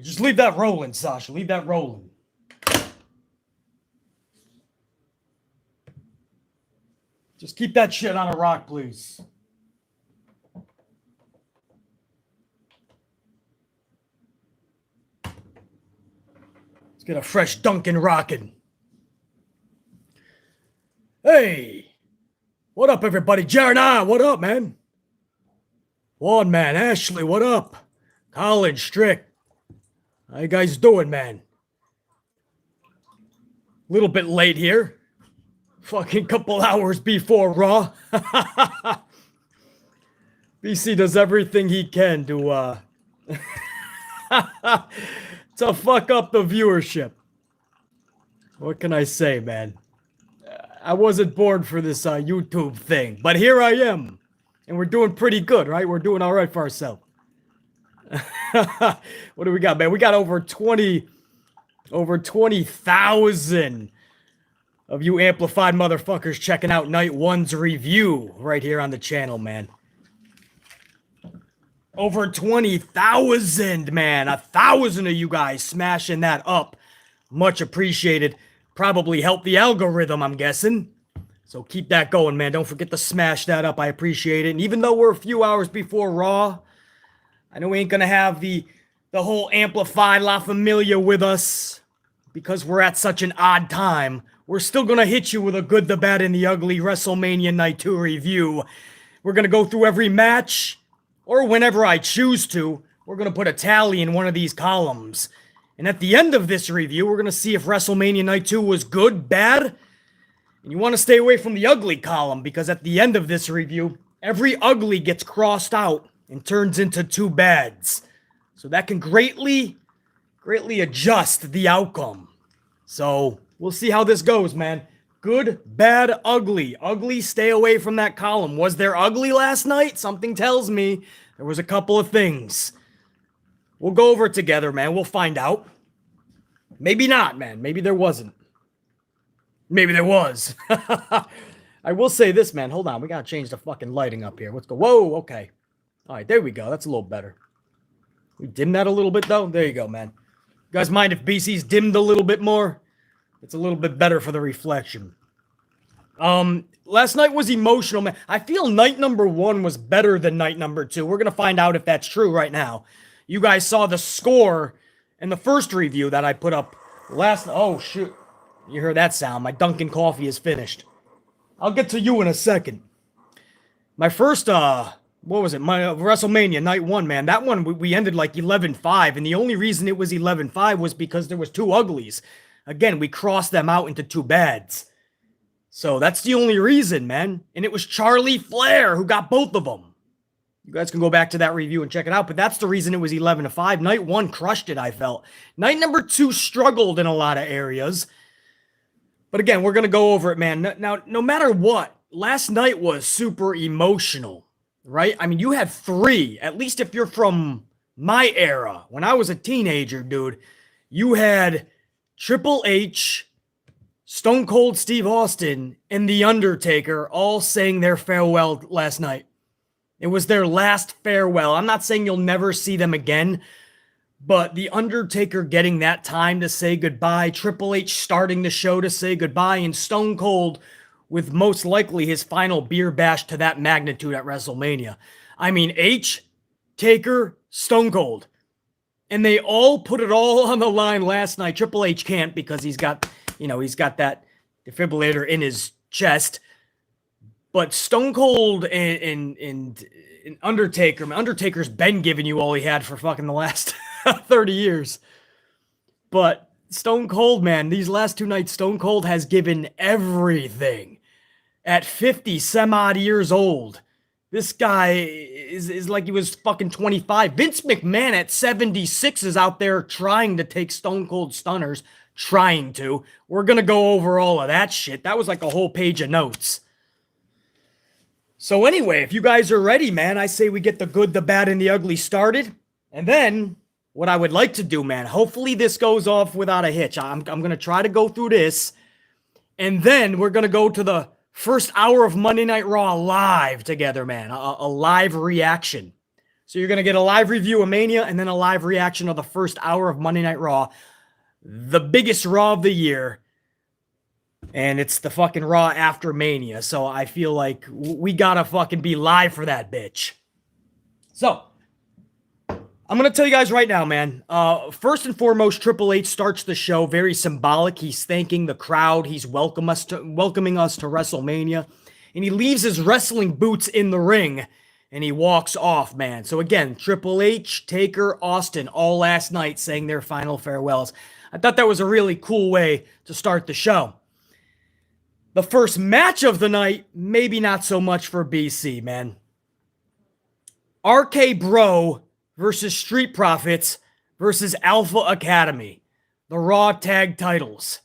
Just leave that rolling, Sasha. Leave that rolling. Just keep that shit on a rock, please. Let's get a fresh Dunkin' rockin'. Hey! What up, everybody? Jared, what up, man? One man, Ashley, what up? College, Strick. How you guys doing, man? A little bit late here. Fucking couple hours before Raw. BC does everything he can to to fuck up the viewership. What can I say, man? I wasn't born for this YouTube thing, but here I am. And we're doing pretty good, right? We're doing all right for ourselves. What do we got, man? We got over 20,000 of you amplified motherfuckers checking out Night 1's review right here on the channel, man. Over 20,000, man. 1,000 of you guys smashing that up. Much appreciated. Probably helped the algorithm, I'm guessing. So keep that going, man. Don't forget to smash that up. I appreciate it. And even though we're a few hours before Raw, I know we ain't going to have the whole Amplified La Familia with us because we're at such an odd time. We're still going to hit you with a good, the bad, and the ugly WrestleMania Night 2 review. We're going to go through every match, or whenever I choose to. We're going to put a tally in one of these columns. And at the end of this review, we're going to see if WrestleMania Night 2 was good, bad, and you want to stay away from the ugly column because at the end of this review, every ugly gets crossed out and turns into two bads. So that can greatly adjust the outcome. So we'll see how this goes, man. Good, bad, ugly. Ugly, stay away from that column. Was there ugly last night? Something tells me there was a couple of things. We'll go over it together, man. We'll find out. Maybe not, man. Maybe there wasn't. Maybe there was. I will say this, man. Hold on. We got to change the fucking lighting up here. Let's go. Whoa, okay. All right, there we go. That's a little better. We dim that a little bit, though. There you go, man. You guys mind if BC's dimmed a little bit more? It's a little bit better for the reflection. Last night was emotional, man. I feel night number 1 was better than night number 2. We're going to find out if that's true right now. You guys saw the score in the first review that I put up last... Oh, shoot. You heard that sound. My Dunkin' coffee is finished. I'll get to you in a second. My first, what was it? My WrestleMania Night 1, man. That one, we ended like 11-5, and the only reason it was 11-5 was because there was two uglies. Again, we crossed them out into two bads. So that's the only reason, man. And it was Charlie Flair who got both of them. You guys can go back to that review and check it out, but that's the reason it was 11-5. Night 1 crushed it, I felt. Night number 2 struggled in a lot of areas. But again, we're going to go over it, man. Now, no matter what, last night was super emotional, right? I mean, you had 3, at least if you're from my era. When I was a teenager, dude, you had Triple H, Stone Cold Steve Austin, and The Undertaker all saying their farewell last night. It was their last farewell. I'm not saying you'll never see them again, but The Undertaker getting that time to say goodbye, Triple H starting the show to say goodbye, and Stone Cold with most likely his final beer bash to that magnitude at WrestleMania. I mean, H, Taker, Stone Cold. And they all put it all on the line last night. Triple H can't because he's got, he's got that defibrillator in his chest. But Stone Cold and Undertaker, Undertaker's been giving you all he had for fucking the last 30 years. But Stone Cold, man, these last 2 nights, Stone Cold has given everything. At 50 some odd years old, this guy is like he was fucking 25. Vince McMahon at 76 is out there trying to take Stone Cold stunners. Trying to. We're going to go over all of that shit. That was like a whole page of notes. So anyway, if you guys are ready, man, I say we get the good, the bad, and the ugly started. And then what I would like to do, man, hopefully this goes off without a hitch. I'm going to try to go through this. And then we're going to go to the first hour of Monday Night Raw live together, man. A live reaction So you're going to get a live review of Mania and then a live reaction of the first hour of Monday Night Raw. The biggest Raw of the year. And it's the fucking Raw after Mania. So I feel like we got to fucking be live for that bitch. So I'm going to tell you guys right now, man. First and foremost, Triple H starts the show very symbolic. He's thanking the crowd. He's welcoming us to WrestleMania. And he leaves his wrestling boots in the ring. And he walks off, man. So again, Triple H, Taker, Austin, all last night saying their final farewells. I thought that was a really cool way to start the show. The first match of the night, maybe not so much for BC, man. RKBro versus Street Profits versus Alpha Academy. The Raw Tag Titles.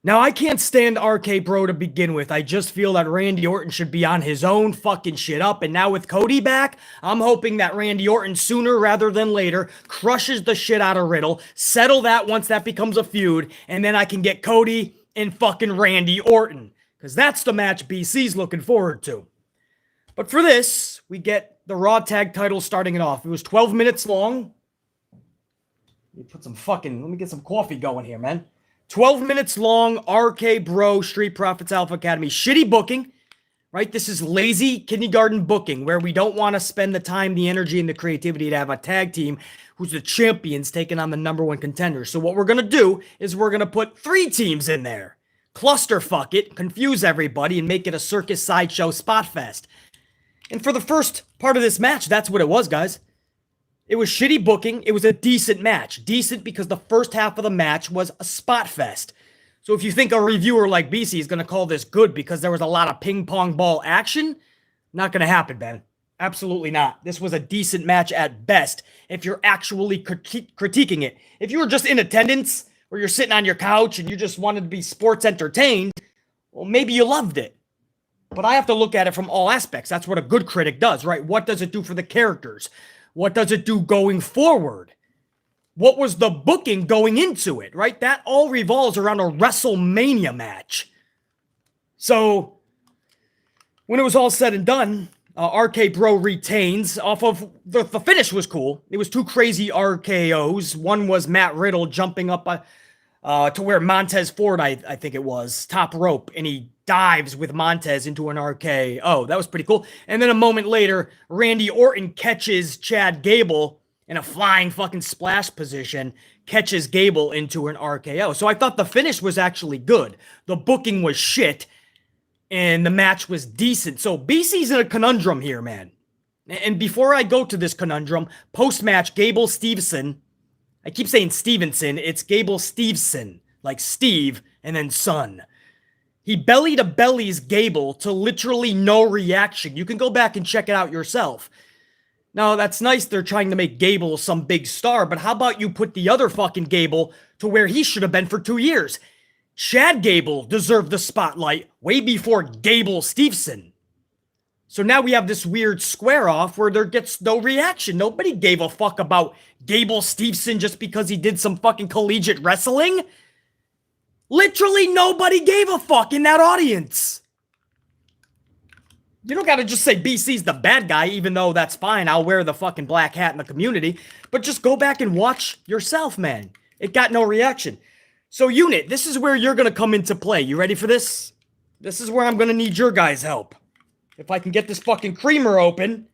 Now, I can't stand RK-Bro to begin with. I just feel that Randy Orton should be on his own fucking shit up. And now with Cody back, I'm hoping that Randy Orton sooner rather than later crushes the shit out of Riddle, settle that once that becomes a feud, and then I can get Cody and fucking Randy Orton. Because that's the match BC's looking forward to. But for this, we get the Raw Tag Titles starting it off. It was 12 minutes long. Let me get some coffee going here, man. 12 minutes long, RK-Bro, Street Profits, Alpha Academy. Shitty booking, right? This is lazy kindergarten booking where we don't want to spend the time, the energy, and the creativity to have a tag team who's the champions taking on the #1 contender. So what we're going to do is we're going to put 3 teams in there. Clusterfuck it, confuse everybody, and make it a circus sideshow spot fest. And for the first part of this match, that's what it was, guys. It was shitty booking. It was a decent match. Decent because the first half of the match was a spot fest. So if you think a reviewer like BC is going to call this good because there was a lot of ping pong ball action, not going to happen, man. Absolutely not. This was a decent match at best if you're actually critiquing it. If you were just in attendance or you're sitting on your couch and you just wanted to be sports entertained, well, maybe you loved it. But I have to look at it from all aspects. That's what a good critic does, right? What does it do for the characters? What does it do going forward? What was the booking going into it, right? That all revolves around a WrestleMania match. So, when it was all said and done, RK-Bro retains off of... The finish was cool. It was 2 crazy RKOs. One was Matt Riddle jumping up to where Montez Ford, I think it was, top rope, and he dives with Montez into an RKO. That was pretty cool. And then a moment later, Randy Orton catches Chad Gable in a flying fucking splash position, catches Gable into an RKO. So I thought the finish was actually good. The booking was shit, and the match was decent. So BC's in a conundrum here, man. And before I go to this conundrum, post-match, Gable Steveson, I keep saying Stevenson, it's Gable Steveson, like Steve and then son. He belly-to-bellies Gable to literally no reaction. You can go back and check it out yourself. Now, that's nice they're trying to make Gable some big star, but how about you put the other fucking Gable to where he should have been for 2 years? Chad Gable deserved the spotlight way before Gable Steveson. So now we have this weird square-off where there gets no reaction. Nobody gave a fuck about Gable Steveson just because he did some fucking collegiate wrestling. Literally nobody gave a fuck in that audience. You don't gotta just say BC's the bad guy, even though that's fine. I'll wear the fucking black hat in the community. But just go back and watch yourself, man. It got no reaction. So, Unit, this is where you're gonna come into play. You ready for this? This is where I'm gonna need your guys' help. If I can get this fucking creamer open,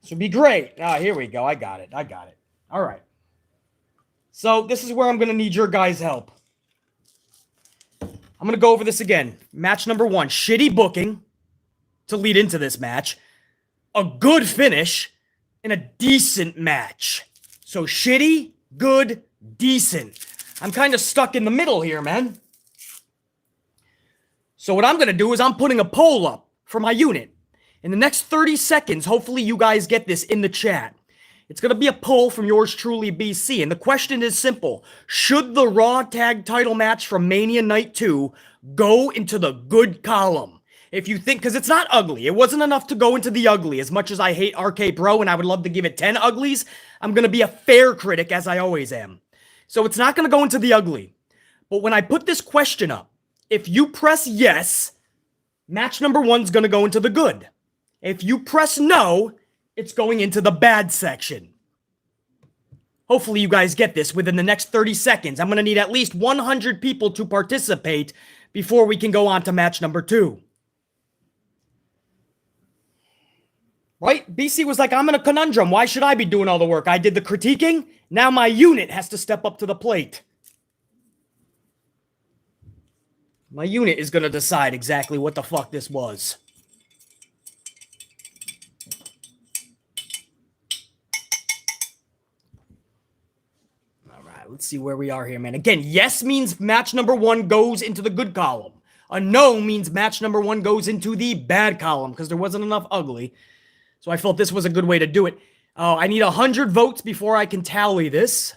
this would be great. Ah, here we go. I got it. All right. So this is where I'm going to need your guys' help. I'm going to go over this again. Match number 1. Shitty booking to lead into this match. A good finish. And a decent match. So shitty, good, decent. I'm kind of stuck in the middle here, man. So what I'm going to do is I'm putting a poll up for my unit. In the next 30 seconds, hopefully you guys get this in the chat. It's going to be a poll from yours truly, BC. And the question is simple. Should the Raw Tag Title match from Mania Night 2 go into the good column? If you think, because it's not ugly. It wasn't enough to go into the ugly. As much as I hate RK-Bro and I would love to give it 10 uglies, I'm going to be a fair critic as I always am. So it's not going to go into the ugly. But when I put this question up, if you press yes, match number 1's going to go into the good. If you press no, it's going into the bad section. Hopefully you guys get this within the next 30 seconds. I'm going to need at least 100 people to participate before we can go on to match number 2. Right? BC was like, I'm in a conundrum. Why should I be doing all the work? I did the critiquing. Now my unit has to step up to the plate. My unit is going to decide exactly what the fuck this was. All right, let's see where we are here, man. Again, yes means match number 1 goes into the good column. A no means match number 1 goes into the bad column because there wasn't enough ugly. So I felt this was a good way to do it. I need 100 votes before I can tally this.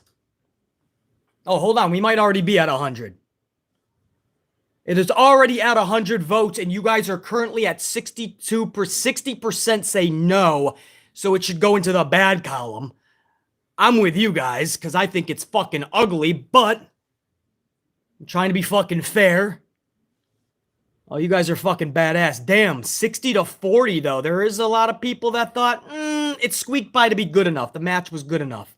Oh, hold on. We might already be at 100. It is already at 100 votes, and you guys are currently at 60% say no, so it should go into the bad column. I'm with you guys, because I think it's fucking ugly, but I'm trying to be fucking fair. Oh, you guys are fucking badass. Damn, 60-40, though. There is a lot of people that thought, it squeaked by to be good enough. The match was good enough.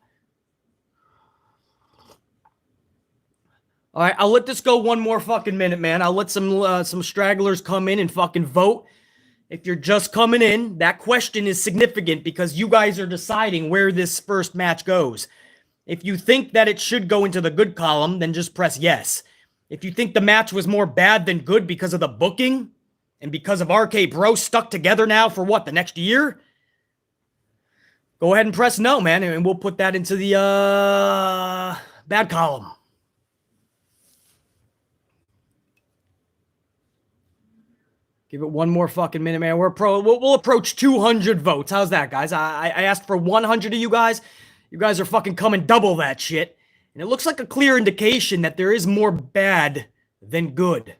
All right, I'll let this go one more fucking minute, man. I'll let some stragglers come in and fucking vote. If you're just coming in, that question is significant because you guys are deciding where this first match goes. If you think that it should go into the good column, then just press yes. If you think the match was more bad than good because of the booking and because of RKBro stuck together now for what, the next year? Go ahead and press no, man, and we'll put that into the bad column. Give it one more fucking minute, man. We'll approach 200 votes. How's that, guys? I asked for 100 of you guys. You guys are fucking coming double that shit. And it looks like a clear indication that there is more bad than good.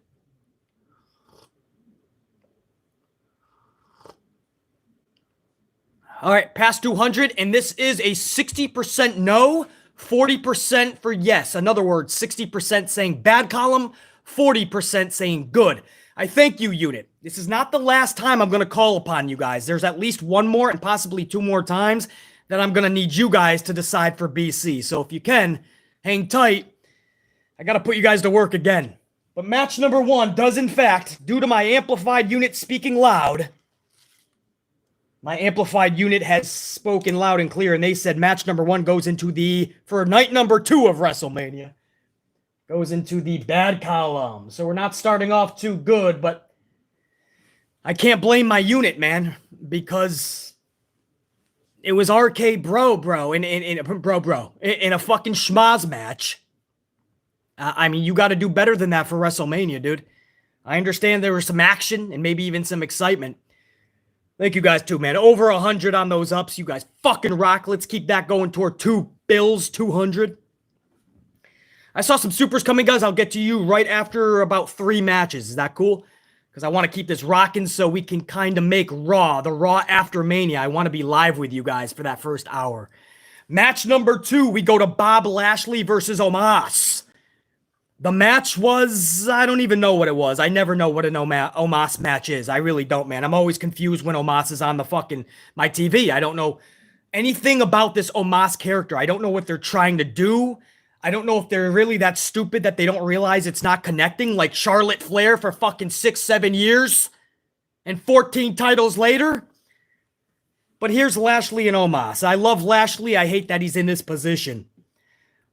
All right, past 200, and this is a 60% no, 40% for yes. In other words, 60% saying bad column, 40% saying good. I thank you, unit. This is not the last time I'm going to call upon you guys. There's at least one more and possibly 2 more times that I'm going to need you guys to decide for BC. So if you can, hang tight. I got to put you guys to work again. But match number 1 does, in fact, due to my amplified unit speaking loud, my amplified unit has spoken loud and clear, and they said match number 1 goes into for night number 2 of WrestleMania. Goes into the bad column. So we're not starting off too good, but I can't blame my unit, man, because it was RKBro, in a fucking schmaz match. I mean, you got to do better than that for WrestleMania, dude. I understand there was some action and maybe even some excitement. Thank you guys too, man. Over 100 on those ups. You guys fucking rock. Let's keep that going toward 200. I saw some supers coming, guys. I'll get to you right after about 3 matches. Is that cool? Because I want to keep this rocking so we can kind of make Raw, the Raw after Mania. I want to be live with you guys for that first hour. Match number 2, we go to Bob Lashley versus Omas. The match was, I don't even know what it was. I never know what an Omas match is. I really don't, man. I'm always confused when Omas is on my TV. I don't know anything about this Omas character. I don't know what they're trying to do. I don't know if they're really that stupid that they don't realize it's not connecting, like Charlotte Flair for fucking 6-7 years and 14 titles later. But here's Lashley and Omas. I love Lashley. I hate that he's in this position.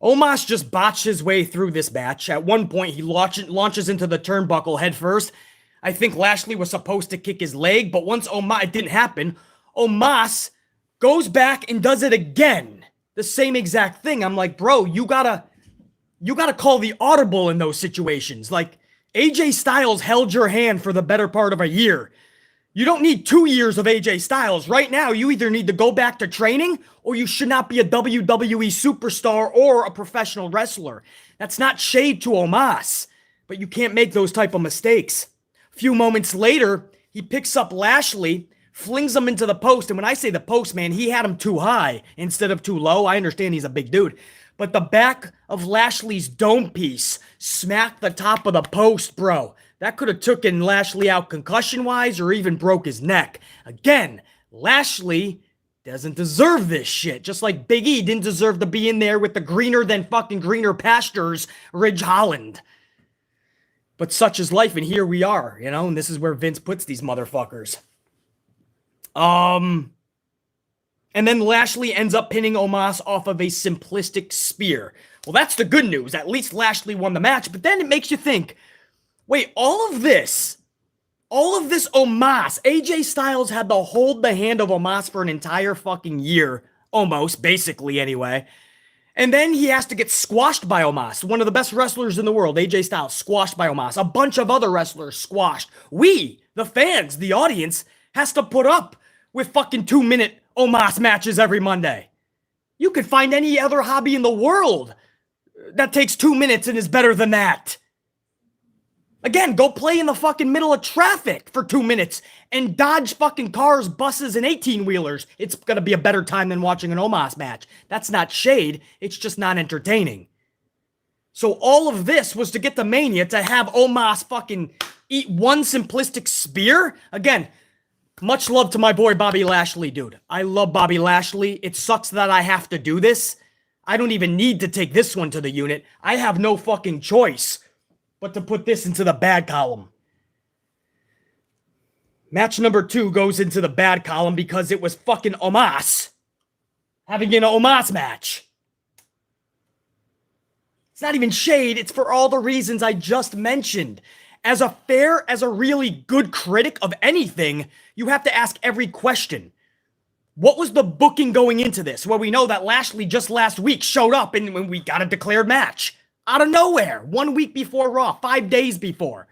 Omas just botched his way through this match. At one point, he launches into the turnbuckle head first. I think Lashley was supposed to kick his leg, but once it didn't happen, Omas goes back and does it again. The same exact thing. I'm like, bro, you gotta call the audible in those situations. Like, AJ Styles held your hand for the better part of a year. You don't need 2 years of AJ Styles. Right now, you either need to go back to training or you should not be a WWE superstar or a professional wrestler. That's not shade to Omas, but you can't make those type of mistakes. A few moments later, he picks up Lashley, flings him into the post. And when I say the post, man, he had him too high instead of too low. I understand he's a big dude. But the back of Lashley's dome piece smacked the top of the post, bro. That could have taken Lashley out concussion-wise or even broke his neck. Again, Lashley doesn't deserve this shit. Just like Big E didn't deserve to be in there with the greener than fucking greener pastures, Ridge Holland. But such is life, and here we are, you know, and this is where Vince puts these motherfuckers. And then Lashley ends up pinning Omas off of a simplistic spear. Well, that's the good news. At least Lashley won the match, but then it makes you think, wait, all of this Omas, AJ Styles had to hold the hand of Omas for an entire fucking year, almost, basically anyway. And then he has to get squashed by Omas, one of the best wrestlers in the world, AJ Styles, squashed by Omas. A bunch of other wrestlers squashed. We, the fans, the audience, has to put up with fucking 2-minute Omas matches every Monday. You could find any other hobby in the world that takes 2 minutes and is better than that. Again, go play in the fucking middle of traffic for 2 minutes and dodge fucking cars, buses, and 18-wheelers. It's going to be a better time than watching an Omas match. That's not shade. It's just not entertaining. So all of this was to get to Mania to have Omas fucking eat one simplistic spear? Again, much love to my boy Bobby Lashley, dude. I love Bobby Lashley. It sucks that I have to do this. I don't even need to take this one to the unit. I have no fucking choice but to put this into the bad column. Match number 2 goes into the bad column because it was fucking Omas having an Omas match. It's not even shade. It's for all the reasons I just mentioned. As a really good critic of anything, you have to ask every question. What was the booking going into this? Well, we know that Lashley just last week showed up and when we got a declared match. Out of nowhere. 1 week before Raw. 5 days before.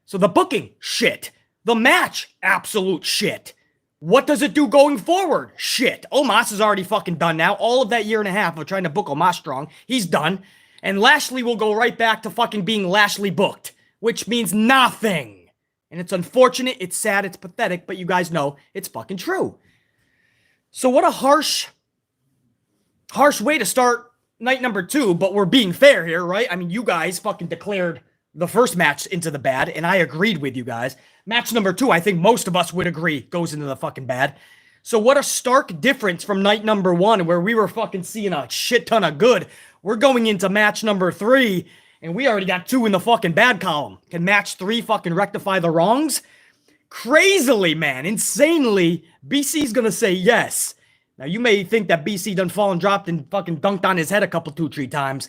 So the booking, shit. The match, absolute shit. What does it do going forward? Shit. Omas is already fucking done now. All of that year and a half of trying to book Omas strong, he's done. And Lashley will go right back to fucking being Lashley booked. Which means nothing. And it's unfortunate, it's sad, it's pathetic, but you guys know it's fucking true. So what a harsh way to start night number 2, but we're being fair here, right? I mean, you guys fucking declared the first match into the bad, and I agreed with you guys. Match number 2, I think most of us would agree, goes into the fucking bad. So what a stark difference from night number 1, where we were fucking seeing a shit ton of good. We're going into match number 3, and we already got 2 in the fucking bad column. Can match 3 fucking rectify the wrongs? Crazily, man, insanely, BC's gonna say yes. Now, you may think that BC done fall and dropped and fucking dunked on his head a couple, 2-3 times,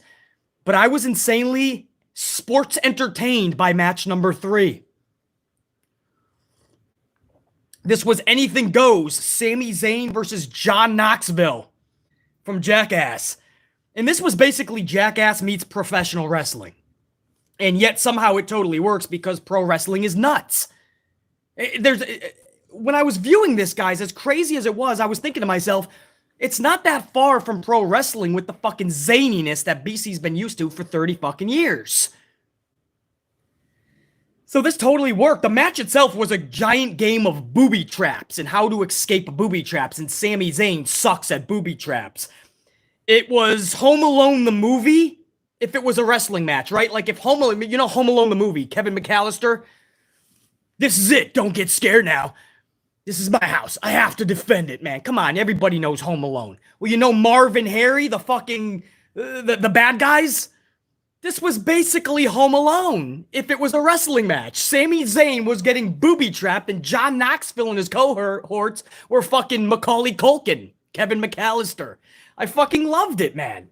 but I was insanely sports entertained by match number 3. This was anything goes. Sami Zayn versus John Knoxville from Jackass. And this was basically Jackass meets professional wrestling. And yet somehow it totally works because pro wrestling is nuts. When I was viewing this, guys, as crazy as it was, I was thinking to myself, it's not that far from pro wrestling with the fucking zaniness that BC's been used to for 30 fucking years. So this totally worked. The match itself was a giant game of booby traps and how to escape booby traps, and Sami Zayn sucks at booby traps. It was Home Alone the movie if it was a wrestling match, right? Like if Home Alone, you know Home Alone the movie, Kevin McAllister, this is it, don't get scared now. This is my house. I have to defend it, man. Come on, everybody knows Home Alone. Well, you know Marv and Harry, the fucking, the bad guys? This was basically Home Alone if it was a wrestling match. Sami Zayn was getting booby-trapped and John Knoxville and his cohorts were fucking Macaulay Culkin, Kevin McAllister. I fucking loved it, man.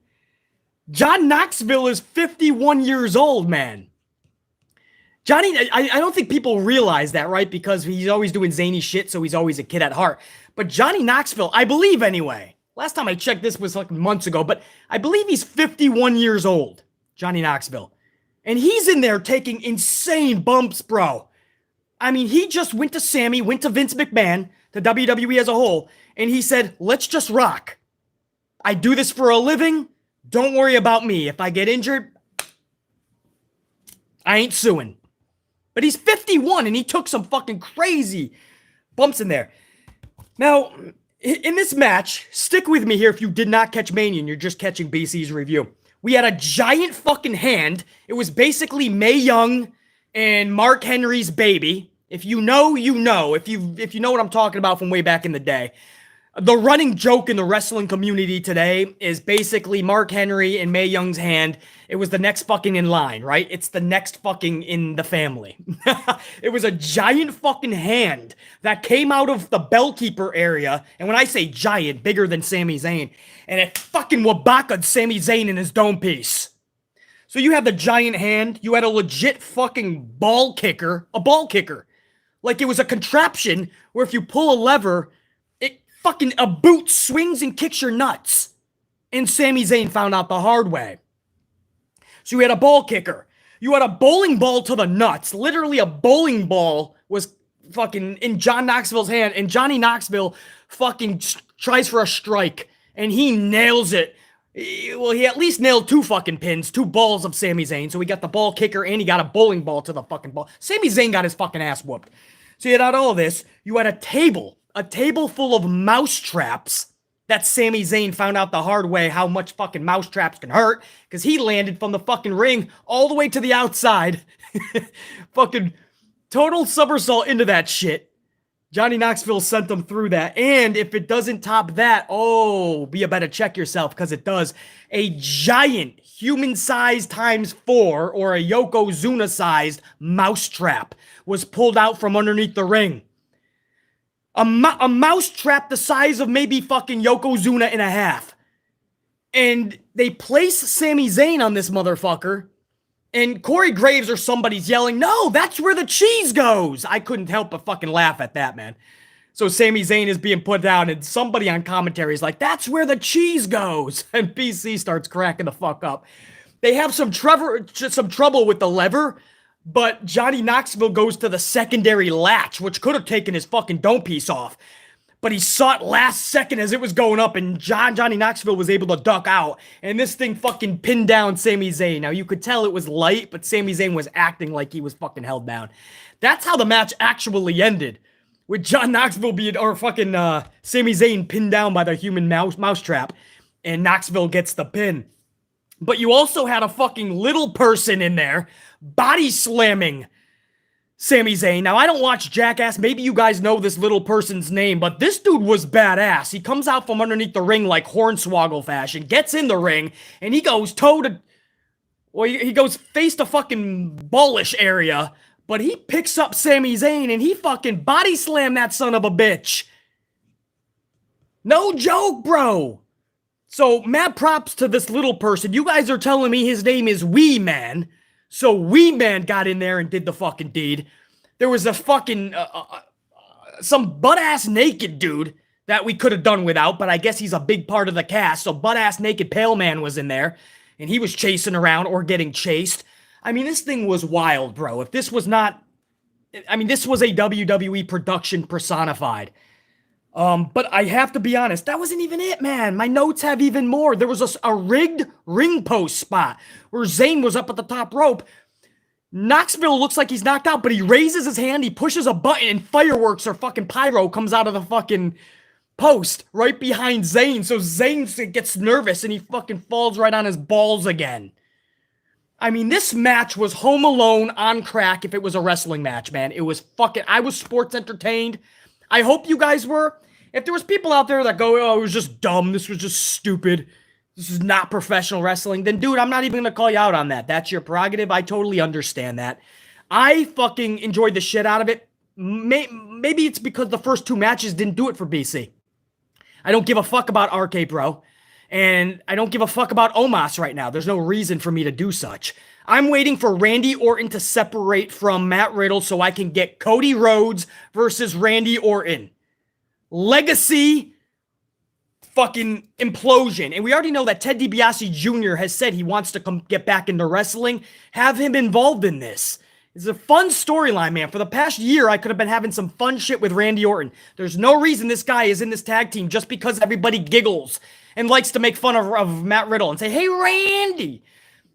John Knoxville is 51 years old, man. Johnny, I don't think people realize that, right? Because he's always doing zany shit, so he's always a kid at heart. But Johnny Knoxville, I believe anyway, last time I checked this was like months ago, but I believe he's 51 years old, Johnny Knoxville. And he's in there taking insane bumps, bro. I mean, he just went to Sami, went to Vince McMahon, to WWE as a whole, and he said, let's just rock. I do this for a living. Don't worry about me. If I get injured, I ain't suing. But he's 51 and he took some fucking crazy bumps in there. Now, in this match, stick with me here if you did not catch Mania and you're just catching BC's review. We had a giant fucking hand. It was basically Mae Young and Mark Henry's baby. If you know, you know. If you know what I'm talking about from way back in the day. The running joke in the wrestling community today is basically Mark Henry and Mae Young's hand. It was the next fucking in line, right? It's the next fucking in the family. It was a giant fucking hand that came out of the bellkeeper area. And when I say giant, bigger than Sami Zayn. And it fucking wabaka'd Sami Zayn in his dome piece. So you have the giant hand. You had a legit fucking ball kicker. A ball kicker. Like it was a contraption where if you pull a lever, fucking a boot swings and kicks your nuts. And Sami Zayn found out the hard way. So you had a ball kicker. You had a bowling ball to the nuts. Literally a bowling ball was fucking in John Knoxville's hand. And Johnny Knoxville fucking tries for a strike. And he nails it. Well, he at least nailed 2 fucking pins. 2 balls of Sami Zayn. So he got the ball kicker and he got a bowling ball to the fucking ball. Sami Zayn got his fucking ass whooped. So you had all this. You had a table full of mouse traps that Sami Zayn found out the hard way how much fucking mouse traps can hurt because he landed from the fucking ring all the way to the outside. Fucking total somersault into that shit. Johnny Knoxville sent them through that. And if it doesn't top that, oh, you better check yourself because it does. A giant human-sized times 4 or a Yokozuna-sized mouse trap was pulled out from underneath the ring. A mouse trap the size of maybe fucking Yokozuna and a half. And they place Sami Zayn on this motherfucker. And Corey Graves or somebody's yelling, no, that's where the cheese goes. I couldn't help but fucking laugh at that, man. So Sami Zayn is being put down and somebody on commentary is like, that's where the cheese goes. And BC starts cracking the fuck up. They have some trouble with the lever. But Johnny Knoxville goes to the secondary latch, which could have taken his fucking dome piece off. But he saw it last second as it was going up, and Johnny Knoxville was able to duck out. And this thing fucking pinned down Sami Zayn. Now, you could tell it was light, but Sami Zayn was acting like he was fucking held down. That's how the match actually ended. With John Knoxville Sami Zayn pinned down by the human mousetrap. And Knoxville gets the pin. But you also had a fucking little person in there body slamming Sami Zayn. Now, I don't watch Jackass. Maybe you guys know this little person's name, but this dude was badass. He comes out from underneath the ring like Hornswoggle fashion, gets in the ring, and he goes he goes face to fucking ballish area, but he picks up Sami Zayn and he fucking body slammed that son of a bitch. No joke, bro. So, mad props to this little person. You guys are telling me his name is Wee Man. So Wee Man got in there and did the fucking deed. There was a fucking, some butt-ass naked dude that we could have done without, but I guess he's a big part of the cast. So butt-ass naked pale man was in there, and he was chasing around or getting chased. I mean, this thing was wild, bro. If this was not, I mean, this was a WWE production personified. But I have to be honest, that wasn't even it, man. My notes have even more. There was a rigged ring post spot where Zayn was up at the top rope. Knoxville looks like he's knocked out, but he raises his hand, he pushes a button, and fireworks or fucking pyro comes out of the fucking post right behind Zayn. So Zayn gets nervous and he fucking falls right on his balls again. I mean, this match was Home Alone on crack if it was a wrestling match, man. It was fucking, I was sports entertained. I hope you guys were. If there was people out there that go, oh, it was just dumb, this was just stupid, this is not professional wrestling, then dude, I'm not even going to call you out on that. That's your prerogative. I totally understand that. I fucking enjoyed the shit out of it. Maybe it's because the first 2 matches didn't do it for BC. I don't give a fuck about RKBro. And I don't give a fuck about Omas right now. There's no reason for me to do such. I'm waiting for Randy Orton to separate from Matt Riddle so I can get Cody Rhodes versus Randy Orton. Legacy fucking implosion. And we already know that Ted DiBiase Jr. has said he wants to come get back into wrestling. Have him involved in this. It's a fun storyline, man. For the past year, I could have been having some fun shit with Randy Orton. There's no reason this guy is in this tag team just because everybody giggles and likes to make fun of Matt Riddle and say, hey, Randy.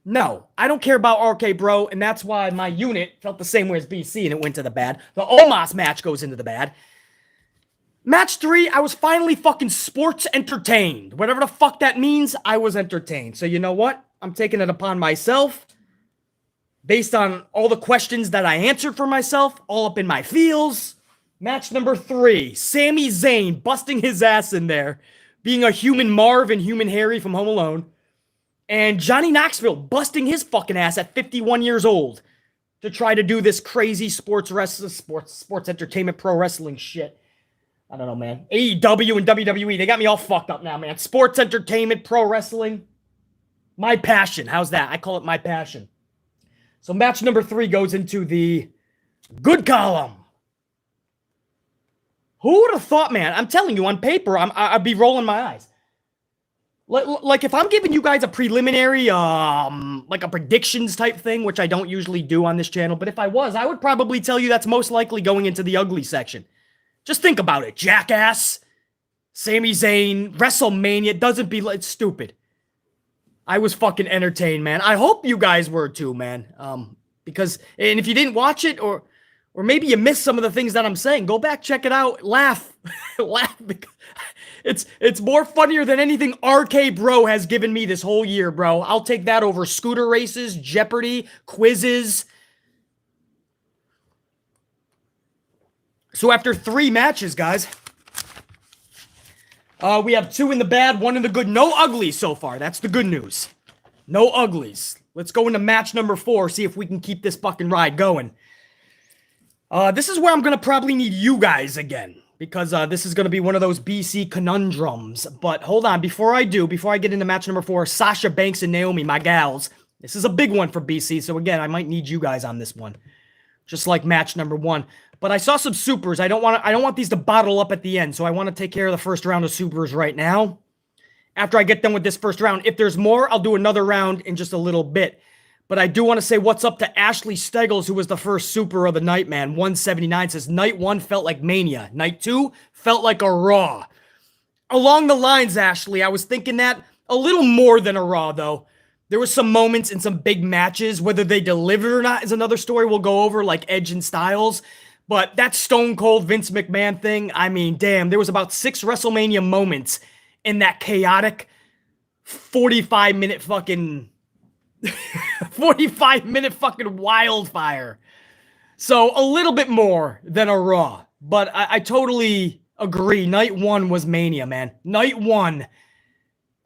No, I don't care about RK-Bro, and that's why my unit felt the same way as BC, and it went to the bad. The Omas match goes into the bad. Match 3, I was finally fucking sports entertained. Whatever the fuck that means, I was entertained. So you know what? I'm taking it upon myself. based on all the questions that I answered for myself, all up in my feels. Match number 3, Sami Zayn busting his ass in there, being a human Marv and human Harry from Home Alone, and Johnny Knoxville busting his fucking ass at 51 years old to try to do this crazy sports entertainment pro wrestling shit. I don't know, man. AEW and WWE, they got me all fucked up now, man. Sports entertainment pro wrestling, my passion. How's that? I call it my passion. So match number 3 goes into the good column. Who would have thought, man? I'm telling you, on paper, I'd be rolling my eyes. Like if I'm giving you guys a preliminary, like a predictions type thing, which I don't usually do on this channel, but if I was, I would probably tell you that's most likely going into the ugly section. Just think about it. Jackass, Sami Zayn, WrestleMania, it's stupid. I was fucking entertained, man. I hope you guys were too, man. Because, and if you didn't watch it, or maybe you missed some of the things that I'm saying, go back, check it out, laugh. Laugh, because it's more funnier than anything RKBro has given me this whole year, bro. I'll take that over scooter races, Jeopardy, quizzes. So after 3 matches, guys, we have 2 in the bad, 1 in the good. No uglies so far. That's the good news. No uglies. Let's go into match number 4, see if we can keep this fucking ride going. This is where I'm going to probably need you guys again, because this is going to be one of those BC conundrums. But hold on, before I get into match number 4, Sasha Banks and Naomi, my gals. This is a big one for BC, so again, I might need you guys on this one, just like match number 1. But I saw some supers. I don't want these to bottle up at the end, so I want to take care of the first round of supers right now. After I get done with this first round, if there's more, I'll do another round in just a little bit. But I do want to say what's up to Ashley Steggles, who was the first super of the night, man. 179 says, Night 1 felt like Mania. Night 2 felt like a Raw. Along the lines, Ashley, I was thinking that a little more than a Raw, though. There were some moments in some big matches. Whether they delivered or not is another story we'll go over, like Edge and Styles. But that Stone Cold Vince McMahon thing, I mean, damn, there was about 6 WrestleMania moments in that chaotic 45-minute fucking 45-minute fucking wildfire. So a little bit more than a Raw. But I totally agree. Night 1 was Mania, man. Night 1,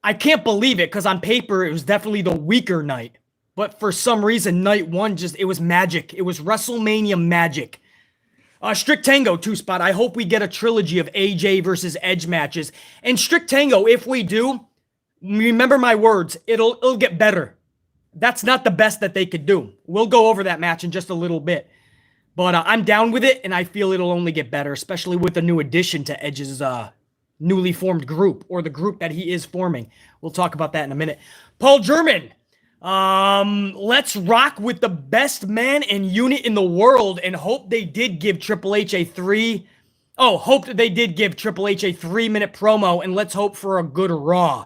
I can't believe it, because on paper it was definitely the weaker night. But for some reason, Night 1 it was magic. It was WrestleMania magic. Strict Tango 2-spot. I hope we get a trilogy of AJ versus Edge matches. And Strict Tango, if we do, remember my words, it'll get better. That's not the best that they could do. We'll go over that match in just a little bit. But I'm down with it, and I feel it'll only get better, especially with the new addition to Edge's newly formed group, or the group that he is forming. We'll talk about that in a minute. Paul German. Let's rock with the best man and unit in the world, and hope they did give Triple H a 3-minute promo, and let's hope for a good Raw.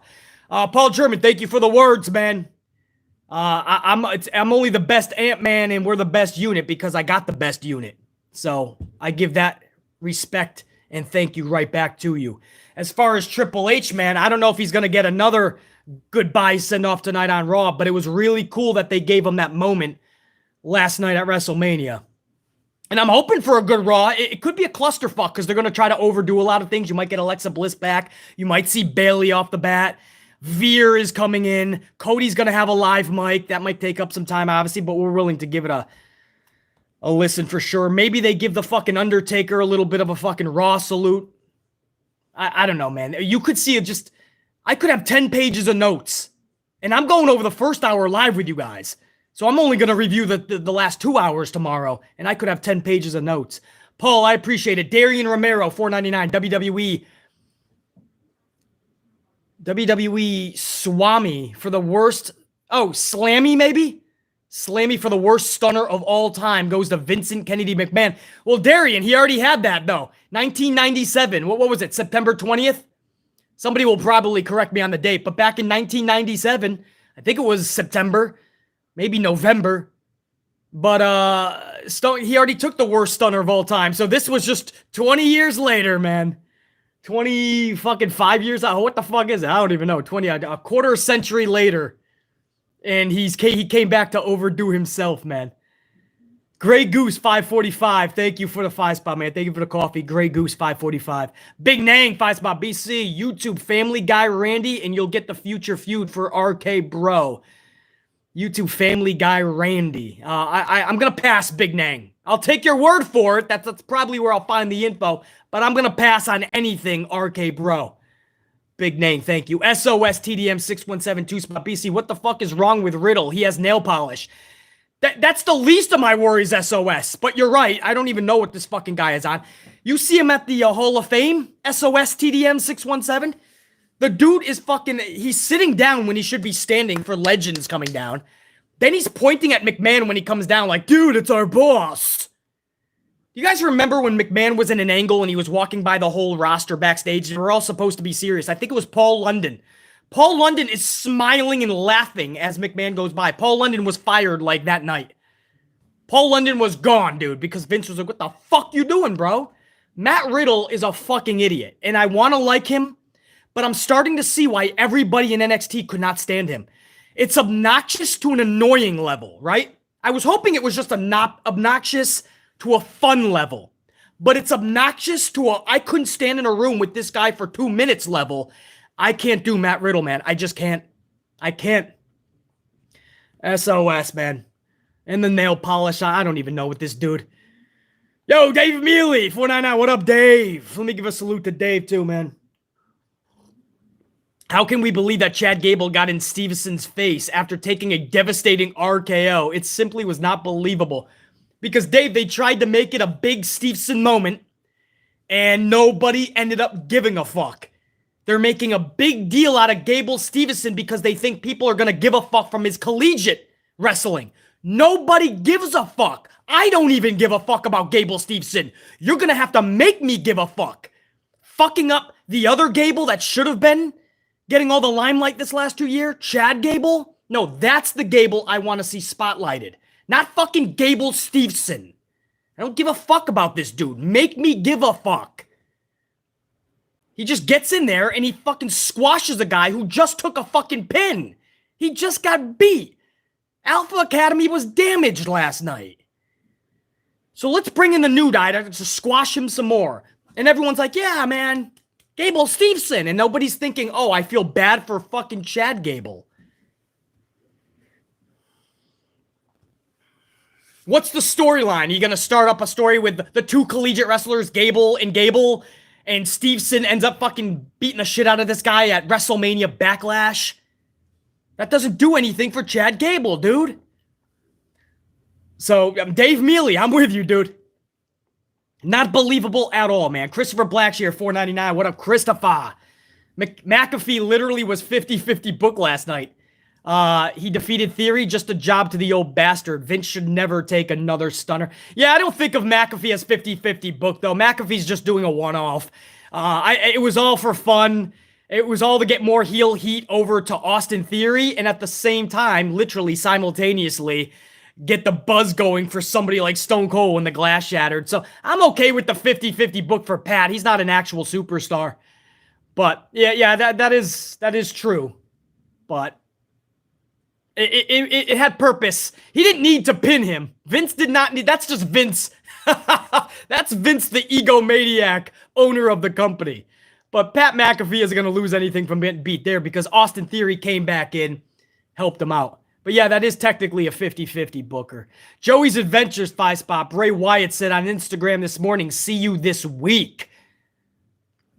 Paul German, thank you for the words, man. I'm only the best Ant-Man, and we're the best unit because I got the best unit. So I give that respect and thank you right back to you. As far as Triple H, man, I don't know if he's going to get another goodbye send-off tonight on Raw, but it was really cool that they gave him that moment last night at WrestleMania. And I'm hoping for a good Raw. It could be a clusterfuck because they're going to try to overdo a lot of things. You might get Alexa Bliss back. You might see Bayley off the bat. Veer is coming in. Cody's going to have a live mic. That might take up some time, obviously, but we're willing to give it a listen for sure. Maybe they give the fucking Undertaker a little bit of a fucking Raw salute. I don't know, man. You could see it just... I could have 10 pages of notes, and I'm going over the first hour live with you guys. So I'm only going to review the last 2 hours tomorrow, and I could have 10 pages of notes. Paul, I appreciate it. Darian Romero, $4.99. WWE Swami for the worst... Oh, Slammy maybe? Slammy for the worst stunner of all time goes to Vincent Kennedy McMahon. Well, Darian, he already had that, though. 1997. What was it? September 20th? Somebody will probably correct me on the date, but back in 1997, I think it was September, maybe November, but he already took the worst stunner of all time. So this was just 20 years later, man. 20 fucking 5 years. What the fuck is it? I don't even know. A quarter century later. And he came back to overdo himself, man. Grey Goose 545. Thank you for the 5 spot, man. Thank you for the coffee. Grey Goose 545. Big Nang 5 spot. BC, YouTube, Family Guy Randy, and you'll get the future feud for RKBro. YouTube, Family Guy Randy. I'm going to pass, Big Nang. I'll take your word for it. That's probably where I'll find the info. But I'm going to pass on anything RKBro. Big Nang, thank you. SOS TDM 617 2 spot. BC, what the fuck is wrong with Riddle? He has nail polish. That's the least of my worries, SOS. But you're right. I don't even know what this fucking guy is on. You see him at the Hall of Fame? SOS TDM 617? The dude is fucking... He's sitting down when he should be standing for legends coming down. Then he's pointing at McMahon when he comes down like, dude, it's our boss. You guys remember when McMahon was in an angle and he was walking by the whole roster backstage? They were all supposed to be serious. I think it was Paul London. Paul London is smiling and laughing as McMahon goes by. Paul London was fired like that night. Paul London was gone, dude, because Vince was like, what the fuck you doing, bro? Matt Riddle is a fucking idiot, and I want to like him, but I'm starting to see why everybody in NXT could not stand him. It's obnoxious to an annoying level, right? I was hoping it was just obnoxious to a fun level, but it's obnoxious to a I couldn't stand in a room with this guy for 2 minutes level. I can't do Matt Riddle, man. I just can't. I can't. SOS, man. And the nail polish. I don't even know what this dude. Yo, Dave Mealy, 499. What up, Dave? Let me give a salute to Dave, too, man. How can we believe that Chad Gable got in Stevenson's face after taking a devastating RKO? It simply was not believable. Because, Dave, they tried to make it a big Stevenson moment, and nobody ended up giving a fuck. They're making a big deal out of Gable Stevenson because they think people are going to give a fuck from his collegiate wrestling. Nobody gives a fuck. I don't even give a fuck about Gable Stevenson. You're going to have to make me give a fuck. Fucking up the other Gable that should have been getting all the limelight this last 2 years, Chad Gable? No, that's the Gable I want to see spotlighted. Not fucking Gable Stevenson. I don't give a fuck about this dude. Make me give a fuck. He just gets in there and he fucking squashes a guy who just took a fucking pin. He just got beat. Alpha Academy was damaged last night. So let's bring in the new guy to squash him some more. And everyone's like, yeah, man, Gable Stevenson. And nobody's thinking, oh, I feel bad for fucking Chad Gable. What's the storyline? Are you going to start up a story with the two collegiate wrestlers, Gable, and Stevenson ends up fucking beating the shit out of this guy at WrestleMania Backlash? That doesn't do anything for Chad Gable, dude. So, Dave Mealy, I'm with you, dude. Not believable at all, man. Christopher Blackshear, $4.99. What up, Christopher? McAfee literally was 50-50 booked last night. He defeated Theory, just a job to the old bastard. Vince should never take another stunner. Yeah, I don't think of McAfee as 50-50 booked, though. McAfee's just doing a one-off. It was all for fun. It was all to get more heel heat over to Austin Theory, and at the same time, literally simultaneously, get the buzz going for somebody like Stone Cold when the glass shattered. So I'm okay with the 50-50 book for Pat. He's not an actual superstar. But yeah, that is true. But it had purpose. He didn't need to pin him. Vince did not need. That's just Vince. That's Vince, the egomaniac owner of the company. But Pat McAfee isn't going to lose anything from getting beat there because Austin Theory came back in, helped him out. But yeah, that is technically a 50-50 booker. Joey's Adventures 5 spot. Bray Wyatt said on Instagram this morning, see you this week.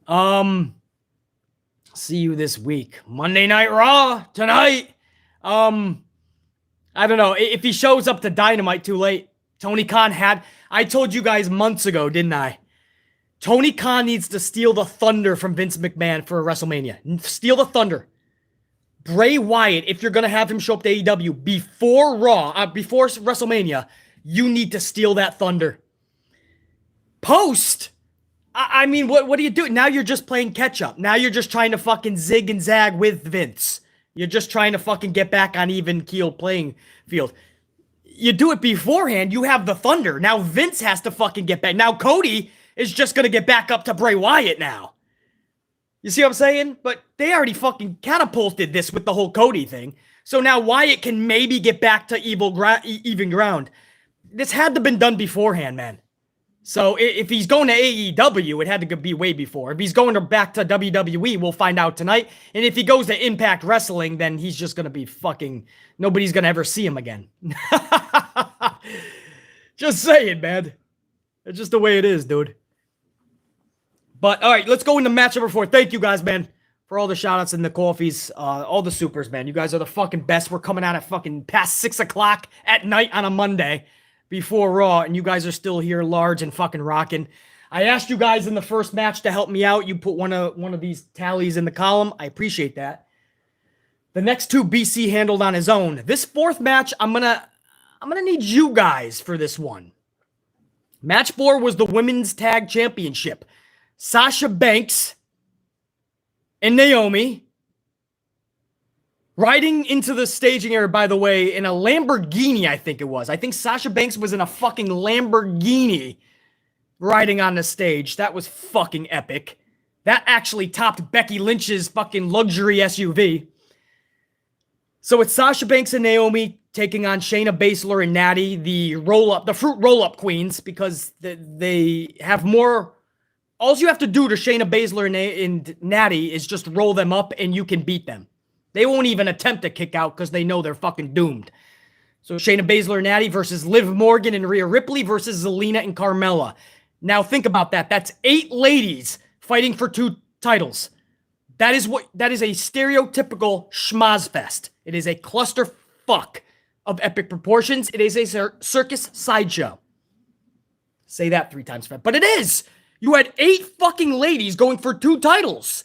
See you this week. Monday Night Raw tonight. I don't know. If he shows up to Dynamite too late, Tony Khan had... I told you guys months ago, didn't I? Tony Khan needs to steal the thunder from Vince McMahon for WrestleMania. Steal the thunder. Bray Wyatt, if you're going to have him show up to AEW before Raw, before WrestleMania, you need to steal that thunder. Post... I mean, what do you do? Now you're just playing catch-up. Now you're just trying to fucking zig and zag with Vince. You're just trying to fucking get back on even keel playing field. You do it beforehand, you have the thunder. Now Vince has to fucking get back. Now Cody is just going to get back up to Bray Wyatt now. You see what I'm saying? But they already fucking catapulted this with the whole Cody thing. So now Wyatt can maybe get back to even ground. This had to have been done beforehand, man. So if he's going to AEW, it had to be way before. If he's going back to WWE, we'll find out tonight. And if he goes to Impact Wrestling, then he's just going to be fucking... Nobody's going to ever see him again. Just saying, man. It's just the way it is, dude. But, all right, let's go into match number 4. Thank you guys, man, for all the shout-outs and the coffees. All the supers, man. You guys are the fucking best. We're coming out at fucking past 6 o'clock at night on a Monday before Raw, and you guys are still here large and fucking rocking. I asked you guys in the first match to help me out. You put one of these tallies in the column. I appreciate that. The next 2 BC handled on his own. This 4th match, I'm gonna need you guys for this one. Match 4 was the Women's Tag Championship. Sasha Banks and Naomi riding into the staging area, by the way, in a Lamborghini, I think it was. I think Sasha Banks was in a fucking Lamborghini riding on the stage. That was fucking epic. That actually topped Becky Lynch's fucking luxury SUV. So it's Sasha Banks and Naomi taking on Shayna Baszler and Natty, the fruit roll-up queens, because they have more... All you have to do to Shayna Baszler and Natty is just roll them up and you can beat them. They won't even attempt to kick out because they know they're fucking doomed. So Shayna Baszler and Natty versus Liv Morgan and Rhea Ripley versus Zelina and Carmella. Now think about that. That's 8 ladies fighting for 2 titles. That is a stereotypical schmozfest. It is a clusterfuck of epic proportions. It is a circus sideshow. Say that 3 times fast. But it is. You had 8 fucking ladies going for 2 titles.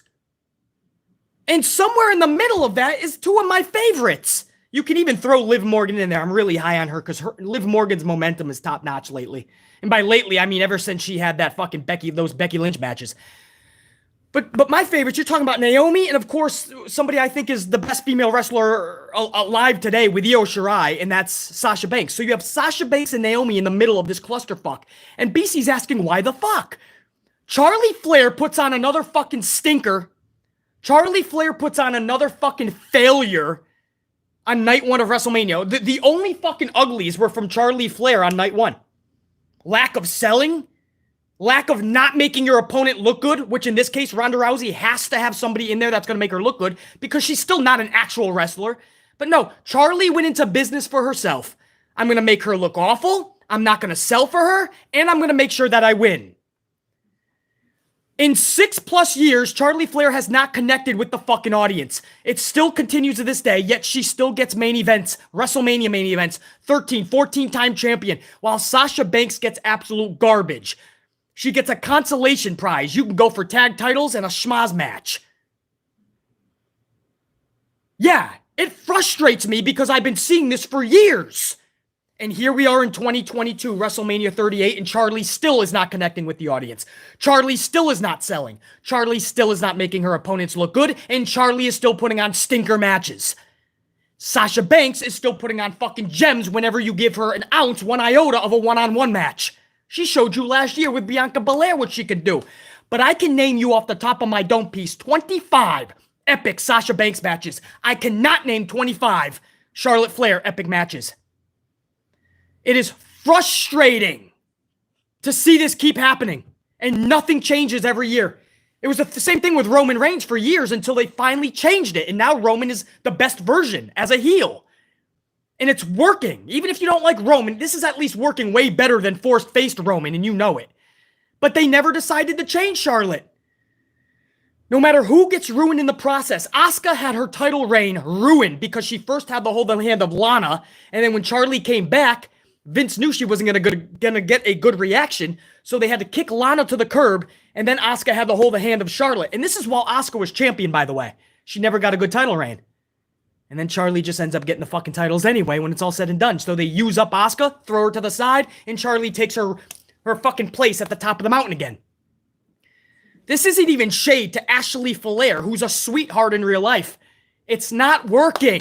And somewhere in the middle of that is 2 of my favorites. You can even throw Liv Morgan in there. I'm really high on her because Liv Morgan's momentum is top notch lately. And by lately, I mean ever since she had that fucking those Becky Lynch matches. But my favorites, you're talking about Naomi, and of course, somebody I think is the best female wrestler alive today with Io Shirai, and that's Sasha Banks. So you have Sasha Banks and Naomi in the middle of this clusterfuck. And BC's asking, why the fuck? Charlie Flair puts on another fucking stinker. Charlie Flair puts on another fucking failure on night 1 of WrestleMania. The only fucking uglies were from Charlie Flair on night 1. Lack of selling. Lack of not making your opponent look good, which in this case, Ronda Rousey has to have somebody in there that's going to make her look good because she's still not an actual wrestler. But no, Charlie went into business for herself. I'm going to make her look awful. I'm not going to sell for her. And I'm going to make sure that I win. In 6+ years, Charlie Flair has not connected with the fucking audience. It still continues to this day, yet she still gets main events, WrestleMania main events, 13, 14-time champion, while Sasha Banks gets absolute garbage. She gets a consolation prize. You can go for tag titles and a schmaz match. Yeah, it frustrates me because I've been seeing this for years. And here we are in 2022, WrestleMania 38, and Charlie still is not connecting with the audience. Charlie still is not selling. Charlie still is not making her opponents look good, and Charlie is still putting on stinker matches. Sasha Banks is still putting on fucking gems whenever you give her an ounce, 1 iota of a one-on-one match. She showed you last year with Bianca Belair what she could do. But I can name you off the top of my dome piece 25 epic Sasha Banks matches. I cannot name 25 Charlotte Flair epic matches. It is frustrating to see this keep happening, and nothing changes every year. It was the same thing with Roman Reigns for years until they finally changed it, and now Roman is the best version as a heel. And it's working. Even if you don't like Roman, this is at least working way better than forced-faced Roman, and you know it. But they never decided to change Charlotte. No matter who gets ruined in the process, Asuka had her title reign ruined because she first had to hold the hand of Lana, and then when Charlie came back, Vince knew she wasn't gonna get a good reaction, so they had to kick Lana to the curb, and then Asuka had to hold the hand of Charlotte. And this is while Asuka was champion, by the way. She never got a good title reign. And then Charlie just ends up getting the fucking titles anyway when it's all said and done. So they use up Asuka, throw her to the side, and Charlie takes her fucking place at the top of the mountain again. This isn't even shade to Ashley Flair, who's a sweetheart in real life. It's not working.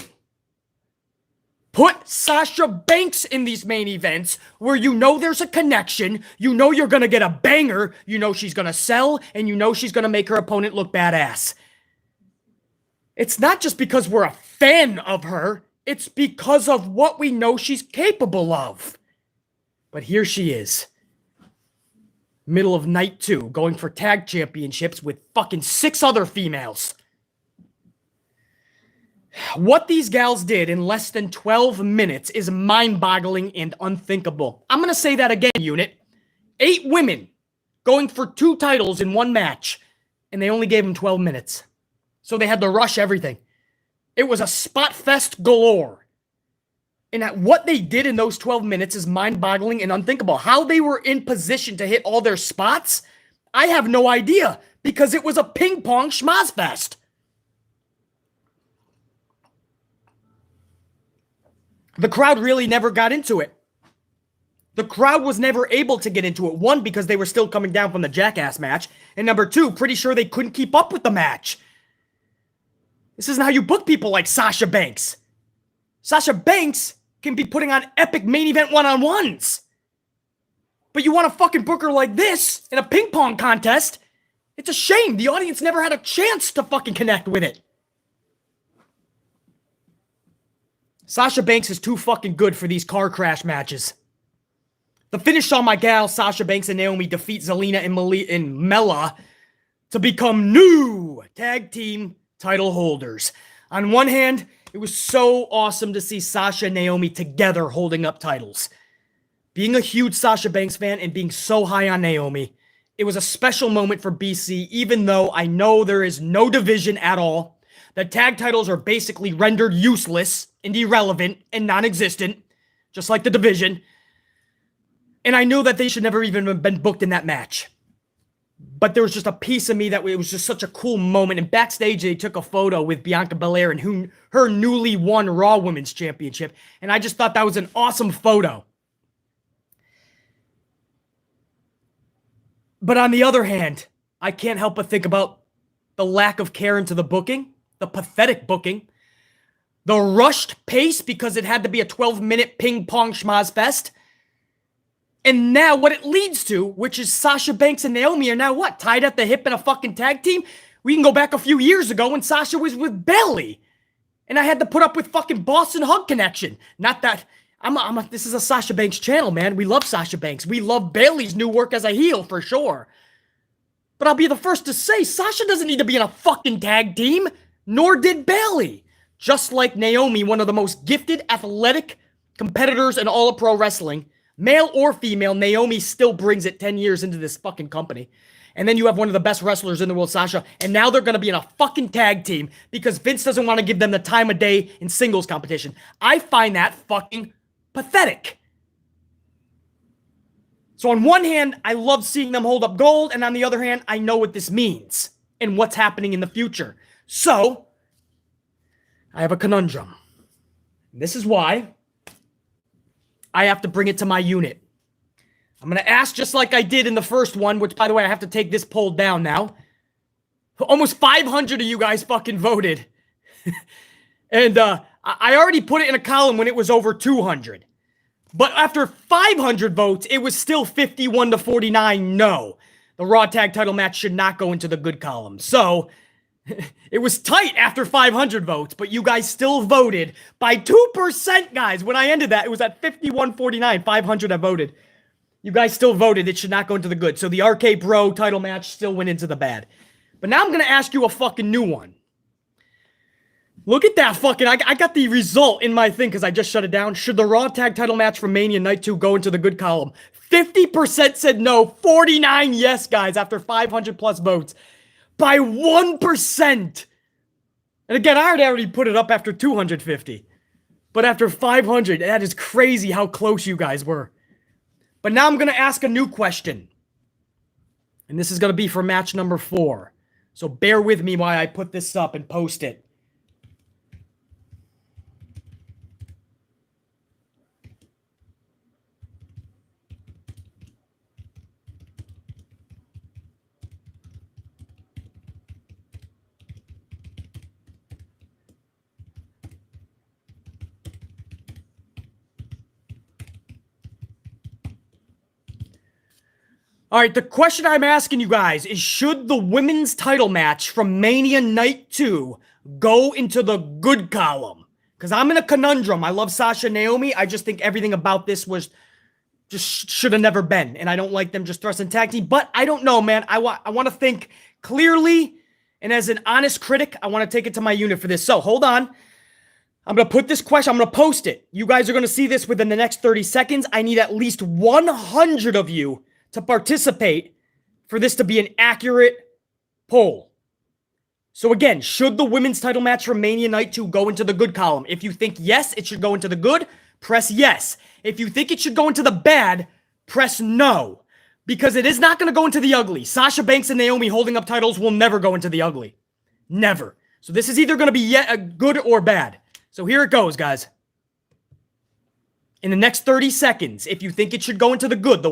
Put Sasha Banks in these main events where you know there's a connection, you know you're going to get a banger, you know she's going to sell, and you know she's going to make her opponent look badass. It's not just because we're a fan of her, it's because of what we know she's capable of. But here she is. Middle of night 2, going for tag championships with fucking 6 other females. What these gals did in less than 12 minutes is mind-boggling and unthinkable. I'm going to say that again, unit. 8 women going for 2 titles in one match, and they only gave them 12 minutes. So they had to rush everything. It was a spot fest galore. And what they did in those 12 minutes is mind-boggling and unthinkable. How they were in position to hit all their spots, I have no idea, because it was a ping-pong schmoz fest. The crowd really never got into it. The crowd was never able to get into it. 1, because they were still coming down from the Jackass match. And number 2, pretty sure they couldn't keep up with the match. This isn't how you book people like Sasha Banks. Sasha Banks can be putting on epic main event one-on-ones. But you want to fucking book her like this in a ping pong contest? It's a shame. The audience never had a chance to fucking connect with it. Sasha Banks is too fucking good for these car crash matches. The finish saw my gal Sasha Banks and Naomi defeat Zelina and Mella to become new tag team title holders. On one hand, it was so awesome to see Sasha and Naomi together holding up titles. Being a huge Sasha Banks fan and being so high on Naomi, it was a special moment for BC, even though I know there is no division at all. The tag titles are basically rendered useless and irrelevant and non-existent, just like the division. And I knew that they should never even have been booked in that match. But there was just a piece of me that it was just such a cool moment. And backstage, they took a photo with Bianca Belair and her newly won Raw Women's Championship. And I just thought that was an awesome photo. But on the other hand, I can't help but think about the lack of care into the booking, the pathetic booking, the rushed pace because it had to be a 12-minute ping-pong schmoz fest. And now what it leads to, which is Sasha Banks and Naomi are now what? Tied at the hip in a fucking tag team? We can go back a few years ago when Sasha was with Bayley. And I had to put up with fucking Boston Hug Connection. Not that... this is a Sasha Banks channel, man. We love Sasha Banks. We love Bayley's new work as a heel, for sure. But I'll be the first to say, Sasha doesn't need to be in a fucking tag team. Nor did Bayley. Just like Naomi, one of the most gifted, athletic competitors in all of pro wrestling, male or female, Naomi still brings it 10 years into this fucking company. And then you have one of the best wrestlers in the world, Sasha, and now they're going to be in a fucking tag team because Vince doesn't want to give them the time of day in singles competition. I find that fucking pathetic. So on one hand, I love seeing them hold up gold, and on the other hand, I know what this means and what's happening in the future. So, I have a conundrum. This is why I have to bring it to my unit. I'm going to ask just like I did in the first one, which, by the way, I have to take this poll down now. Almost 500 of you guys fucking voted. And I already put it in a column when it was over 200. But after 500 votes, it was still 51 to 49 no. The Raw Tag title match should not go into the good column. So... it was tight after 500 votes, but you guys still voted by 2%, guys. When I ended that, it was at 51-49. 500 have voted. You guys still voted. It should not go into the good. So the RKBro title match still went into the bad. But now I'm going to ask you a fucking new one. Look at that fucking... I got the result in my thing because I just shut it down. Should the Raw Tag title match from Mania Night 2 go into the good column? 50% said no. 49 yes, guys, after 500 plus votes. By 1%. And again, I had already put it up after 250. But after 500, that is crazy how close you guys were. But now I'm going to ask a new question. And this is going to be for match number 4. So bear with me while I put this up and post it. All right, the question I'm asking you guys is, should the women's title match from Mania Night 2 go into the good column? Because I'm in a conundrum. I love Sasha and Naomi. I just think everything about this was just should have never been. And I don't like them just thrusting tag team. But I don't know, man. I want to think clearly. And as an honest critic, I want to take it to my unit for this. So hold on. I'm going to put this question. I'm going to post it. You guys are going to see this within the next 30 seconds. I need at least 100 of you to participate for this to be an accurate poll. So again, should the women's title match from Mania Night 2 go into the good column? If you think yes, it should go into the good, press yes. If you think it should go into the bad, press no. Because it is not going to go into the ugly. Sasha Banks and Naomi holding up titles will never go into the ugly. Never. So this is either going to be good or bad. So here it goes, guys. In the next 30 seconds, if you think it should go into the good, the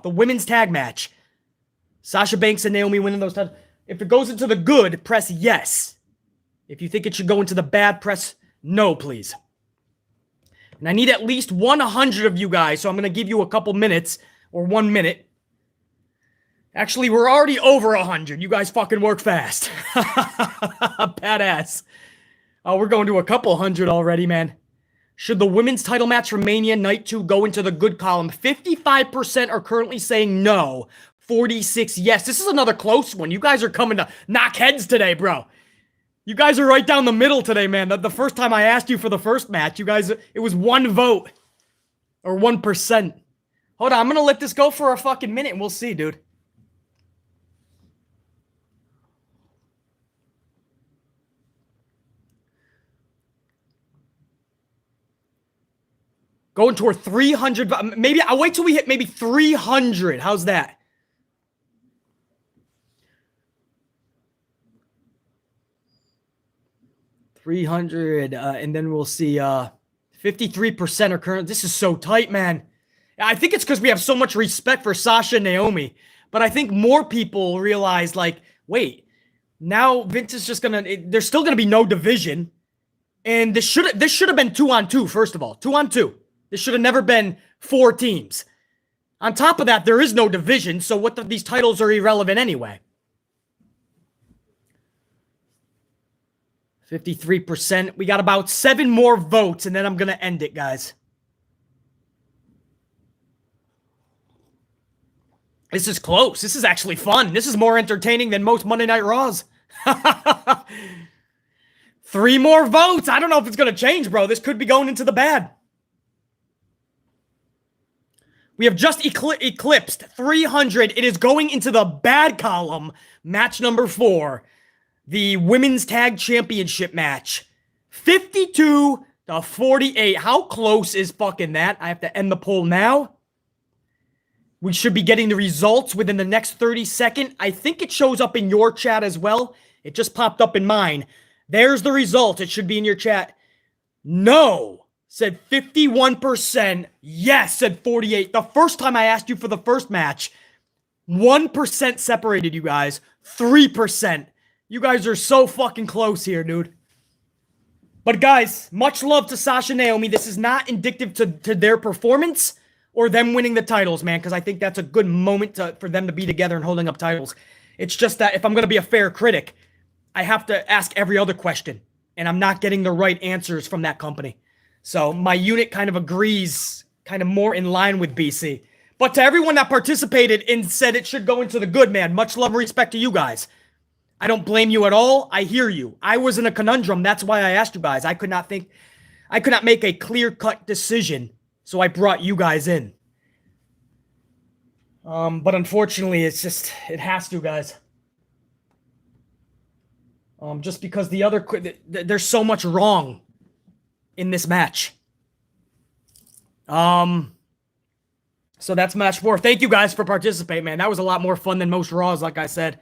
women's tag match, Sasha Banks and Naomi winning those titles. If it goes into the good, press yes. If you think it should go into the bad, press no, please. And I need at least 100 of you guys, so I'm going to give you a couple minutes, or 1 minute. Actually, we're already over 100. You guys fucking work fast. Badass. Oh, we're going to a couple hundred already, man. Should the women's title match from Mania Night 2 go into the good column? 55% are currently saying no. 46 yes. This is another close one. You guys are coming to knock heads today, bro. You guys are right down the middle today, man. The first time I asked you for the first match, you guys, it was 1 vote. Or 1%. Hold on, I'm going to let this go for a fucking minute and we'll see, dude. Going toward 300. Maybe I'll wait till we hit maybe 300. How's that? $300, and then we'll see 53% are current. This is so tight, man. I think it's because we have so much respect for Sasha and Naomi, but I think more people realize, like, wait, now Vince is just gonna. There's still gonna be no division, and this should have been 2-on-2. First of all, 2-on-2. This should have never been 4 teams. On top of that, there is no division, so these titles are irrelevant anyway. 53%. We got about 7 more votes, and then I'm going to end it, guys. This is close. This is actually fun. This is more entertaining than most Monday Night Raws. 3 more votes. I don't know if it's going to change, bro. This could be going into the bad. We have just eclipsed 300. It is going into the bad column. Match number 4. The Women's Tag Championship match. 52-48. How close is fucking that? I have to end the poll now. We should be getting the results within the next 30 seconds. I think it shows up in your chat as well. It just popped up in mine. There's the result. It should be in your chat. No, said 51%. Yes, said 48. The first time I asked you for the first match, 1% separated you guys. 3%. You guys are so fucking close here, dude. But guys, much love to Sasha and Naomi. This is not indicative to their performance or them winning the titles, man, because I think that's a good moment for them to be together and holding up titles. It's just that if I'm going to be a fair critic, I have to ask every other question, and I'm not getting the right answers from that company. So my unit kind of agrees, kind of more in line with BC. But to everyone that participated and said it should go into the good, man, much love and respect to you guys. I don't blame you at all. I hear you. I was in a conundrum. That's why I asked you guys. I could not make a clear-cut decision, so I brought you guys in. But unfortunately, it has to, guys. Just because there's so much wrong in this match. So that's match 4. Thank you guys for participating, man. That was a lot more fun than most Raws, like I said.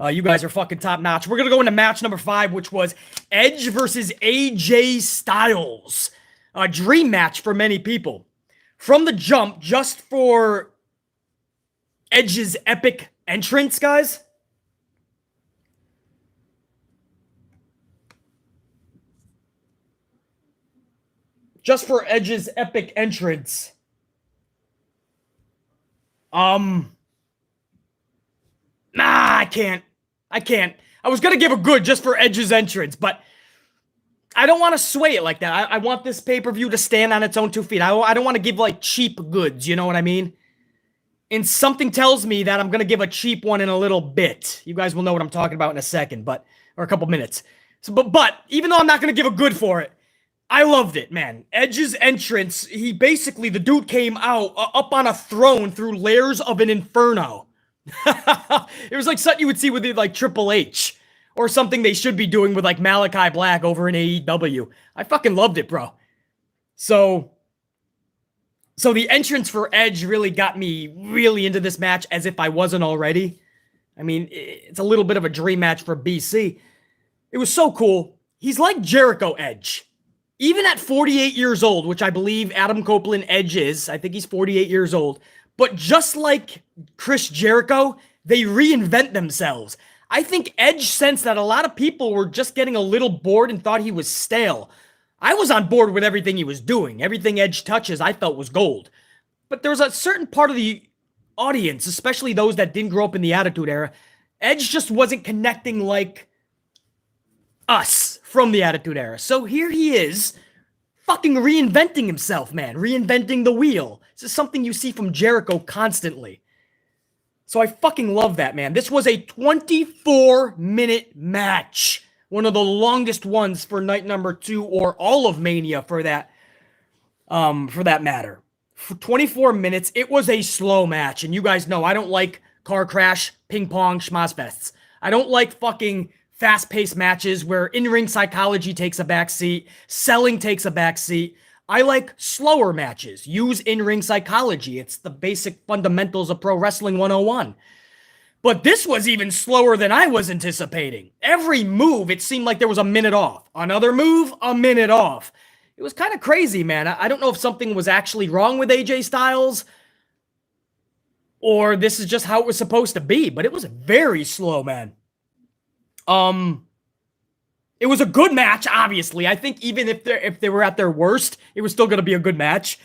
You guys are fucking top notch. We're going to go into match number 5, which was Edge versus AJ Styles. A dream match for many people. From the jump, just for Edge's epic entrance, guys. Just for Edge's epic entrance. Nah, I can't. I was gonna give a good just for Edge's entrance, but I don't want to sway it like that. I want this pay-per-view to stand on its own 2 feet. I don't want to give, like, cheap goods, you know what I mean? And something tells me that I'm going to give a cheap one in a little bit. You guys will know what I'm talking about in a second, or a couple minutes. So, but even though I'm not going to give a good for it, I loved it, man. Edge's entrance, the dude came out up on a throne through layers of an inferno. It was like something you would see with, like, Triple H. Or something they should be doing with, like, Malachi Black over in AEW. I fucking loved it, bro. So the entrance for Edge really got me really into this match as if I wasn't already. I mean, it's a little bit of a dream match for BC. It was so cool. He's like Jericho Edge. Even at 48 years old, which I believe Adam Copeland Edge is. I think he's 48 years old. But just like Chris Jericho, they reinvent themselves. I think Edge sensed that a lot of people were just getting a little bored and thought he was stale. I was on board with everything he was doing. Everything Edge touches, I felt was gold. But there was a certain part of the audience, especially those that didn't grow up in the Attitude Era, Edge just wasn't connecting like us from the Attitude Era. So here he is, fucking reinventing himself, man. Reinventing the wheel. This is something you see from Jericho constantly. So I fucking love that, man. This was a 24-minute match. One of the longest ones for night number 2 or all of Mania for that matter. For 24 minutes, it was a slow match. And you guys know I don't like car crash, ping pong, schmoz fests. I don't like fucking fast-paced matches where in-ring psychology takes a backseat, selling takes a backseat. I like slower matches. Use in-ring psychology. It's the basic fundamentals of Pro Wrestling 101. But this was even slower than I was anticipating. Every move, it seemed like there was a minute off. Another move, a minute off. It was kind of crazy, man. I don't know if something was actually wrong with AJ Styles or this is just how it was supposed to be, but it was very slow, man. It was a good match, obviously. I think even if they were at their worst, it was still going to be a good match.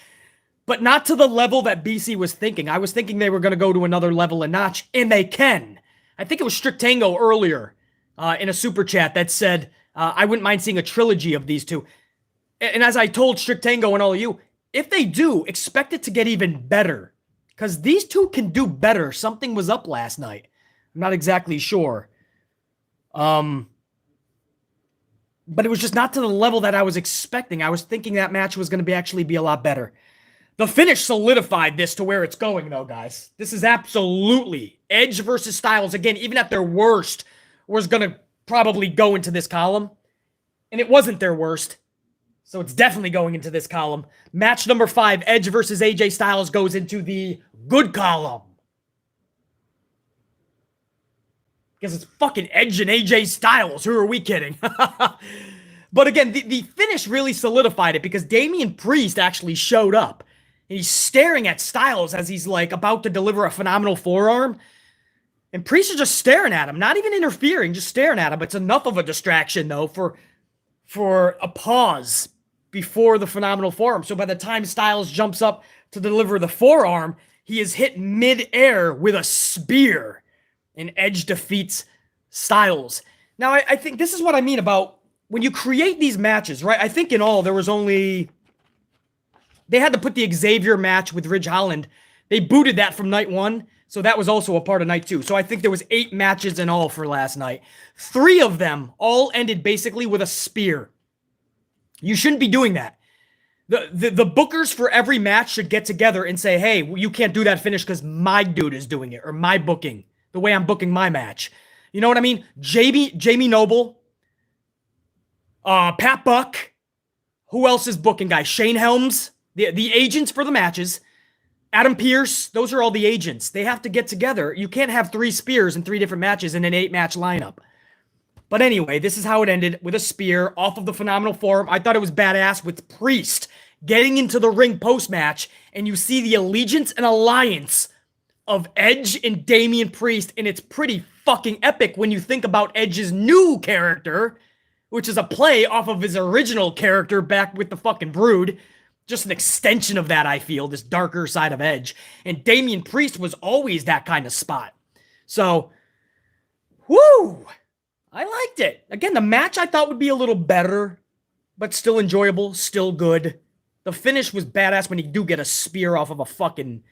But not to the level that BC was thinking. I was thinking they were going to go to another level and notch, and they can. I think it was Strict Tango earlier in a super chat that said, I wouldn't mind seeing a trilogy of these two. And as I told Strict Tango and all of you, if they do, expect it to get even better. Because these two can do better. Something was up last night. I'm not exactly sure. But it was just not to the level that I was expecting. I was thinking that match was going to actually be a lot better. The finish solidified this to where it's going, though, guys. This is absolutely Edge versus Styles. Again, even at their worst, was going to probably go into this column. And it wasn't their worst. So it's definitely going into this column. Match number 5, Edge versus AJ Styles, goes into the good column. Because it's fucking Edge and AJ Styles. Who are we kidding? But again, the finish really solidified it because Damian Priest actually showed up. And he's staring at Styles as he's like about to deliver a phenomenal forearm. And Priest is just staring at him, not even interfering, just staring at him. It's enough of a distraction, though, for a pause before the phenomenal forearm. So by the time Styles jumps up to deliver the forearm, he is hit mid-air with a spear. And Edge defeats Styles. Now, I think this is what I mean about when you create these matches, right? I think in all, there was only... They had to put the Xavier match with Ridge Holland. They booted that from night 1, so that was also a part of night 2. So I think there was 8 matches in all for last night. 3 of them all ended basically with a spear. You shouldn't be doing that. The bookers for every match should get together and say, hey, you can't do that finish because my dude is doing it, or my booking. The way I'm booking my match. You know what I mean? Jamie Noble, Pat Buck, who else is booking guys? Shane Helms, the agents for the matches, Adam Pearce, those are all the agents. They have to get together. You can't have 3 spears in 3 different matches in an 8-match lineup. But anyway, this is how it ended, with a spear off of the phenomenal forearm. I thought it was badass with Priest getting into the ring post-match, and you see the allegiance and alliance of Edge and Damian Priest, and it's pretty fucking epic when you think about Edge's new character, which is a play off of his original character back with the fucking Brood. just an extension of that, I feel, this darker side of Edge. And Damian Priest was always that kind of spot. So, whoo! I liked it. Again, the match I thought would be a little better, but still enjoyable, still good. The finish was badass when you do get a spear off of a fucking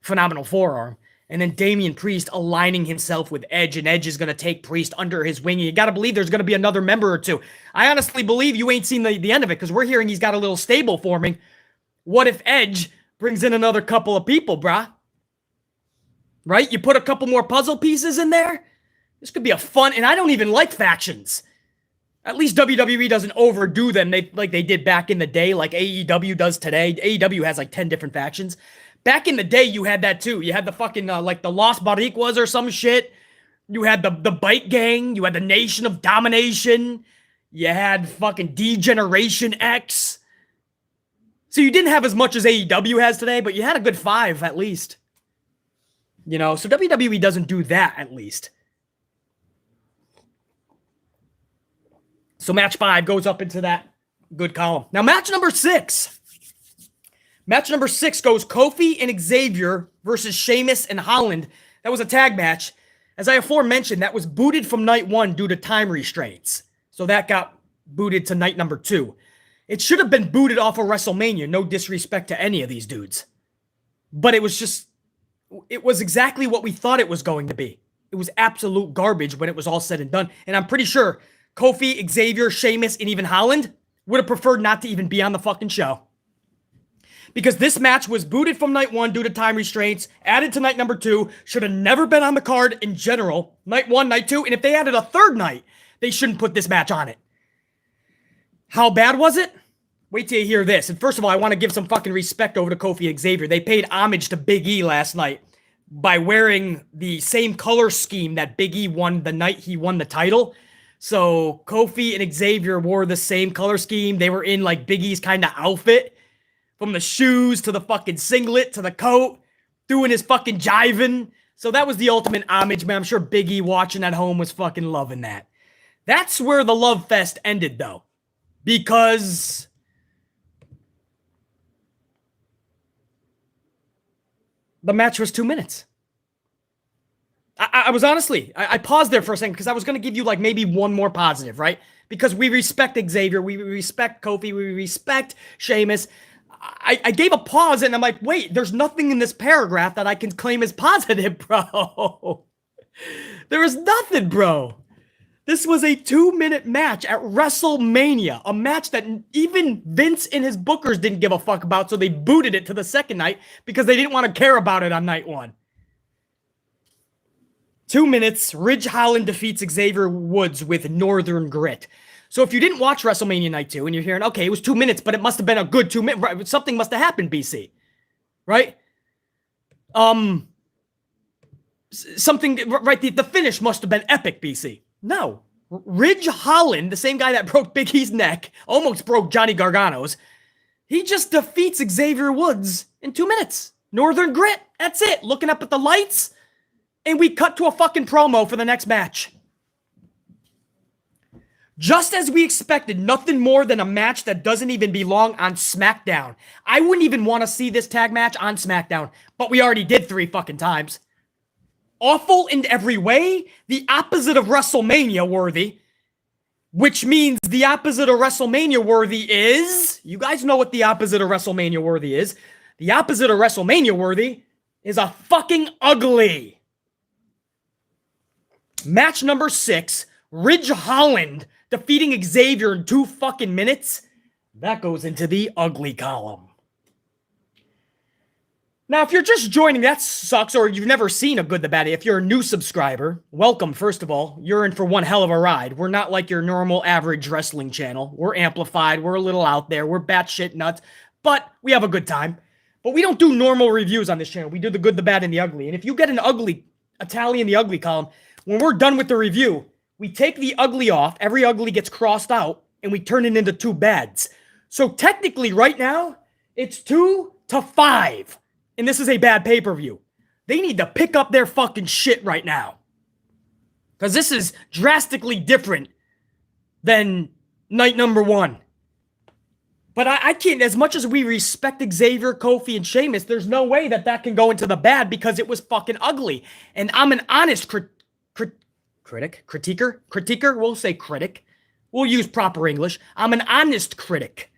phenomenal forearm. And then Damian Priest aligning himself with Edge, and Edge is going to take Priest under his wing. And you got to believe there's going to be another member or two. I honestly believe you ain't seen the end of it, because we're hearing he's got a little stable forming. What if Edge brings in another couple of people, brah? Right? You put a couple more puzzle pieces in there? This could be a fun, and I don't even like factions. At least WWE doesn't overdo them like they did back in the day, like AEW does today. AEW has like 10 different factions. Back in the day, you had that too. You had the fucking, like the Los Boricuas or some shit. You had the Bite Gang. You had the Nation of Domination. You had fucking D-Generation X. So you didn't have as much as AEW has today, but you had a good 5 at least. You know, so WWE doesn't do that at least. So match 5 goes up into that good column. Now match number 6. Match number 6 goes Kofi and Xavier versus Sheamus and Holland. That was a tag match. As I aforementioned, that was booted from night 1 due to time restraints. So that got booted to night number 2. It should have been booted off of WrestleMania. No disrespect to any of these dudes. But it was exactly what we thought it was going to be. It was absolute garbage when it was all said and done. And I'm pretty sure Kofi, Xavier, Sheamus, and even Holland would have preferred not to even be on the fucking show. Because this match was booted from night 1 due to time restraints, added to night number 2, should have never been on the card in general. Night 1, night 2, and if they added a third night, they shouldn't put this match on it. How bad was it? Wait till you hear this. And first of all, I want to give some fucking respect over to Kofi and Xavier. They paid homage to Big E last night by wearing the same color scheme that Big E won the night he won the title. So Kofi and Xavier wore the same color scheme. They were in like Big E's kind of outfit. From the shoes to the fucking singlet to the coat. Doing his fucking jiving. So that was the ultimate homage, man. I'm sure Big E watching at home was fucking loving that. That's where the love fest ended, though. Because the match was 2 minutes. I was honestly, I paused there for a second because I was going to give you like maybe one more positive, right? Because we respect Xavier, we respect Kofi, we respect Sheamus. I gave a pause and I'm like, wait, there's nothing in this paragraph that I can claim as positive, bro. There is nothing, bro. This was a 2-minute match at WrestleMania, a match that even Vince and his bookers didn't give a fuck about, so they booted it to the second night because they didn't want to care about it on night 1. 2 minutes, Ridge Holland defeats Xavier Woods with Northern Grit. So if you didn't watch WrestleMania Night 2 and you're hearing, okay, it was 2 minutes, but it must have been a good 2 minutes, right? Something must have happened, BC. Right? Something, right? The finish must have been epic, BC. No. Ridge Holland, the same guy that broke Big E's neck, almost broke Johnny Gargano's, he just defeats Xavier Woods in 2 minutes. Northern Grit, that's it. Looking up at the lights, and we cut to a fucking promo for the next match. Just as we expected, nothing more than a match that doesn't even belong on SmackDown. I wouldn't even want to see this tag match on SmackDown, but we already did 3 fucking times. Awful in every way, the opposite of WrestleMania worthy, which means the opposite of WrestleMania worthy is, you guys know what the opposite of WrestleMania worthy is. The opposite of WrestleMania worthy is a fucking ugly. Match number 6, Ridge Holland defeating Xavier in 2 fucking minutes. That goes into the ugly column. Now, if you're just joining, that sucks, or you've never seen a Good, the Bad. If you're a new subscriber, welcome, first of all. You're in for one hell of a ride. We're not like your normal average wrestling channel. We're amplified. We're a little out there. We're batshit nuts, but we have a good time. But we don't do normal reviews on this channel. We do the good, the bad, and the ugly. And if you get an ugly, a tally in the ugly column, when we're done with the review, we take the ugly off. Every ugly gets crossed out, and we turn it into 2 bads. So technically, right now, it's 2-5. And this is a bad pay-per-view. They need to pick up their fucking shit right now. Because this is drastically different than night number 1. But I can't, as much as we respect Xavier, Kofi, and Sheamus, there's no way that that can go into the bad because it was fucking ugly. And I'm an honest critiquer, we'll say critic. We'll use proper English. I'm an honest critic.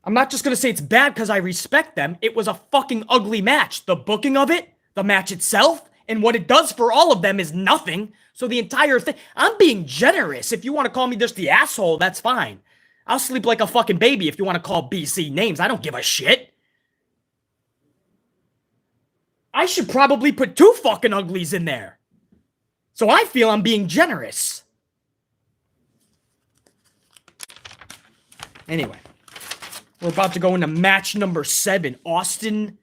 I'm not just going to say it's bad because I respect them. It was a fucking ugly match. The booking of it, the match itself, and what it does for all of them is nothing. So the entire thing, I'm being generous. If you want to call me just the asshole, that's fine. I'll sleep like a fucking baby if you want to call BC names. I don't give a shit. I should probably put 2 fucking uglies in there. So I feel I'm being generous. Anyway, we're about to go into match number 7. Austin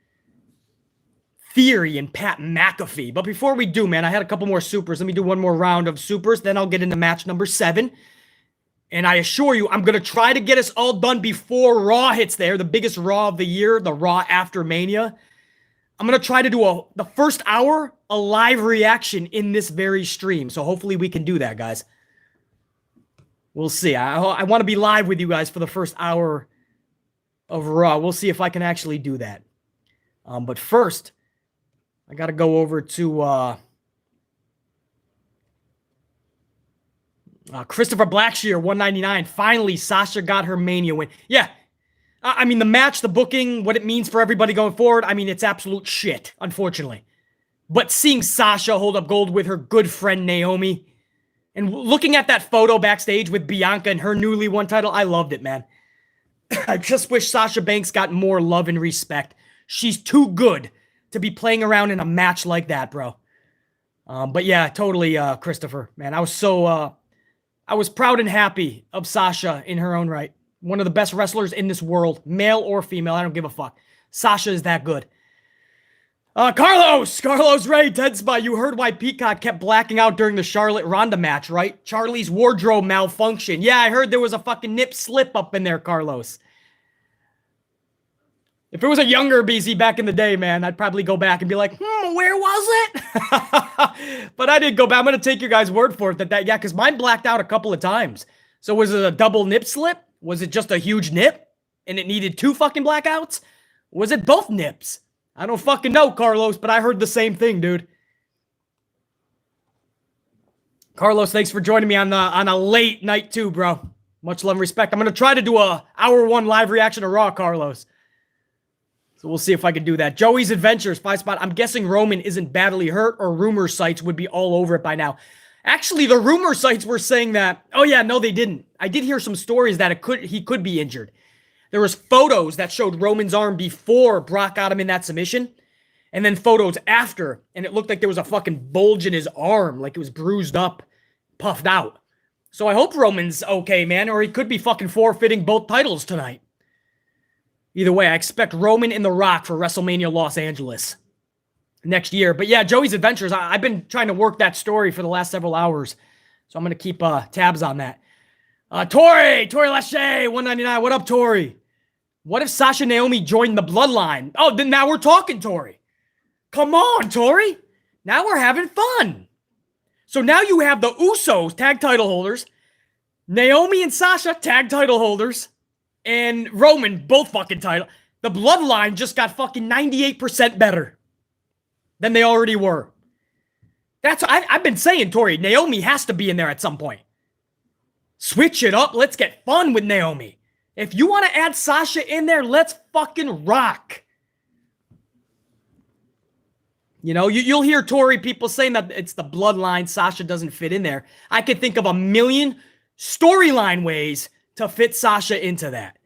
Theory and Pat McAfee. But before we do, man, I had a couple more supers. Let me do one more round of supers. Then I'll get into match number 7. And I assure you, I'm going to try to get us all done before Raw hits there. The biggest Raw of the year, the Raw After Mania. I'm going to try to do the first hour, a live reaction in this very stream. So hopefully we can do that, guys. We'll see. I want to be live with you guys for the first hour of Raw. We'll see if I can actually do that. But first, I got to go over to Christopher Blackshear, 199. Finally, Sasha got her Mania win. Yeah. I mean, the match, the booking, what it means for everybody going forward, I mean, it's absolute shit, unfortunately. But seeing Sasha hold up gold with her good friend Naomi, and looking at that photo backstage with Bianca and her newly won title, I loved it, man. I just wish Sasha Banks got more love and respect. She's too good to be playing around in a match like that, bro. But yeah, totally, Christopher, man. I was proud and happy of Sasha in her own right. One of the best wrestlers in this world, male or female, I don't give a fuck. Sasha is that good. Carlos Ray, Ted Spot, you heard why Peacock kept blacking out during the Charlotte Ronda match, right? Charlie's wardrobe malfunction. Yeah, I heard there was a fucking nip slip up in there, Carlos. If it was a younger BZ back in the day, man, I'd probably go back and be like, where was it? But I did go back. I'm going to take your guys' word for it yeah, because mine blacked out a couple of times. So was it a double nip slip? Was it just a huge nip and it needed 2 fucking blackouts? Was it both nips? I don't fucking know, Carlos, but I heard the same thing, dude. Carlos, thanks for joining me on a late night too, bro. Much love and respect. I'm going to try to do a hour 1 live reaction to Raw, Carlos. So we'll see if I can do that. Joey's Adventures, 5 spot. I'm guessing Roman isn't badly hurt or rumor sites would be all over it by now. Actually, the rumor sites were saying that, oh yeah, no, they didn't. I did hear some stories that he could be injured. There was photos that showed Roman's arm before Brock got him in that submission, and then photos after, and it looked like there was a fucking bulge in his arm, like it was bruised up, puffed out. So I hope Roman's okay, man, or he could be fucking forfeiting both titles tonight. Either way, I expect Roman and The Rock for WrestleMania Los Angeles next year. But yeah, Joey's Adventures, I've been trying to work that story for the last several hours. So I'm going to keep tabs on that. Tori Lachey, 199. What up, Tori? What if Sasha and Naomi joined the bloodline? Oh, then now we're talking, Tori. Come on, Tori. Now we're having fun. So now you have the Usos, tag title holders, Naomi and Sasha, tag title holders, and Roman, both fucking title. The bloodline just got fucking 98% better than they already were. I've been saying, Tori, Naomi has to be in there at some point. Switch it up. Let's get fun with Naomi. If you want to add Sasha in there, let's fucking rock. You know, you'll hear Tori people saying that it's the bloodline. Sasha doesn't fit in there. I could think of a million storyline ways to fit Sasha into that.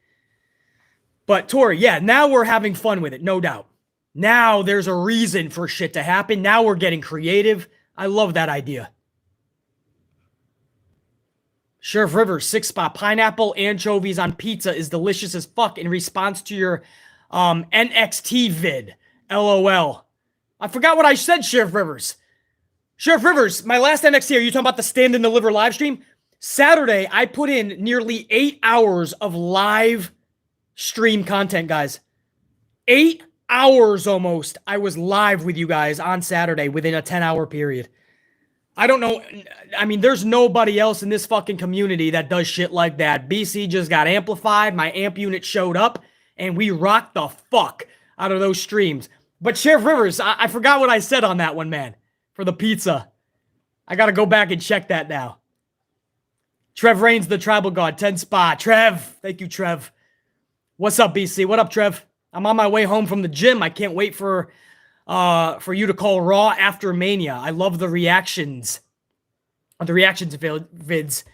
But Tori, yeah, now we're having fun with it, no doubt. Now there's a reason for shit to happen. Now we're getting creative. I love that idea. Sheriff Rivers, 6 spot. Pineapple anchovies on pizza is delicious as fuck in response to your NXT vid. LOL. I forgot what I said, Sheriff Rivers. Sheriff Rivers, my last NXT, are you talking about the Stand and Deliver live stream? Saturday, I put in nearly 8 hours of live stream content, guys. 8 hours almost. I was live with you guys on Saturday within a 10-hour period. I don't know. I mean, there's nobody else in this fucking community that does shit like that. BC just got amplified. My amp unit showed up, and we rocked the fuck out of those streams. But Sheriff Rivers, I forgot what I said on that one, man, for the pizza. I got to go back and check that now. Trev Reigns, the Tribal God, 10 spot. Trev, thank you, Trev. What's up, BC? What up, Trev? I'm on my way home from the gym. I can't wait for you to call Raw After Mania. I love the reactions. The reactions vids.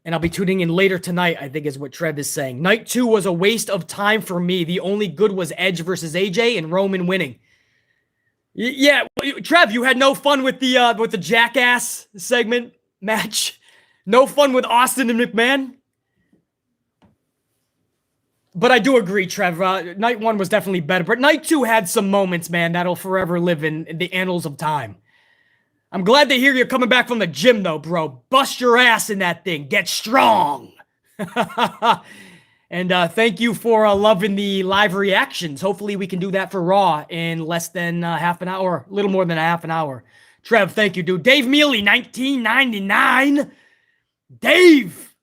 And I'll be tuning in later tonight, I think is what Trev is saying. Night 2 was a waste of time for me. The only good was Edge versus AJ and Roman winning. Yeah, Trev, you had no fun with the Jackass segment match? No fun with Austin and McMahon? But I do agree, Trev. Night 1 was definitely better. But Night 2 had some moments, man, that'll forever live in the annals of time. I'm glad to hear you're coming back from the gym, though, bro. Bust your ass in that thing. Get strong. And thank you for loving the live reactions. Hopefully we can do that for Raw in less than half an hour. A little more than a half an hour. Trev, thank you, dude. Dave Mealy, 1999. Dave!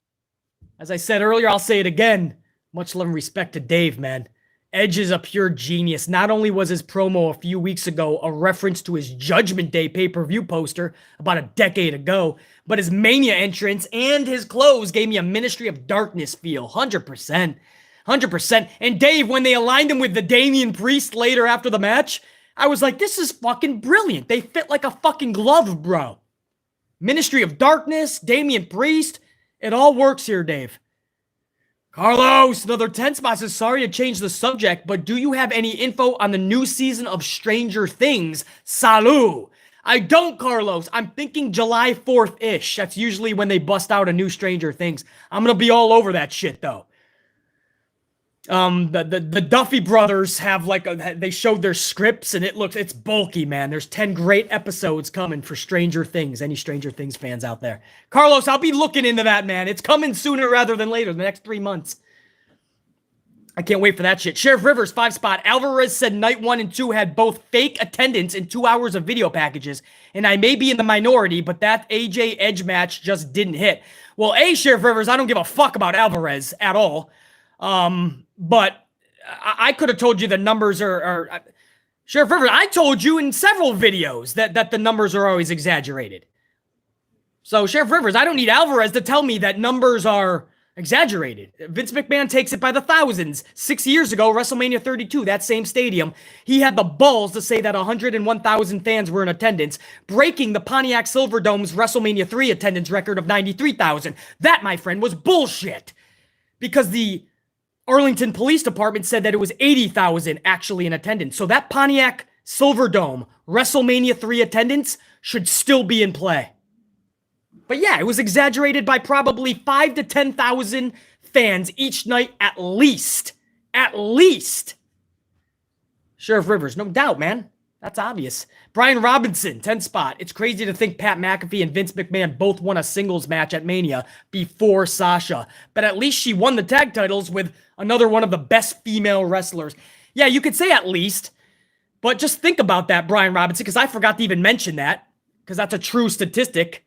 As I said earlier, I'll say it again. Much love and respect to Dave, man. Edge is a pure genius. Not only was his promo a few weeks ago a reference to his Judgment Day pay-per-view poster about a decade ago, but his Mania entrance and his clothes gave me a Ministry of Darkness feel. 100%. 100%. And Dave, when they aligned him with the Damian Priest later after the match, I was like, this is fucking brilliant. They fit like a fucking glove, bro. Ministry of Darkness, Damian Priest. It all works here, Dave. Carlos, another 10 spots, says, sorry to change the subject, but do you have any info on the new season of Stranger Things? Salut. I don't, Carlos. I'm thinking July 4th-ish. That's usually when they bust out a new Stranger Things. I'm going to be all over that shit, though. The Duffy brothers have they showed their scripts, and it's bulky, man. There's 10 great episodes coming for Stranger Things. Any Stranger Things fans out there? Carlos, I'll be looking into that, man. It's coming sooner rather than later, the next 3 months. I can't wait for that shit. Sheriff Rivers, 5 spot. Alvarez said night 1 and 2 had both fake attendance and 2 hours of video packages, and I may be in the minority, but that AJ Edge match just didn't hit. Well, Sheriff Rivers, I don't give a fuck about Alvarez at all. But I could have told you the numbers are Sheriff Rivers, I told you in several videos that the numbers are always exaggerated. So, Sheriff Rivers, I don't need Alvarez to tell me that numbers are exaggerated. Vince McMahon takes it by the thousands. 6 years ago, WrestleMania 32, that same stadium, he had the balls to say that 101,000 fans were in attendance, breaking the Pontiac Silverdome's WrestleMania 3 attendance record of 93,000. That, my friend, was bullshit. Because the Arlington Police Department said that it was 80,000 actually in attendance. So that Pontiac Silverdome WrestleMania 3 attendance should still be in play. But yeah, it was exaggerated by probably 5 to 10,000 fans each night at least. At least. Sheriff Rivers, no doubt, man. That's obvious. Brian Robinson, 10 spot. It's crazy to think Pat McAfee and Vince McMahon both won a singles match at Mania before Sasha. But at least she won the tag titles with another one of the best female wrestlers. Yeah, you could say at least. But just think about that, Brian Robinson, because I forgot to even mention that. Because that's a true statistic.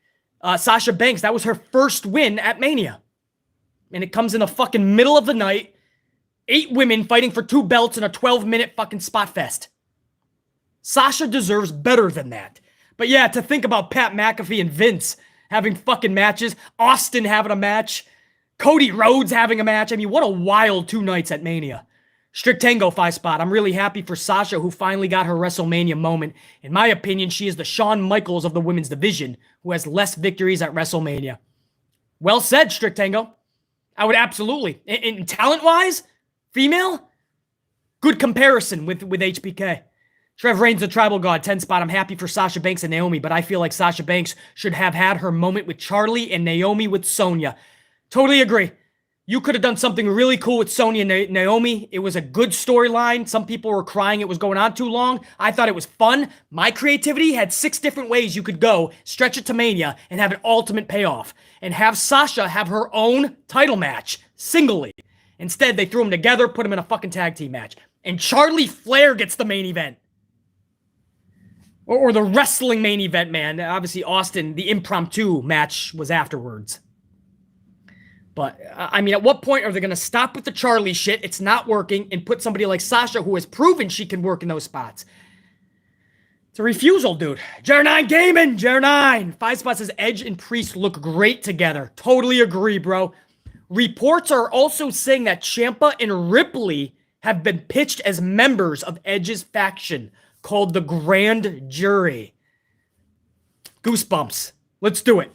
Sasha Banks, that was her first win at Mania. And it comes in the fucking middle of the night. 8 women fighting for 2 belts in a 12-minute fucking spot fest. Sasha deserves better than that. But yeah, to think about Pat McAfee and Vince having fucking matches, Austin having a match, Cody Rhodes having a match. I mean, what a wild 2 nights at Mania. Strict Tango, 5 spot. I'm really happy for Sasha, who finally got her WrestleMania moment. In my opinion, she is the Shawn Michaels of the women's division, who has less victories at WrestleMania. Well said, Strict Tango. I would absolutely. In talent-wise, female, good comparison with HBK. Trev Reigns, the Tribal God, 10 spot. I'm happy for Sasha Banks and Naomi, but I feel like Sasha Banks should have had her moment with Charlie and Naomi with Sonya. Totally agree. You could have done something really cool with Sonya and Naomi. It was a good storyline. Some people were crying it was going on too long. I thought it was fun. My creativity had 6 different ways you could go, stretch it to Mania, and have an ultimate payoff. And have Sasha have her own title match, singly. Instead, they threw them together, put them in a fucking tag team match. And Charlie Flair gets the main event. Or the wrestling main event, man. Obviously, Austin, the impromptu match was afterwards. But, I mean, at what point are they going to stop with the Charlie shit? It's not working, and put somebody like Sasha, who has proven she can work in those spots. It's a refusal, dude. Jer9 Gaming, Jer9. 5 Spot says Edge and Priest look great together. Totally agree, bro. Reports are also saying that Ciampa and Ripley have been pitched as members of Edge's faction called the Grand Jury. Goosebumps. Let's do it.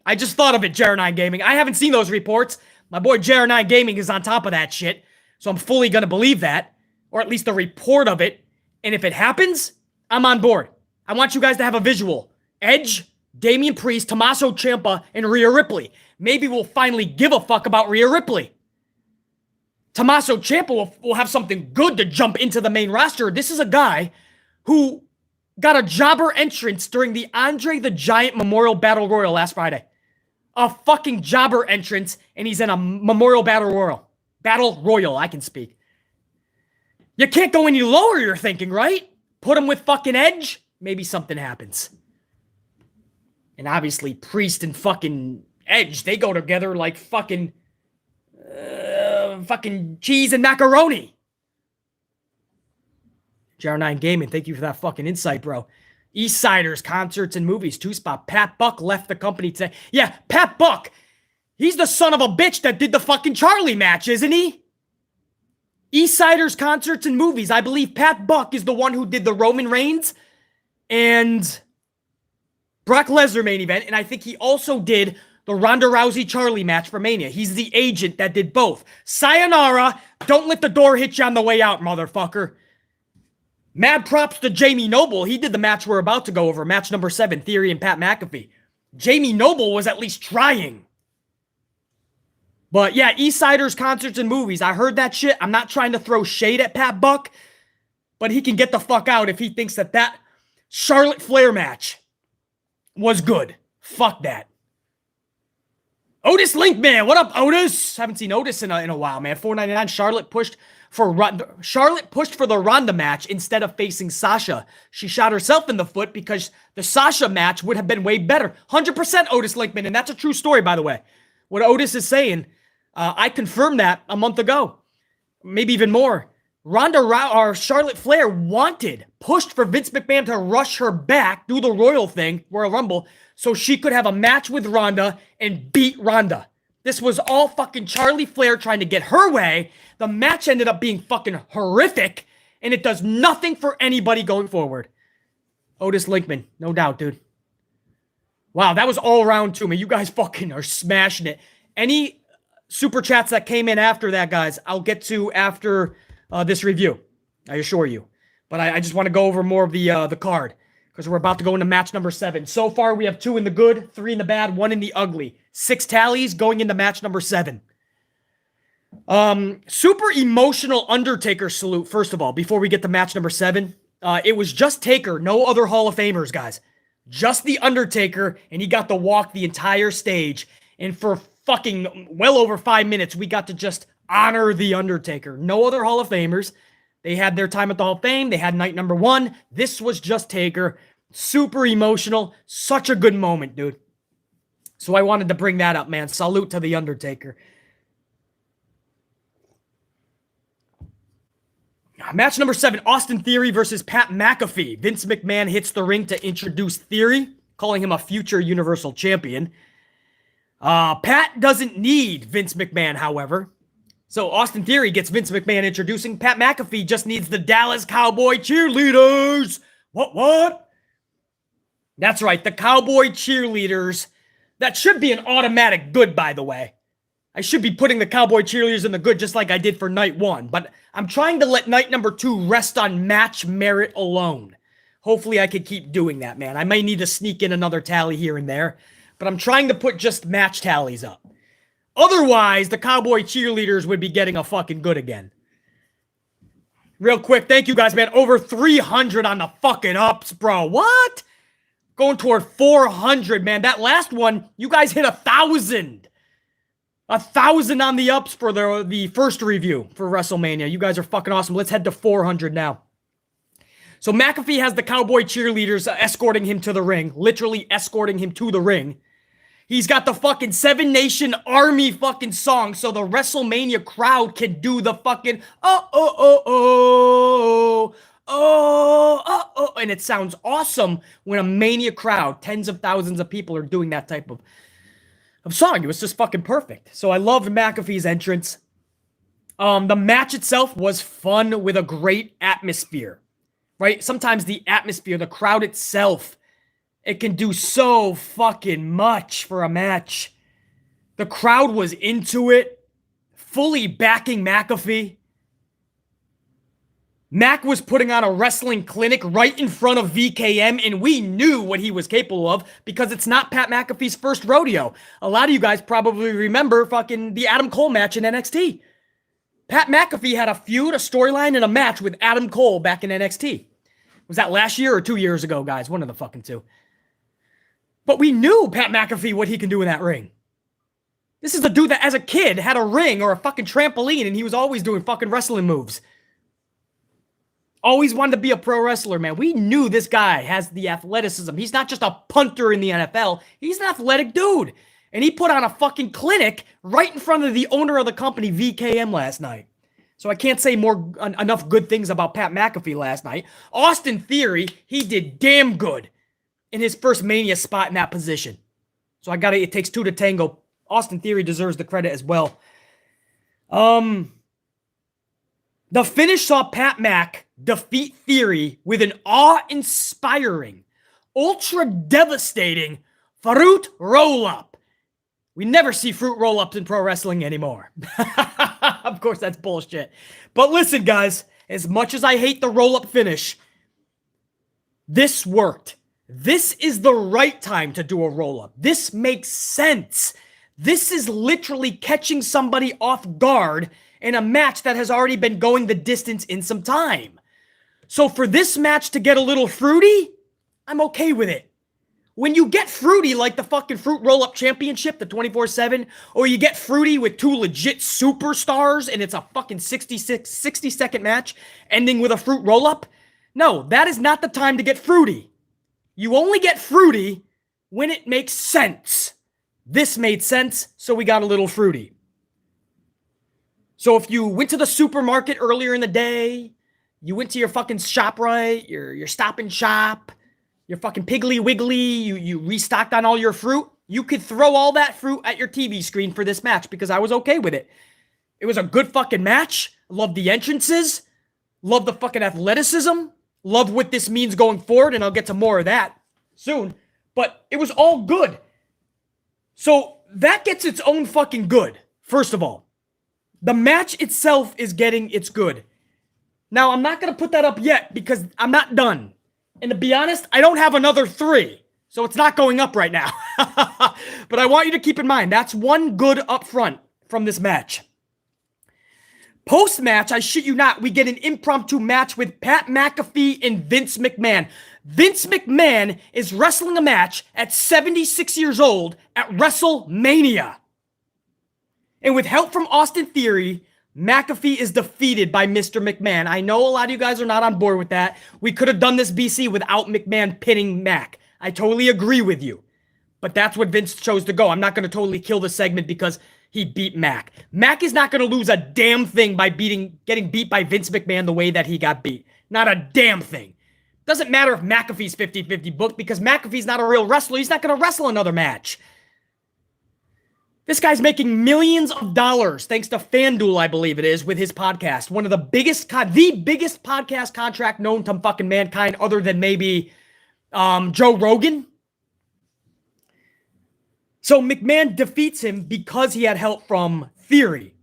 I just thought of it, Jer9 Gaming. I haven't seen those reports. My boy Jer9 Gaming is on top of that shit, so I'm fully going to believe that, or at least a report of it. And if it happens, I'm on board. I want you guys to have a visual. Edge, Damian Priest, Tommaso Ciampa, and Rhea Ripley. Maybe we'll finally give a fuck about Rhea Ripley. Tommaso Ciampa will have something good to jump into the main roster. This is a guy who got a jobber entrance during the Andre the Giant Memorial Battle Royal last Friday. A fucking jobber entrance, and he's in a Memorial Battle Royal. Battle Royal, I can speak. You can't go any lower, you're thinking, right? Put him with fucking Edge, maybe something happens. And obviously, Priest and fucking Edge, they go together like fucking cheese and macaroni. JR9 Gaming, thank you for that fucking insight, bro. Eastsiders, concerts, and movies. 2 Spot. Pat Buck left the company today. Yeah, Pat Buck. He's the son of a bitch that did the fucking Charlie match, isn't he? Eastsiders, concerts, and movies. I believe Pat Buck is the one who did the Roman Reigns and Brock Lesnar main event. And I think he also did the Ronda Rousey Charlie match for Mania. He's the agent that did both. Sayonara. Don't let the door hit you on the way out, motherfucker. Mad props to Jamie Noble. He did the match we're about to go over. Match number 7, Theory and Pat McAfee. Jamie Noble was at least trying. But yeah, Eastsiders, concerts, and movies. I heard that shit. I'm not trying to throw shade at Pat Buck, but he can get the fuck out if he thinks that that Charlotte Flair match was good. Fuck that. Otis Link, man. What up, Otis? Haven't seen Otis in a while, man. $4.99. Charlotte pushed for the Ronda match instead of facing Sasha. She shot herself in the foot because the Sasha match would have been way better. 100% Otis Linkman, and that's a true story, by the way. What Otis is saying, I confirmed that a month ago. Maybe even more. Charlotte Flair pushed for Vince McMahon to rush her back, do the Royal thing, Royal Rumble, so she could have a match with Ronda and beat Ronda. This was all fucking Charlie Flair trying to get her way. The match ended up being fucking horrific, and it does nothing for anybody going forward. Otis Linkman, no doubt, dude. Wow, that was all round 2, man. You guys fucking are smashing it. Any super chats that came in after that, guys, I'll get to after this review. I assure you. But I just want to go over more of the card because we're about to go into match number 7. So far, we have 2 in the good, 3 in the bad, 1 in the ugly. 6 tallies going into match number 7. Super emotional Undertaker salute, first of all, before we get to match number 7. It was just Taker, no other Hall of Famers, guys. Just the Undertaker, and he got to walk the entire stage. And for fucking well over 5 minutes, we got to just honor the Undertaker. No other Hall of Famers. They had their time at the Hall of Fame. They had night number 1. This was just Taker. Super emotional. Such a good moment, dude. So I wanted to bring that up, man. Salute to the Undertaker. Match number 7, Austin Theory versus Pat McAfee. Vince McMahon hits the ring to introduce Theory, calling him a future Universal Champion. Pat doesn't need Vince McMahon, however. So Austin Theory gets Vince McMahon introducing. Pat McAfee just needs the Dallas Cowboy cheerleaders. What? That's right, the Cowboy cheerleaders. That should be an automatic good, by the way. I should be putting the Cowboy cheerleaders in the good just like I did for night 1. But I'm trying to let night number 2 rest on match merit alone. Hopefully I could keep doing that, man. I may need to sneak in another tally here and there. But I'm trying to put just match tallies up. Otherwise, the Cowboy cheerleaders would be getting a fucking good again. Real quick, thank you guys, man. Over 300 on the fucking ups, bro. What? Going toward 400, man. That last one, you guys hit 1,000. 1,000 on the ups for the first review for WrestleMania. You guys are fucking awesome. Let's head to 400 now. So McAfee has the cowboy cheerleaders escorting him to the ring, literally escorting him to the ring. He's got the fucking Seven Nation Army fucking song so the WrestleMania crowd can do the fucking oh, and it sounds awesome when a Mania crowd, tens of thousands of people are doing that type of song. It was just fucking perfect. So I loved McAfee's entrance. The match itself was fun with a great atmosphere, right? Sometimes the atmosphere, the crowd itself, it can do so fucking much for a match. The crowd was into it, fully backing McAfee. Mac was putting on a wrestling clinic right in front of VKM, and we knew what he was capable of because it's not Pat McAfee's first rodeo. A lot of you guys probably remember fucking the Adam Cole match in NXT. Pat McAfee had a feud, a storyline, and a match with Adam Cole back in NXT. Was that last year or 2 years ago, guys? One of the fucking two. But we knew Pat McAfee what he can do in that ring. This is the dude that as a kid had a ring or a fucking trampoline and he was always doing fucking wrestling moves. Always wanted to be a pro wrestler, man. We knew this guy has the athleticism. He's not just a punter in the NFL. He's an athletic dude. And he put on a fucking clinic right in front of the owner of the company, VKM, last night. So I can't say enough good things about Pat McAfee last night. Austin Theory, he did damn good in his first Mania spot in that position. So it takes two to tango. Austin Theory deserves the credit as well. The finish saw Pat Mac defeat Theory with an awe-inspiring, ultra-devastating fruit roll-up. We never see fruit roll-ups in pro wrestling anymore. Of course, that's bullshit. But listen, guys, as much as I hate the roll-up finish, this worked. This is the right time to do a roll-up. This makes sense. This is literally catching somebody off guard in a match that has already been going the distance in some time. So for this match to get a little fruity, I'm okay with it. When you get fruity like the fucking Fruit Roll-Up Championship, the 24/7, or you get fruity with two legit superstars and it's a fucking 60-second match ending with a fruit roll-up, no, that is not the time to get fruity. You only get fruity when it makes sense. This made sense, so we got a little fruity. So if you went to the supermarket earlier in the day, you went to your fucking ShopRite, your Stop and Shop, your fucking Piggly Wiggly, you restocked on all your fruit, you could throw all that fruit at your TV screen for this match because I was okay with it. It was a good fucking match. Love the entrances. Love the fucking athleticism. Love what this means going forward, and I'll get to more of that soon. But it was all good. So that gets its own fucking good, first of all. The match itself is getting its good. Now, I'm not going to put that up yet because I'm not done. And to be honest, I don't have another 3. So it's not going up right now. But I want you to keep in mind, that's one good up front from this match. Post-match, I shit you not, we get an impromptu match with Pat McAfee and Vince McMahon. Vince McMahon is wrestling a match at 76 years old at WrestleMania. And with help from Austin Theory, McAfee is defeated by Mr. McMahon. I know a lot of you guys are not on board with that. We could have done this, BC, without McMahon pinning Mac. I totally agree with you. But that's what Vince chose to go. I'm not going to totally kill the segment because he beat Mac. Mac is not going to lose a damn thing by getting beat by Vince McMahon the way that he got beat. Not a damn thing. Doesn't matter if McAfee's 50-50 booked because McAfee's not a real wrestler. He's not going to wrestle another match. This guy's making millions of dollars thanks to FanDuel, I believe it is, with his podcast. One of the biggest podcast contract known to fucking mankind other than maybe Joe Rogan. So McMahon defeats him because he had help from Theory.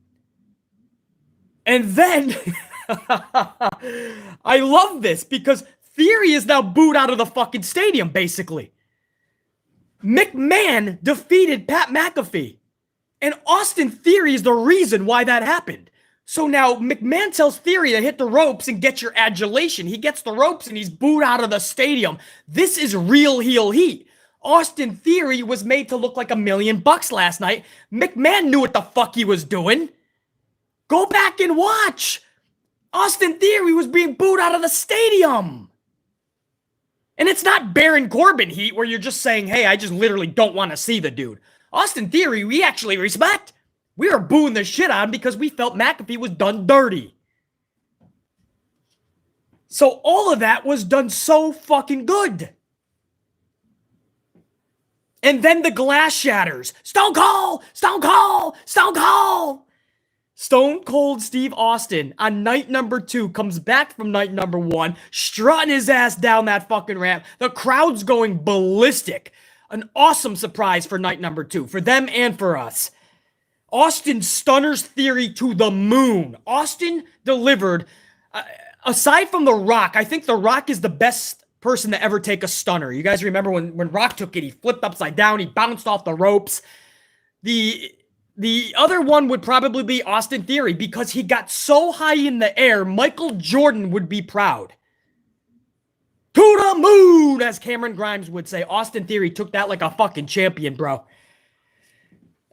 And then, I love this because Theory is now booed out of the fucking stadium, basically. McMahon defeated Pat McAfee. And Austin Theory is the reason why that happened. So now McMahon tells Theory to hit the ropes and get your adulation. He gets the ropes and he's booed out of the stadium. This is real heel heat. Austin Theory was made to look like $1 million last night. McMahon knew what the fuck he was doing. Go back and watch. Austin Theory was being booed out of the stadium. And it's not Baron Corbin heat where you're just saying, hey, I just literally don't want to see the dude. Austin Theory, we actually respect. We were booing the shit out of him because we felt McAfee was done dirty. So all of that was done so fucking good. And then the glass shatters. Stone Cold! Stone Cold! Stone Cold! Stone Cold Steve Austin on night number 2 comes back from night number 1, strutting his ass down that fucking ramp. The crowd's going ballistic. An awesome surprise for night number 2, for them and for us. Austin stunners Theory to the moon. Austin delivered, aside from The Rock, I think The Rock is the best person to ever take a stunner. You guys remember when Rock took it, he flipped upside down, he bounced off the ropes. The other one would probably be Austin Theory because he got so high in the air, Michael Jordan would be proud. To the moon, as Cameron Grimes would say. Austin Theory took that like a fucking champion, bro.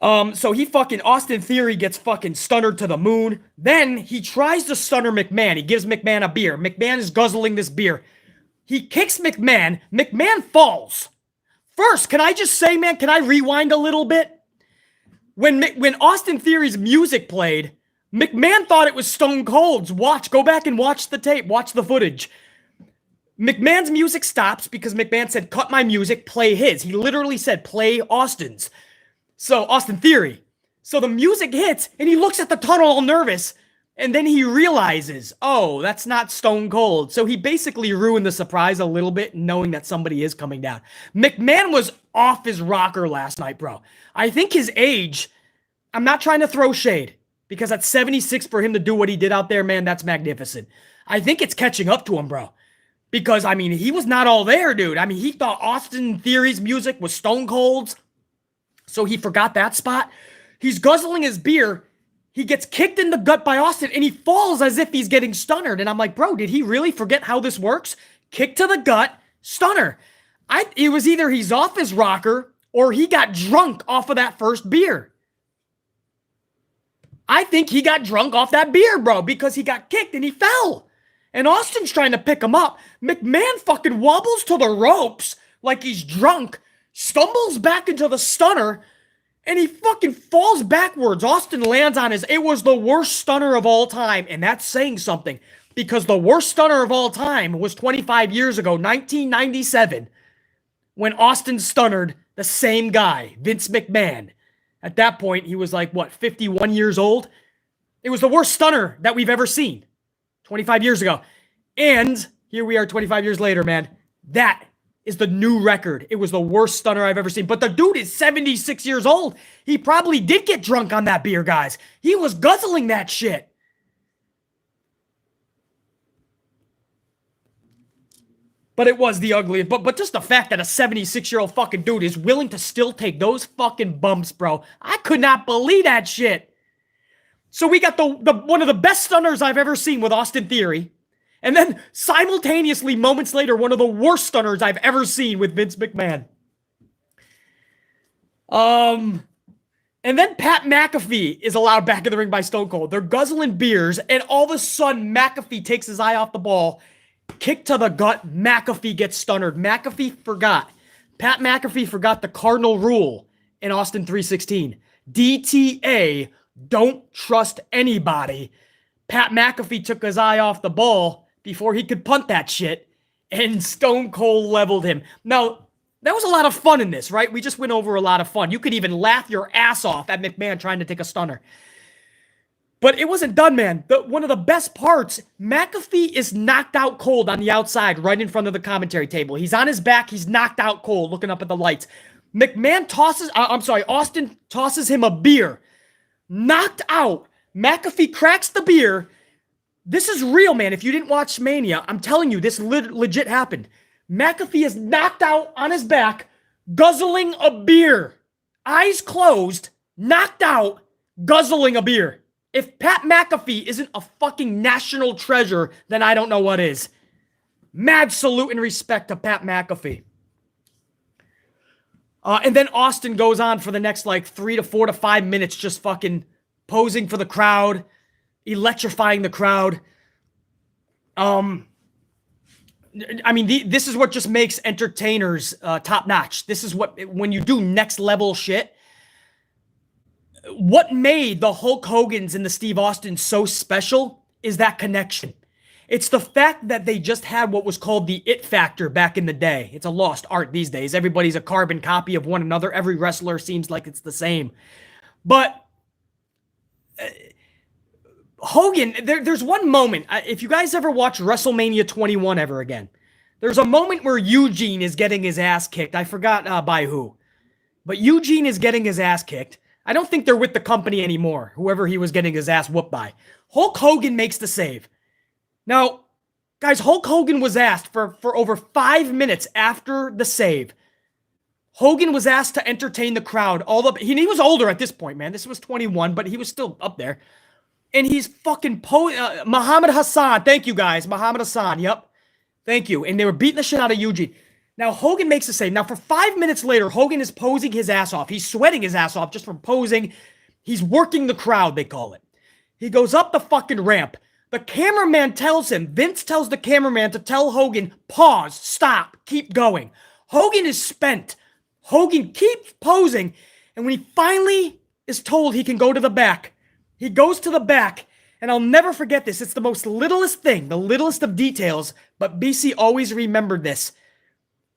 So Austin Theory gets fucking stunnered to the moon. Then he tries to stunner McMahon. He gives McMahon a beer. McMahon is guzzling this beer. He kicks McMahon. McMahon falls. First, can I just say, man, can I rewind a little bit? When Austin Theory's music played, McMahon thought it was Stone Cold's. Go back and watch the tape. Watch the footage. McMahon's music stops because McMahon said, cut my music, play his. He literally said, play Austin's. So, Austin Theory. So the music hits, and he looks at the tunnel all nervous, and then he realizes, oh, that's not Stone Cold. So he basically ruined the surprise a little bit, knowing that somebody is coming down. McMahon was off his rocker last night, bro. I think his age, I'm not trying to throw shade, because at 76 for him to do what he did out there, man, that's magnificent. I think it's catching up to him, bro. Because, I mean, he was not all there, dude. I mean, he thought Austin Theory's music was Stone Cold's, so he forgot that spot. He's guzzling his beer. He gets kicked in the gut by Austin, and he falls as if he's getting stunnered. And I'm like, bro, did he really forget how this works? Kick to the gut, stunner. It was either he's off his rocker or he got drunk off of that first beer. I think he got drunk off that beer, bro, because he got kicked and he fell. And Austin's trying to pick him up. McMahon fucking wobbles to the ropes like he's drunk, stumbles back into the stunner, and he fucking falls backwards. Austin lands on his... It was the worst stunner of all time, and that's saying something, because the worst stunner of all time was 25 years ago, 1997, when Austin stunnered the same guy, Vince McMahon. At that point, he was like, what, 51 years old? It was the worst stunner that we've ever seen 25 years ago. And here we are 25 years later, man. That is the new record. It was the worst stunner I've ever seen. But the dude is 76 years old. He probably did get drunk on that beer, guys. He was guzzling that shit. But it was the ugliest. But just the fact that a 76-year-old fucking dude is willing to still take those fucking bumps, bro. I could not believe that shit. So we got the one of the best stunners I've ever seen with Austin Theory. And then simultaneously, moments later, one of the worst stunners I've ever seen with Vince McMahon. And then Pat McAfee is allowed back in the ring by Stone Cold. They're guzzling beers, and all of a sudden, McAfee takes his eye off the ball. Kick to the gut, McAfee gets stunnered. Pat McAfee forgot the cardinal rule in Austin 3:16. DTA, don't trust anybody. Pat McAfee took his eye off the ball before he could punt that shit, and Stone Cold leveled him. Now, there was a lot of fun in this, right? We just went over a lot of fun. You could even laugh your ass off at McMahon trying to take a stunner. But it wasn't done, man. One of the best parts, McAfee is knocked out cold on the outside right in front of the commentary table. He's on his back. He's knocked out cold looking up at the lights. Austin tosses him a beer. Knocked out. McAfee cracks the beer. This is real, man. If you didn't watch Mania, I'm telling you, this legit happened. McAfee is knocked out on his back, guzzling a beer. Eyes closed, knocked out, guzzling a beer. If Pat McAfee isn't a fucking national treasure, then I don't know what is. Mad salute and respect to Pat McAfee. And then Austin goes on for the next like 3 to 4 to 5 minutes just fucking posing for the crowd, electrifying the crowd. I mean, this is what just makes entertainers top notch. This is what, when you do next level shit, what made the Hulk Hogan's and the Steve Austins so special is that connection. It's the fact that they just had what was called the it factor back in the day. It's a lost art these days. Everybody's a carbon copy of one another. Every wrestler seems like it's the same. But Hogan, there's one moment. If you guys ever watch WrestleMania 21 ever again, there's a moment where Eugene is getting his ass kicked. I forgot by who. But Eugene is getting his ass kicked. I don't think they're with the company anymore, whoever he was getting his ass whooped by. Hulk Hogan makes the save. Now, guys, Hulk Hogan was asked for over 5 minutes after the save. Hogan was asked to entertain the crowd. He was older at this point, man. This was 21, but he was still up there. And he's fucking Muhammad Hassan. Thank you, guys. Muhammad Hassan. Yep. Thank you. And they were beating the shit out of Eugene. Now, Hogan makes a save. Now, for 5 minutes later, Hogan is posing his ass off. He's sweating his ass off just from posing. He's working the crowd, they call it. He goes up the fucking ramp. The cameraman tells him, Vince tells the cameraman to tell Hogan, pause, stop, keep going. Hogan is spent. Hogan keeps posing. And when he finally is told he can go to the back, he goes to the back. And I'll never forget this. It's the most littlest thing, the littlest of details. But BC always remembered this.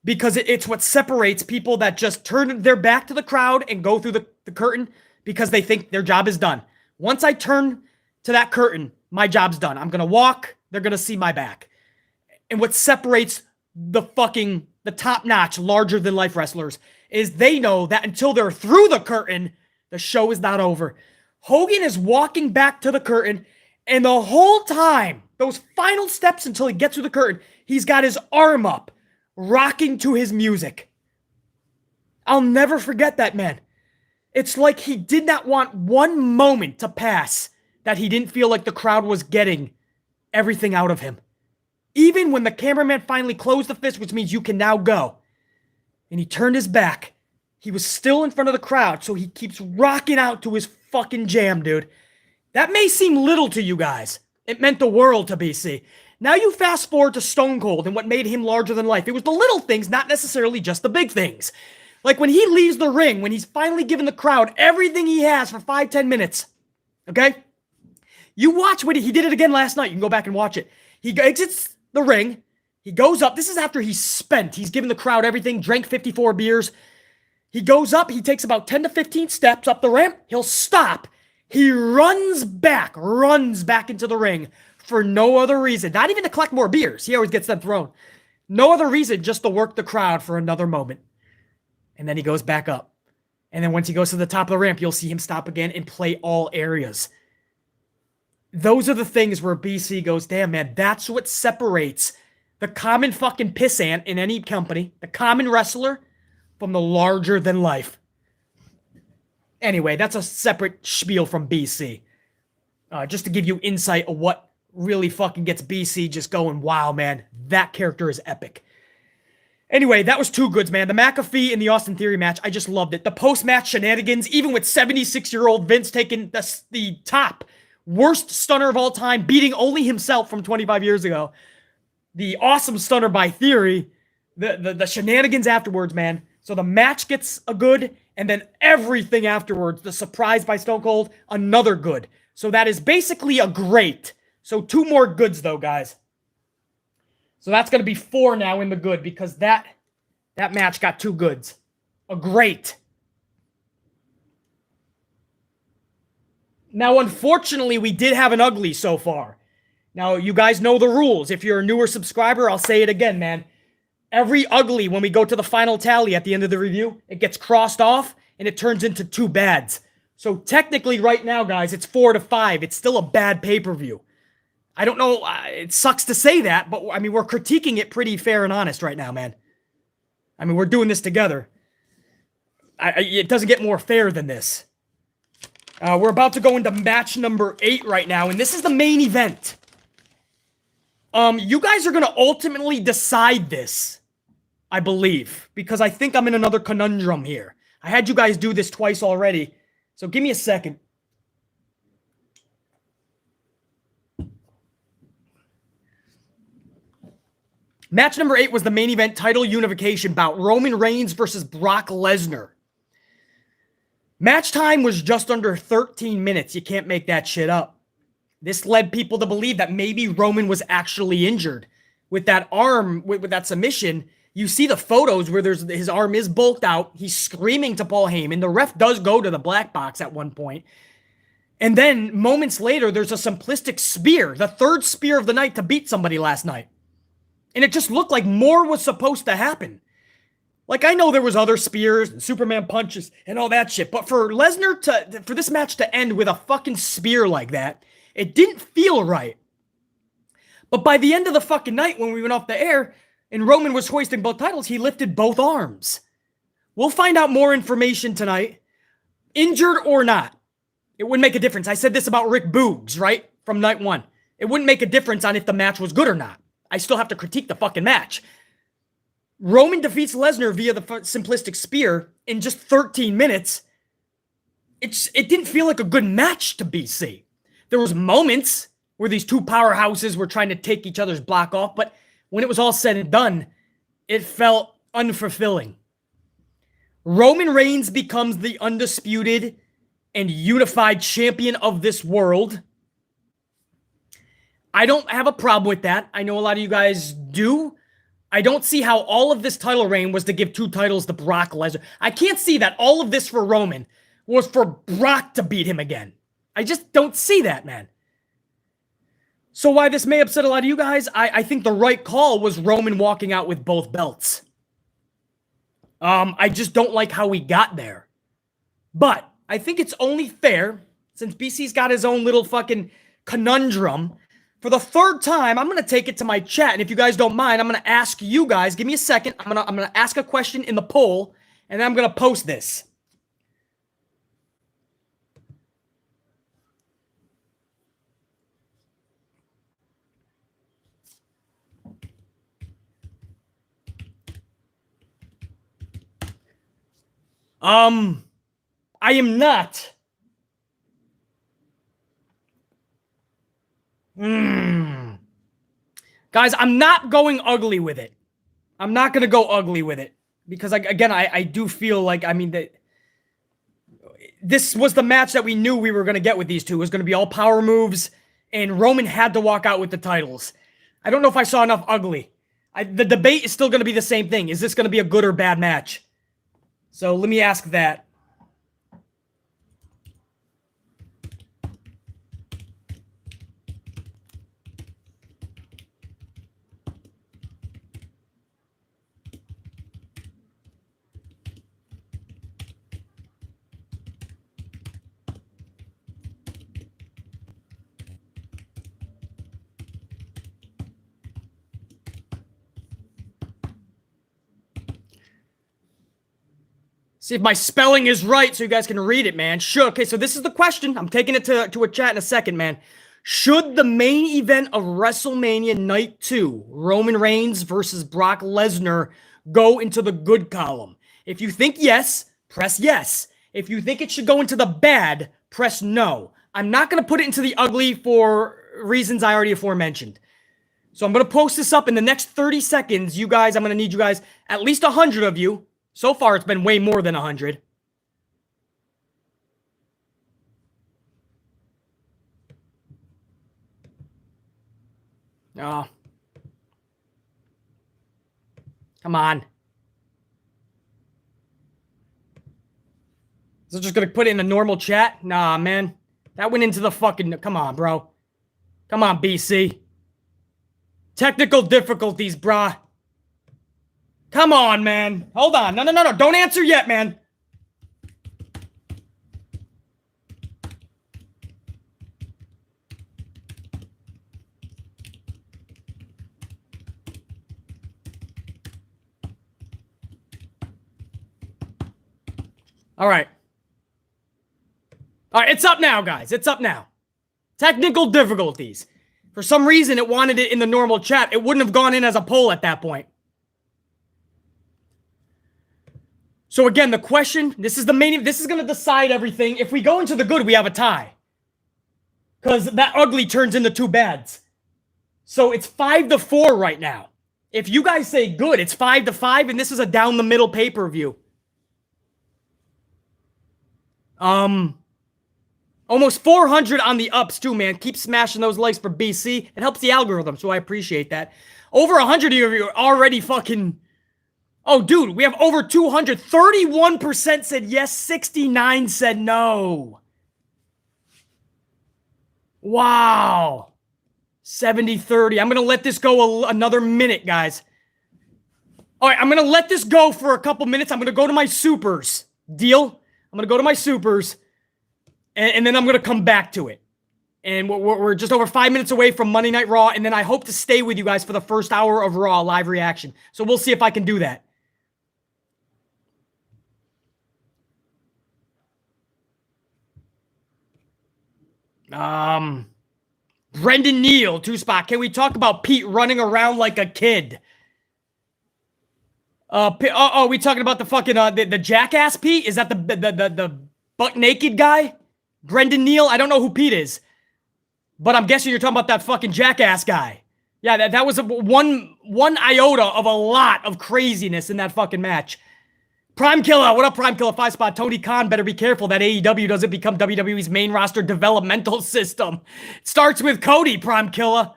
Because it's what separates people that just turn their back to the crowd and go through the curtain because they think their job is done. Once I turn to that curtain, my job's done. I'm going to walk. They're going to see my back. And what separates the top-notch, larger-than-life wrestlers is they know that until they're through the curtain, the show is not over. Hogan is walking back to the curtain, and the whole time, those final steps until he gets through the curtain, he's got his arm up, rocking to his music. I'll never forget that, man. It's like he did not want one moment to pass that he didn't feel like the crowd was getting everything out of him. Even when the cameraman finally closed the fist, which means you can now go, and he turned his back, he was still in front of the crowd, so he keeps rocking out to his fucking jam, dude. That may seem little to you guys. It meant the world to BC. Now you fast forward to Stone Cold and what made him larger than life. It was the little things, not necessarily just the big things. Like when he leaves the ring, when he's finally given the crowd everything he has for 5-10 minutes. Okay? You watch what he did it again last night. You can go back and watch it. He exits the ring. He goes up. This is after he's spent. He's given the crowd everything, drank 54 beers. He goes up. He takes about 10 to 15 steps up the ramp. He'll stop. He runs back into the ring for no other reason. Not even to collect more beers. He always gets them thrown. No other reason, just to work the crowd for another moment. And then he goes back up. And then once he goes to the top of the ramp, you'll see him stop again and play all areas. Those are the things where BC goes, damn, man, that's what separates the common fucking pissant in any company, the common wrestler, from the larger than life. Anyway, that's a separate spiel from BC. Just to give you insight of what really fucking gets BC just going, wow, man, that character is epic. Anyway, that was two goods, man. The McAfee and the Austin Theory match, I just loved it. The post-match shenanigans, even with 76-year-old Vince taking the top worst stunner of all time, beating only himself from 25 years ago. The awesome stunner by Theory, the shenanigans afterwards, man. So the match gets a good, and then everything afterwards, the surprise by Stone Cold, another good. So that is basically a great. So 2 more goods, though, guys. So that's going to be 4 now in the good, because that match got 2 goods. A great. Now, unfortunately, we did have an ugly so far. Now, you guys know the rules. If you're a newer subscriber, I'll say it again, man. Every ugly, when we go to the final tally at the end of the review, it gets crossed off, and it turns into 2 bads. So technically, right now, guys, it's 4-5. It's still a bad pay-per-view. I don't know. It sucks to say that, but, I mean, we're critiquing it pretty fair and honest right now, man. I mean, we're doing this together. It doesn't get more fair than this. We're about to go into match number 8 right now, and this is the main event. You guys are going to ultimately decide this, I believe, because I think I'm in another conundrum here. I had you guys do this twice already, so give me a second. Match number 8 was the main event title unification bout. Roman Reigns versus Brock Lesnar. Match time was just under 13 minutes. You can't make that shit up. This led people to believe that maybe Roman was actually injured. With that arm, with that submission, you see the photos where his arm is bulked out. He's screaming to Paul Heyman. The ref does go to the black box at one point. And then moments later, there's a simplistic spear, the third spear of the night to beat somebody last night. And it just looked like more was supposed to happen. Like, I know there was other spears and Superman punches and all that shit, but for Lesnar for this match to end with a fucking spear like that, it didn't feel right. But by the end of the fucking night, when we went off the air and Roman was hoisting both titles, he lifted both arms. We'll find out more information tonight. Injured or not, it wouldn't make a difference. I said this about Rick Boogs, right? From night one. It wouldn't make a difference on if the match was good or not. I still have to critique the fucking match. Roman defeats Lesnar via the simplistic spear in just 13 minutes. It didn't feel like a good match to BC. There was moments where these two powerhouses were trying to take each other's block off, but when it was all said and done, it felt unfulfilling. Roman Reigns becomes the undisputed and unified champion of this world. I don't have a problem with that. I know a lot of you guys do. I don't see how all of this title reign was to give 2 titles to Brock Lesnar. I can't see that all of this for Roman was for Brock to beat him again. I just don't see that, man. So why this may upset a lot of you guys, I think the right call was Roman walking out with both belts. I just don't like how we got there. But I think it's only fair, since BC's got his own little fucking conundrum. For the third time, I'm going to take it to my chat. And if you guys don't mind, I'm going to ask you guys, give me a second. I'm going to ask a question in the poll, and then I'm going to post this. I am not. Guys, I'm not going ugly with it. I'm not going to go ugly with it. Because, again, I do feel like, I mean, that this was the match that we knew we were going to get with these two. It was going to be all power moves, and Roman had to walk out with the titles. I don't know if I saw enough ugly. The debate is still going to be the same thing. Is this going to be a good or bad match? So let me ask that. See if my spelling is right so you guys can read it, man. Sure. Okay, so this is the question. I'm taking it to a chat in a second, man. Should the main event of WrestleMania Night 2, Roman Reigns versus Brock Lesnar, go into the good column? If you think yes, press yes. If you think it should go into the bad, press no. I'm not going to put it into the ugly for reasons I already aforementioned. So I'm going to post this up in the next 30 seconds. You guys, I'm going to need you guys, at least 100 of you. So far, it's been way more than 100. Oh. Come on. Is it just going to put it in the normal chat? Nah, man. That went into the fucking... Come on, bro. Come on, BC. Technical difficulties, brah. Come on, man. Hold on. No. Don't answer yet, man. All right. All right, it's up now, guys. It's up now. Technical difficulties. For some reason, it wanted it in the normal chat. It wouldn't have gone in as a poll at that point. So again, the question, this is the main, this is going to decide everything. If we go into the good, we have a tie. Because that ugly turns into 2 bads. So it's 5-4 right now. If you guys say good, it's 5-5, and this is a down the middle pay-per-view. Almost 400 on the ups too, man. Keep smashing those likes for BC. It helps the algorithm, so I appreciate that. Over 100 of you are already fucking... Oh, dude, we have over 200. 31% said yes, 69 said no. Wow. 70-30. I'm going to let this go another minute, guys. All right, I'm going to let this go for a couple minutes. I'm going to go to my supers. Deal? I'm going to go to my supers. And then I'm going to come back to it. And we're just over 5 minutes away from Monday Night Raw. And then I hope to stay with you guys for the first hour of Raw live reaction. So we'll see if I can do that. Brendan Neal, 2-spot. Can we talk about Pete running around like a kid? We talking about the fucking, the jackass Pete? Is that the butt naked guy? Brendan Neal? I don't know who Pete is. But I'm guessing you're talking about that fucking jackass guy. Yeah, that was one iota of a lot of craziness in that fucking match. Prime Killer, what up, Prime Killer? 5-spot. Tony Khan, better be careful that AEW doesn't become WWE's main roster developmental system. It starts with Cody, Prime Killer.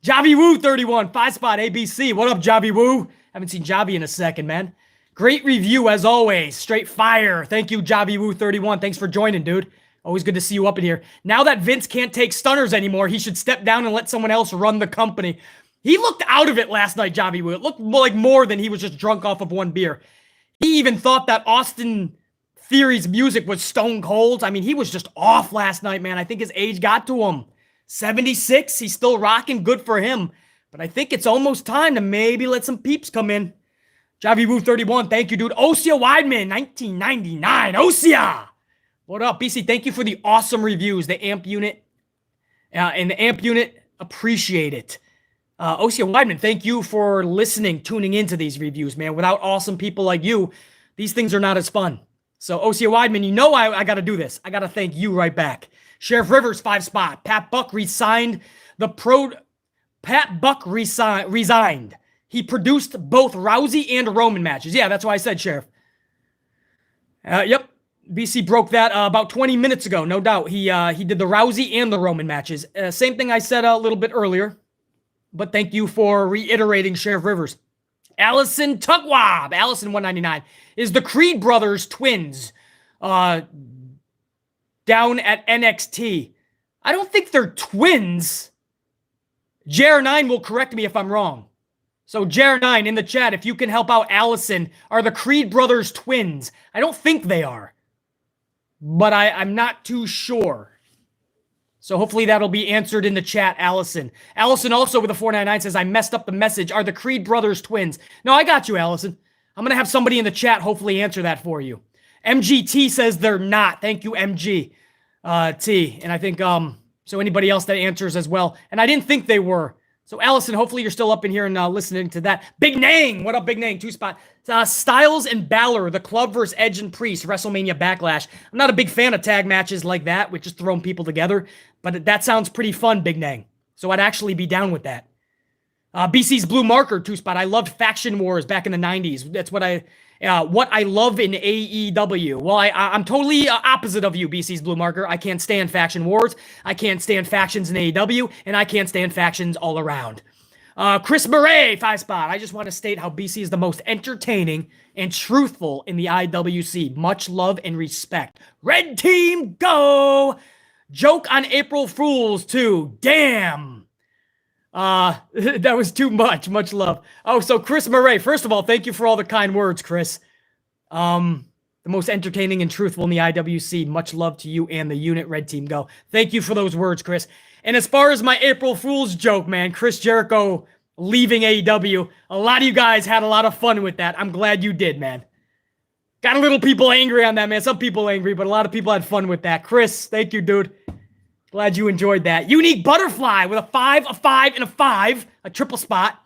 Javi Woo, 31. 5-spot. ABC. What up, Javi Woo? Haven't seen Javi in a second, man. Great review, as always. Straight fire. Thank you, Javi Woo, 31. Thanks for joining, dude. Always good to see you up in here. Now that Vince can't take stunners anymore, he should step down and let someone else run the company. He looked out of it last night, Javi Woo. It looked like more than he was just drunk off of one beer. He even thought that Austin Theory's music was stone cold. I mean, he was just off last night, man. I think his age got to him. 76, he's still rocking. Good for him. But I think it's almost time to maybe let some peeps come in. Javi Woo, 31. Thank you, dude. Osia Weidman, 1999. Osia! What up, BC? Thank you for the awesome reviews. The AMP unit and the AMP unit, appreciate it. Osia Weidman, thank you for listening, tuning into these reviews, man. Without awesome people like you, these things are not as fun. So, Osia Weidman, you know I got to do this. I got to thank you right back. Sheriff Rivers, 5-spot. Pat Buck resigned. Pat Buck resigned. He produced both Rousey and Roman matches. Yeah, that's why I said Sheriff. Yep. BC broke that about 20 minutes ago, no doubt. He did the Rousey and the Roman matches. Same thing I said a little bit earlier. But thank you for reiterating, Sheriff Rivers. Allison Tugwab, Allison 199, is the Creed brothers twins down at NXT. I don't think they're twins. JR9 will correct me if I'm wrong. So JR9 in the chat, if you can help out Allison, are the Creed brothers twins? I don't think they are. But I'm not too sure. So hopefully that'll be answered in the chat, Allison. Allison also with a 499 says, I messed up the message. Are the Creed brothers twins? No, I got you, Allison. I'm going to have somebody in the chat hopefully answer that for you. MGT says they're not. Thank you, MG. T. And I think, so anybody else that answers as well. And I didn't think they were. So Allison, hopefully you're still up in here and listening to that. Big Nang. What up, Big Nang? 2-spot. Styles and Balor, the club versus Edge and Priest, WrestleMania Backlash. I'm not a big fan of tag matches like that, with just throwing people together. But that sounds pretty fun, Big Nang. So I'd actually be down with that. BC's Blue Marker, 2-spot. I loved Faction Wars back in the 90s. That's what I love in AEW. Well, I'm totally opposite of you, BC's Blue Marker. I can't stand Faction Wars. I can't stand factions in AEW. And I can't stand factions all around. Chris Murray, 5-spot. I just want to state how BC is the most entertaining and truthful in the IWC. Much love and respect. Red Team, go! Joke on April Fools, too. Damn. That was too much. Much love. Oh, so Chris Murray, first of all, thank you for all the kind words, Chris. The most entertaining and truthful in the IWC. Much love to you and the unit. Red Team, go. Thank you for those words, Chris. And as far as my April Fool's joke, man, Chris Jericho leaving AEW, a lot of you guys had a lot of fun with that. I'm glad you did, man. Got a little people angry on that, man. Some people angry, but a lot of people had fun with that. Chris, thank you, dude. Glad you enjoyed that. Unique Butterfly with a 5, a 5, and a 5. A triple spot.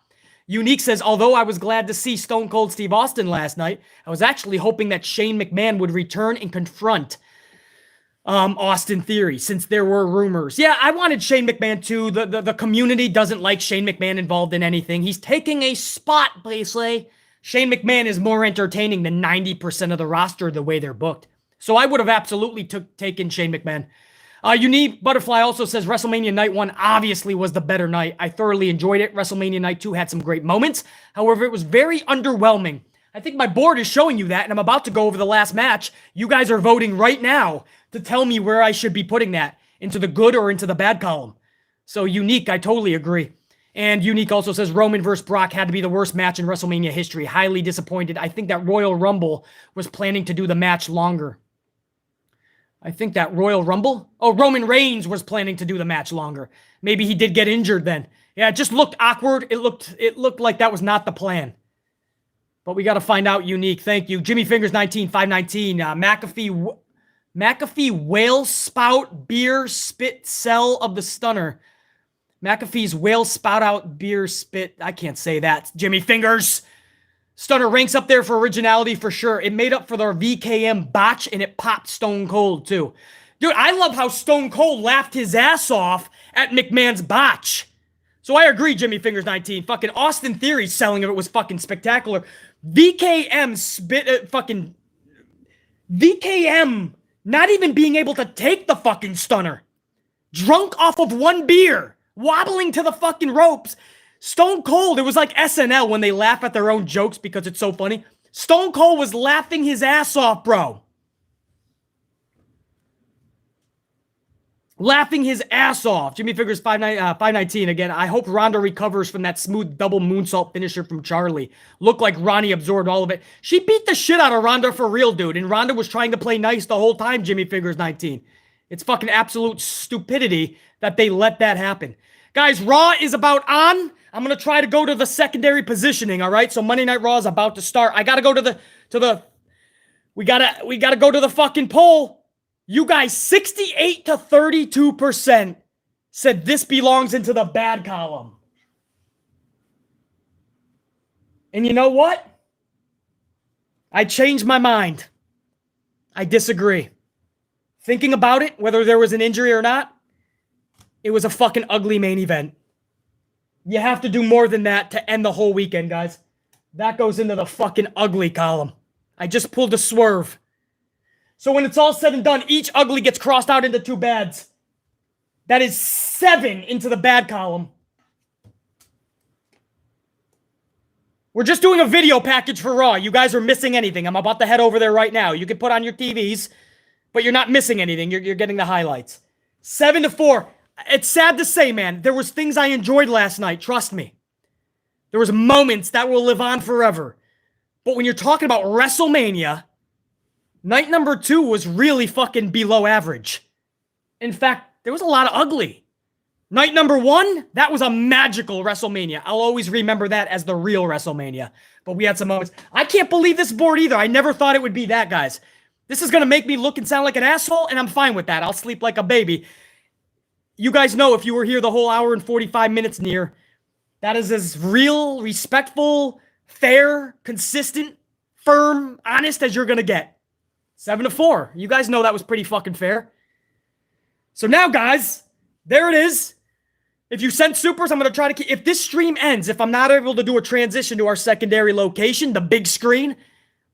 Unique says, although I was glad to see Stone Cold Steve Austin last night, I was actually hoping that Shane McMahon would return and confront. Austin Theory, since there were rumors. Yeah, I wanted Shane McMahon too. The community doesn't like Shane McMahon involved in anything. He's taking a spot, basically. Shane McMahon is more entertaining than 90% of the roster the way they're booked. So I would have absolutely taken Shane McMahon. Unique Butterfly also says WrestleMania Night 1 obviously was the better night. I thoroughly enjoyed it. WrestleMania Night 2 had some great moments. However, it was very underwhelming. I think my board is showing you that, and I'm about to go over the last match. You guys are voting right now to tell me where I should be putting that, into the good or into the bad column. So Unique, I totally agree. And Unique also says Roman versus Brock had to be the worst match in WrestleMania history. Highly disappointed. I think that Royal Rumble was planning to do the match longer. I think that Royal Rumble? Oh, Roman Reigns was planning to do the match longer. Maybe he did get injured then. Yeah, it just looked awkward. It looked like that was not the plan. But we got to find out. Unique. Thank you. Jimmy Fingers 19519. McAfee whale spout beer spit cell of the stunner. McAfee's whale spout out beer spit. I can't say that. Jimmy Fingers. Stunner ranks up there for originality for sure. It made up for their VKM botch, and it popped Stone Cold too. Dude, I love how Stone Cold laughed his ass off at McMahon's botch. So I agree, Jimmy Fingers 19. Fucking Austin Theory's selling of it was fucking spectacular. VKM VKM not even being able to take the fucking stunner. Drunk off of one beer. Wobbling to the fucking ropes. Stone Cold, it was like SNL when they laugh at their own jokes because it's so funny. Stone Cold was laughing his ass off, bro. Laughing his ass off. Jimmy Figures 519 again. I hope Ronda recovers from that smooth double moonsault finisher from Charlie. Looked like Ronnie absorbed all of it. She beat the shit out of Ronda for real, dude. And Ronda was trying to play nice the whole time, Jimmy Figures 19. It's fucking absolute stupidity that they let that happen. Guys, Raw is about on. I'm going to try to go to the secondary positioning, all right? So Monday Night Raw is about to start. I got to go we got to go to the fucking poll. You guys, 68 to 32% said this belongs into the bad column. And you know what? I changed my mind. I disagree. Thinking about it, whether there was an injury or not, it was a fucking ugly main event. You have to do more than that to end the whole weekend, guys. That goes into the fucking ugly column. I just pulled a swerve. So when it's all said and done, each ugly gets crossed out into two bads. That is 7 into the bad column. We're just doing a video package for Raw. You guys are missing anything. I'm about to head over there right now. You can put on your TVs, but you're not missing anything. You're getting the highlights. 7 to 4. It's sad to say, man, there was things I enjoyed last night. Trust me. There was moments that will live on forever. But when you're talking about WrestleMania, night number 2 was really fucking below average. In fact, there was a lot of ugly. Night number 1, that was a magical WrestleMania. I'll always remember that as the real WrestleMania. But we had some moments. I can't believe this board either. I never thought it would be that, guys. This is going to make me look and sound like an asshole, and I'm fine with that. I'll sleep like a baby. You guys know if you were here the whole hour and 45 minutes near, that is as real, respectful, fair, consistent, firm, honest as you're going to get. 7 to 4. You guys know that was pretty fucking fair. So now, guys, there it is. If you sent supers, I'm going to try to keep... If this stream ends, if I'm not able to do a transition to our secondary location, the big screen,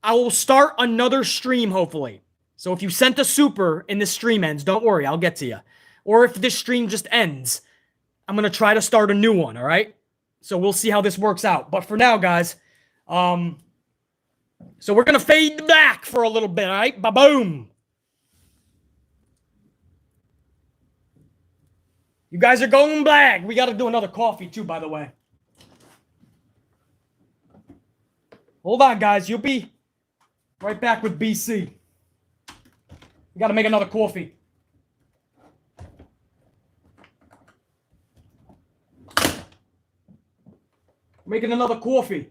I will start another stream, hopefully. So if you sent a super and this stream ends, don't worry, I'll get to you. Or if this stream just ends, I'm going to try to start a new one, all right? So we'll see how this works out. But for now, guys, so we're going to fade back for a little bit, all right? Ba-boom. You guys are going black. We got to do another coffee, too, by the way. Hold on, guys. You'll be right back with BC. We got to make another coffee. Making another coffee.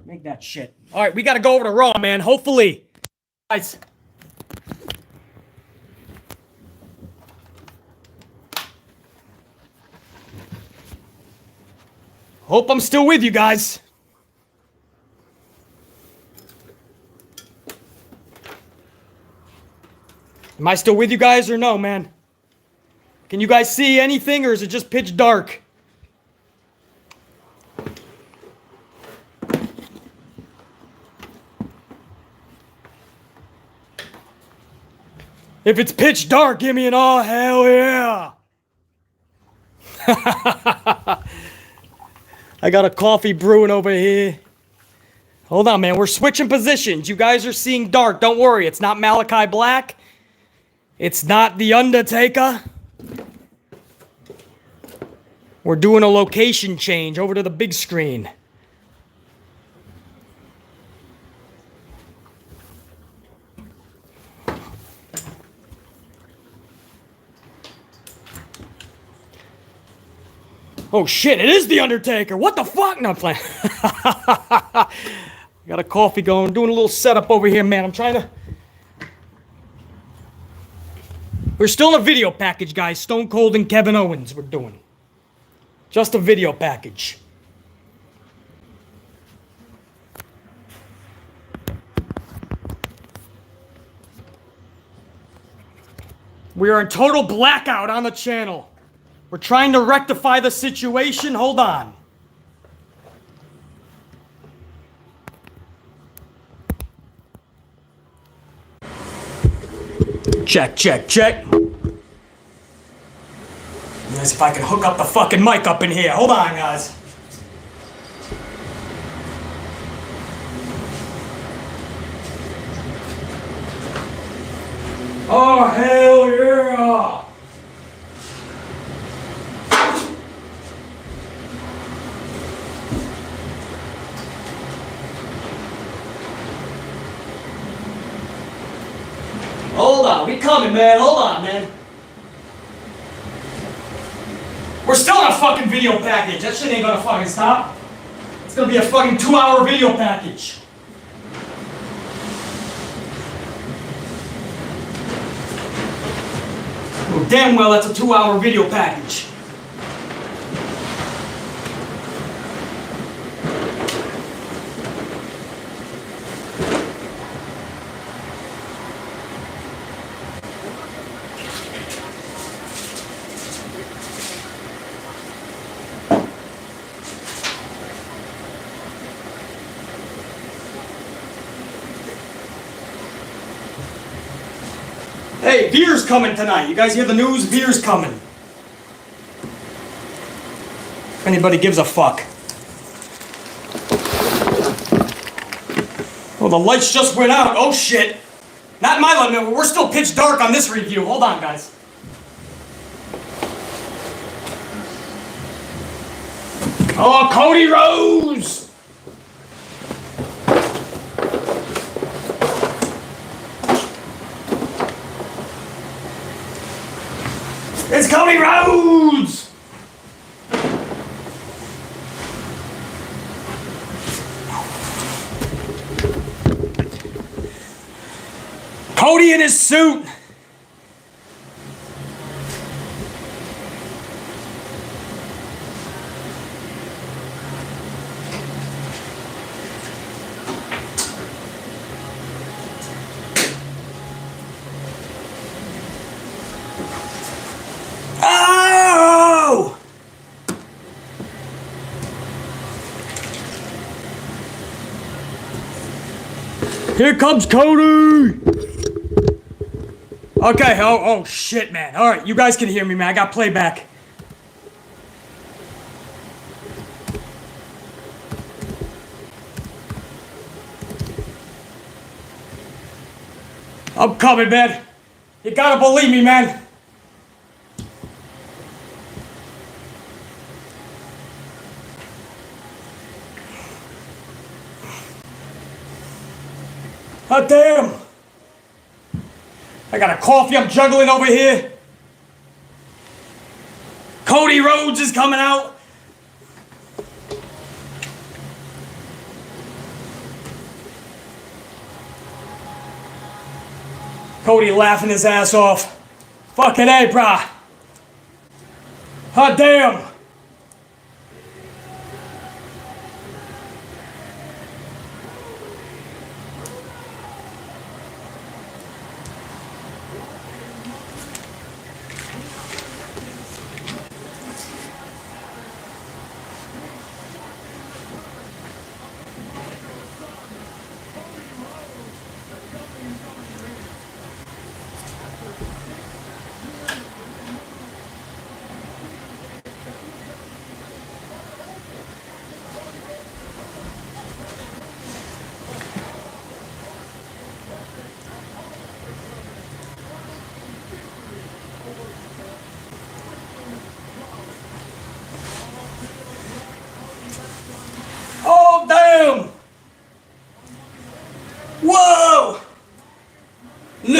Make that shit. All right, we got to go over to Raw, man. Hopefully. Guys. Hope I'm still with you guys. Am I still with you guys or no, man? Can you guys see anything or is it just pitch dark? If it's pitch dark, give me an oh hell yeah. I got a coffee brewing over here. Hold on, man. We're switching positions. You guys are seeing dark. Don't worry. It's not Malachi Black. It's not The Undertaker. We're doing a location change over to the big screen. Oh shit, it is The Undertaker. What the fuck? No, I'm playing. Got a coffee going, doing a little setup over here, man. I'm trying to... We're still in a video package, guys. Stone Cold and Kevin Owens we're doing. Just a video package. We are in total blackout on the channel. We're trying to rectify the situation. Hold on. Check, check, check. Let's see if I can hook up the fucking mic up in here. Hold on, guys. Oh, hell yeah! Hold on, we coming, man. Hold on, man. We're still in a fucking video package. That shit ain't gonna fucking stop. It's gonna be a fucking 2-hour video package. Oh, damn well that's a 2-hour video package. Hey, Veer's coming tonight. You guys hear the news? Veer's coming. If anybody gives a fuck. Oh, the lights just went out. Oh, shit. Not my limit. We're still pitch dark on this review. Hold on, guys. Oh, Cody Rhodes! It's Cody Rhodes! Cody in his suit! Here comes Cody! Okay, oh shit, man. Alright, you guys can hear me, man. I got playback. I'm coming, man. You gotta believe me, man. Oh, damn! I got a coffee I'm juggling over here. Cody Rhodes is coming out. Cody laughing his ass off. Fucking A, brah. Oh, damn!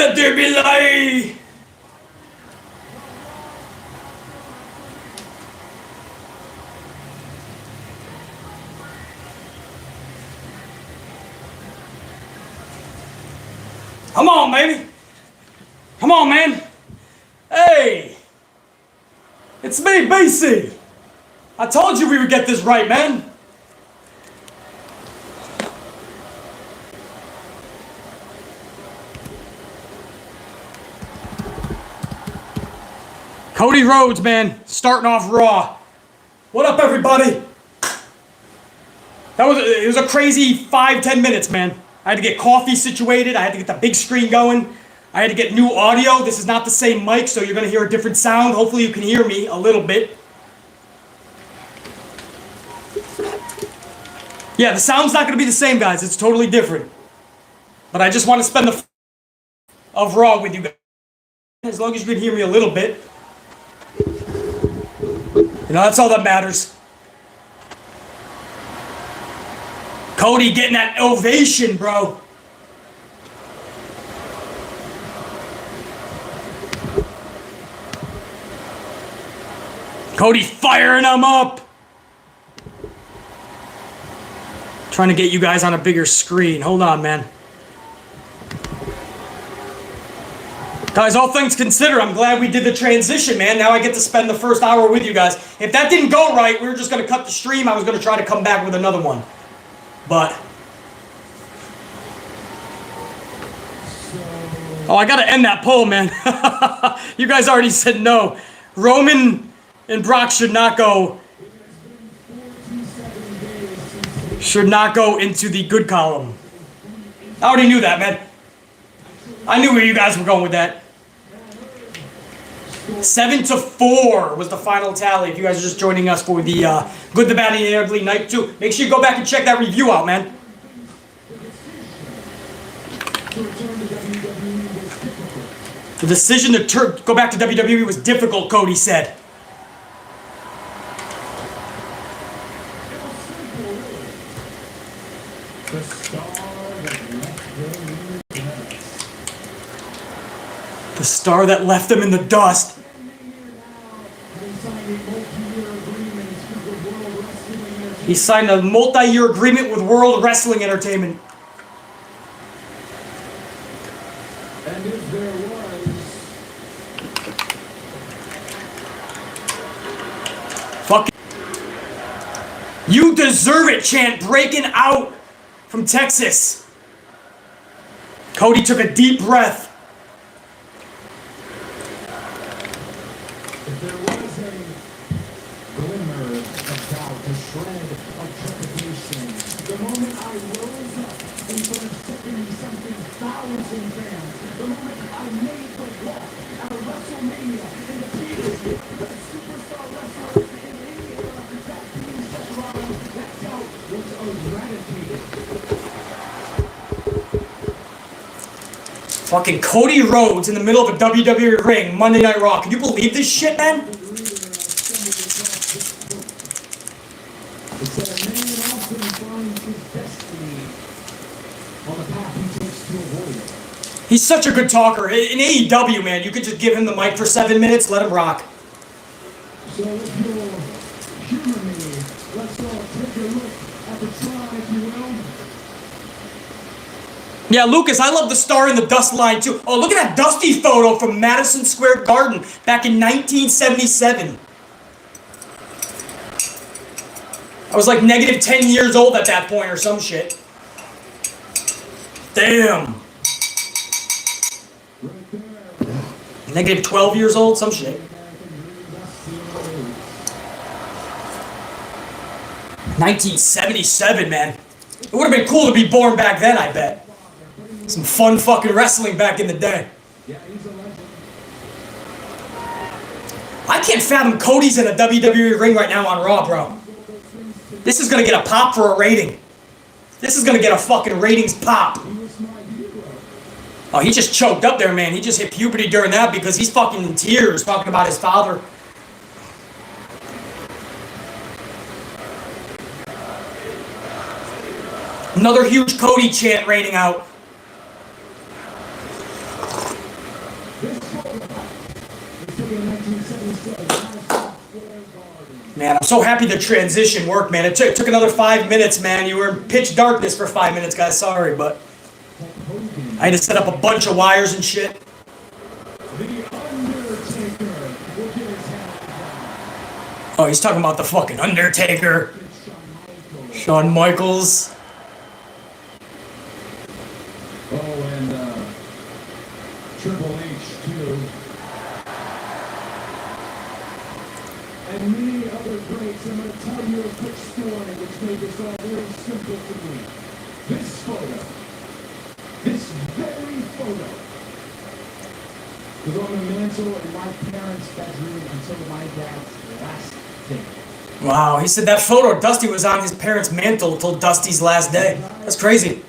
Let there be light. Come on, baby. Come on, man. Hey. It's me, BC. I told you we would get this right, man. Cody Rhodes, man, starting off Raw. What up, everybody? It was a crazy 5-10 minutes, man. I had to get coffee situated. I had to get the big screen going. I had to get new audio. This is not the same mic, so you're going to hear a different sound. Hopefully you can hear me a little bit. Yeah, the sound's not going to be the same, guys. It's totally different. But I just want to spend the of Raw with you guys. As long as you can hear me a little bit. You know, that's all that matters. Cody getting that ovation, bro. Cody firing him up. Trying to get you guys on a bigger screen. Hold on, man. Guys, all things considered, I'm glad we did the transition, man. Now I get to spend the first hour with you guys. If that didn't go right, we were just going to cut the stream. I was going to try to come back with another one. But... oh, I got to end that poll, man. You guys already said no. Roman and Brock should not go into the good column. I already knew that, man. I knew where you guys were going with that. 7-4 was the final tally. If you guys are just joining us for the Good, the Bad, and the Ugly Night 2, make sure you go back and check that review out, man. The decision to go back to WWE was difficult, Cody said. The star that left him in the dust. He signed a multi-year agreement with World Wrestling Entertainment. And if there was... Fuck. You deserve it chant breaking out from Texas. Cody took a deep breath. If there was a glimmer of doubt, a shred of trepidation, the moment I rose up and started stepping something 1,000 fans, the moment I made the walk at a WrestleMania and defeated the superstar wrestler in any era, that being Seth Rollins, that doubt was eradicated. Fucking Cody Rhodes in the middle of a WWE ring, Monday Night Raw. Can you believe this shit, man? He's such a good talker. In AEW, man, you could just give him the mic for 7 minutes, let him rock. So if you'll humor me, let's all take a look at the try, if you will. Yeah, Lucas, I love the Star in the Dust line, too. Oh, look at that Dusty photo from Madison Square Garden back in 1977. I was like negative 10 years old at that point or some shit. Damn. Negative 12 years old, some shit. 1977, man. It would have been cool to be born back then, I bet. Some fun fucking wrestling back in the day. I can't fathom Cody's in a WWE ring right now on Raw, bro. This is gonna get a pop for a rating. This is gonna get a fucking ratings pop. Oh, he just choked up there, man. He just hit puberty during that because he's fucking in tears talking about his father. Another huge Cody chant raining out. Man, I'm so happy the transition worked, man. It took another 5 minutes, man. You were in pitch darkness for 5 minutes, guys. Sorry, but I had to set up a bunch of wires and shit. Oh, he's talking about the fucking Undertaker. Shawn Michaels. Oh, and Triple H, too. And many other greats. I'm going to tell you a quick story which made this all very simple to me. This photo, this very photo, was on the mantle in my parents' bedroom until my dad's last day. Wow, he said that photo of Dusty was on his parents' mantle until Dusty's last day. That's crazy.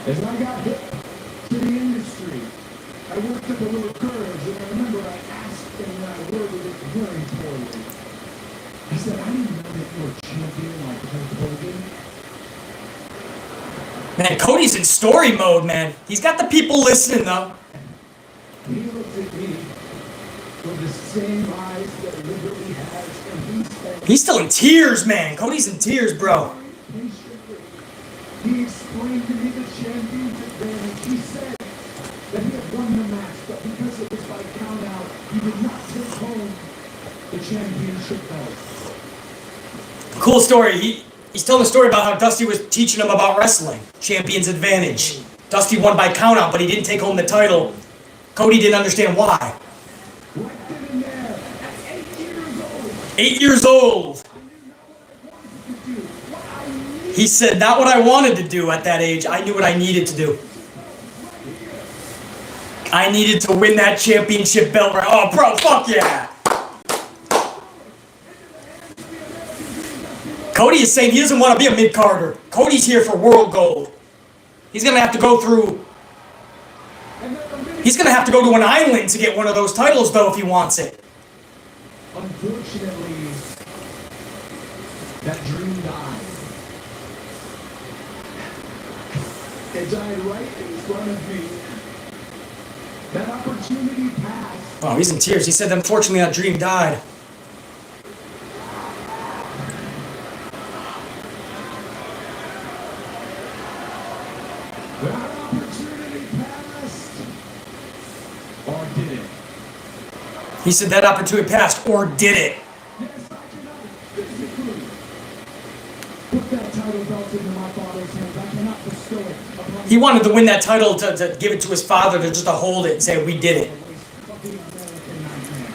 As I got hit to the industry, I worked up a little courage, and I remember I asked him when I worded it very poorly. I said, I didn't know that you were a champion like Hulk Hogan. Man, Cody's in story mode, man. He's got the people listening, though. He looked at me with the same eyes that Liberty has, and he said, He's still in tears, man. Cody's in tears, bro. patiently, he explained to me the champion's advantage. He said that he had won the match, but because it was by count out, he did not take home the championship belt. Cool story. He's telling a story about how Dusty was teaching him about wrestling. Champion's advantage. Dusty won by countout, but he didn't take home the title. Cody didn't understand why. Right then and there, at 8 years old, 8 years old. He said, not what I wanted to do at that age. I knew what I needed to do. I needed to win that championship belt. Oh, bro, fuck yeah. Cody is saying he doesn't want to be a mid-carder. Cody's here for world gold. He's going to have to go through... He's going to have to go to an island to get one of those titles, though, if he wants it. unfortunately, that dream died. It died right in front of me. That opportunity passed. Oh, he's in tears. He said, unfortunately, that dream died. That opportunity passed. Or did it? He said that opportunity passed, or did it? Yes, I cannot physically put that title belt into my father's hands. I cannot bestow it upon He wanted to win that title to give it to his father, to just to hold it and say, we did it. fucking American nightmare.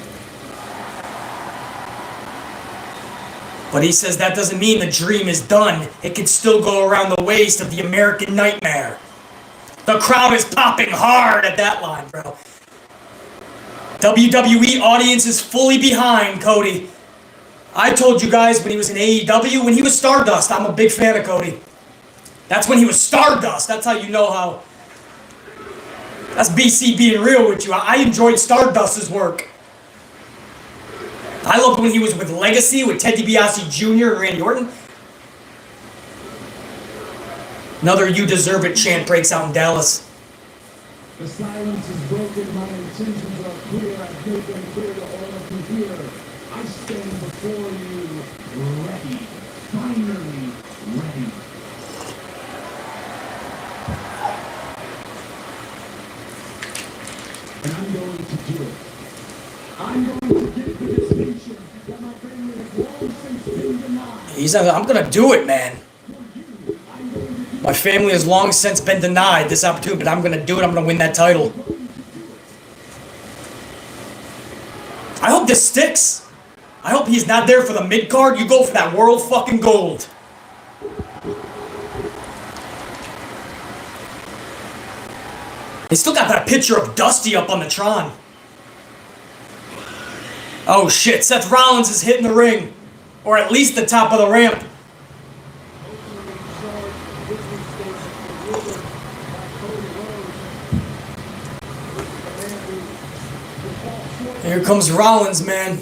But he says that doesn't mean the dream is done. It can still go around the waist of the American nightmare. The crowd is popping hard at that line, bro. WWE audience is fully behind Cody. I told you guys when he was in AEW, when he was Stardust, I'm a big fan of Cody. That's when he was Stardust. That's how you know how... That's BC being real with you. I enjoyed Stardust's work. I loved when he was with Legacy, with Ted DiBiase Jr. and Randy Orton. Another You Deserve It chant breaks out in Dallas. The silence is broken. My intentions are clear. I've made them clear to all of you here. I stand before you ready. Finally ready. And I'm going to do it. I'm going to get the distinction that my family has long since been denied. I'm gonna do it, man. My family has long since been denied this opportunity, but I'm gonna do it. I'm gonna win that title. I hope this sticks. I hope he's not there for the mid-card. You go for that world fucking gold. They still got that picture of Dusty up on the Tron. Oh shit, Seth Rollins is hitting the ring. Or at least the top of the ramp. Here comes Rollins, man.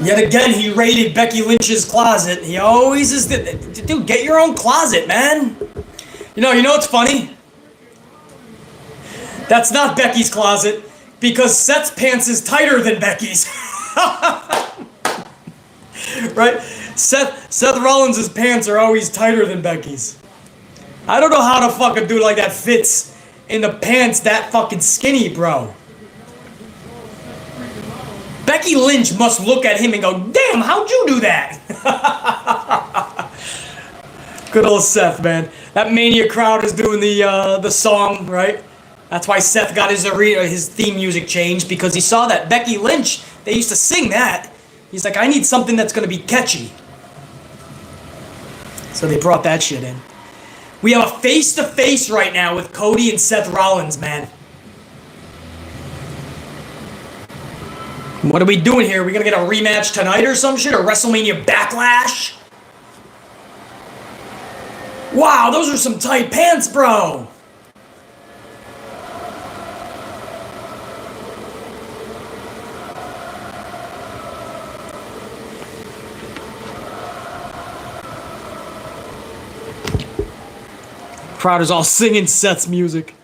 Yet again, he raided Becky Lynch's closet. He always is the... Dude, get your own closet, man. You know what's funny? That's not Becky's closet. because Seth's pants is tighter than Becky's. Right? Seth Rollins' pants are always tighter than Becky's. I don't know how the fuck a dude like that fits in the pants that fucking skinny, bro. Becky Lynch must look at him and go, damn, how'd you do that? Good old Seth, man. That Mania crowd is doing the song, right? That's why Seth got his theme music changed, because he saw that Becky Lynch, they used to sing that. He's like, I need something that's going to be catchy. So they brought that shit in. We have a face-to-face right now with Cody and Seth Rollins, man. What are we doing here? Are we going to get a rematch tonight or some shit? Or WrestleMania Backlash? Wow, those are some tight pants, bro. Crowd is all singing Seth's music.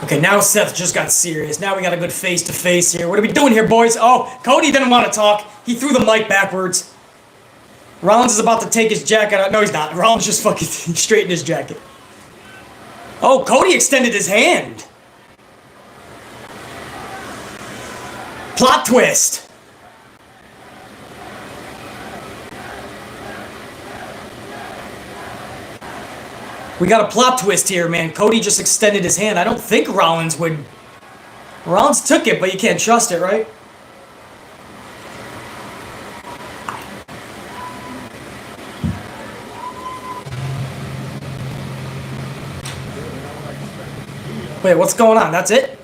Okay, now Seth just got serious. Now we got a good face-to-face here. What are we doing here, boys? Oh, Cody didn't want to talk. He threw the mic backwards. Rollins is about to take his jacket out. No, he's not. Rollins just fucking straightened his jacket. Oh, Cody extended his hand. Plot twist. We got a plot twist here, man. Cody just extended his hand. I don't think Rollins would. Rollins took it, but you can't trust it, right? Wait, what's going on? That's it?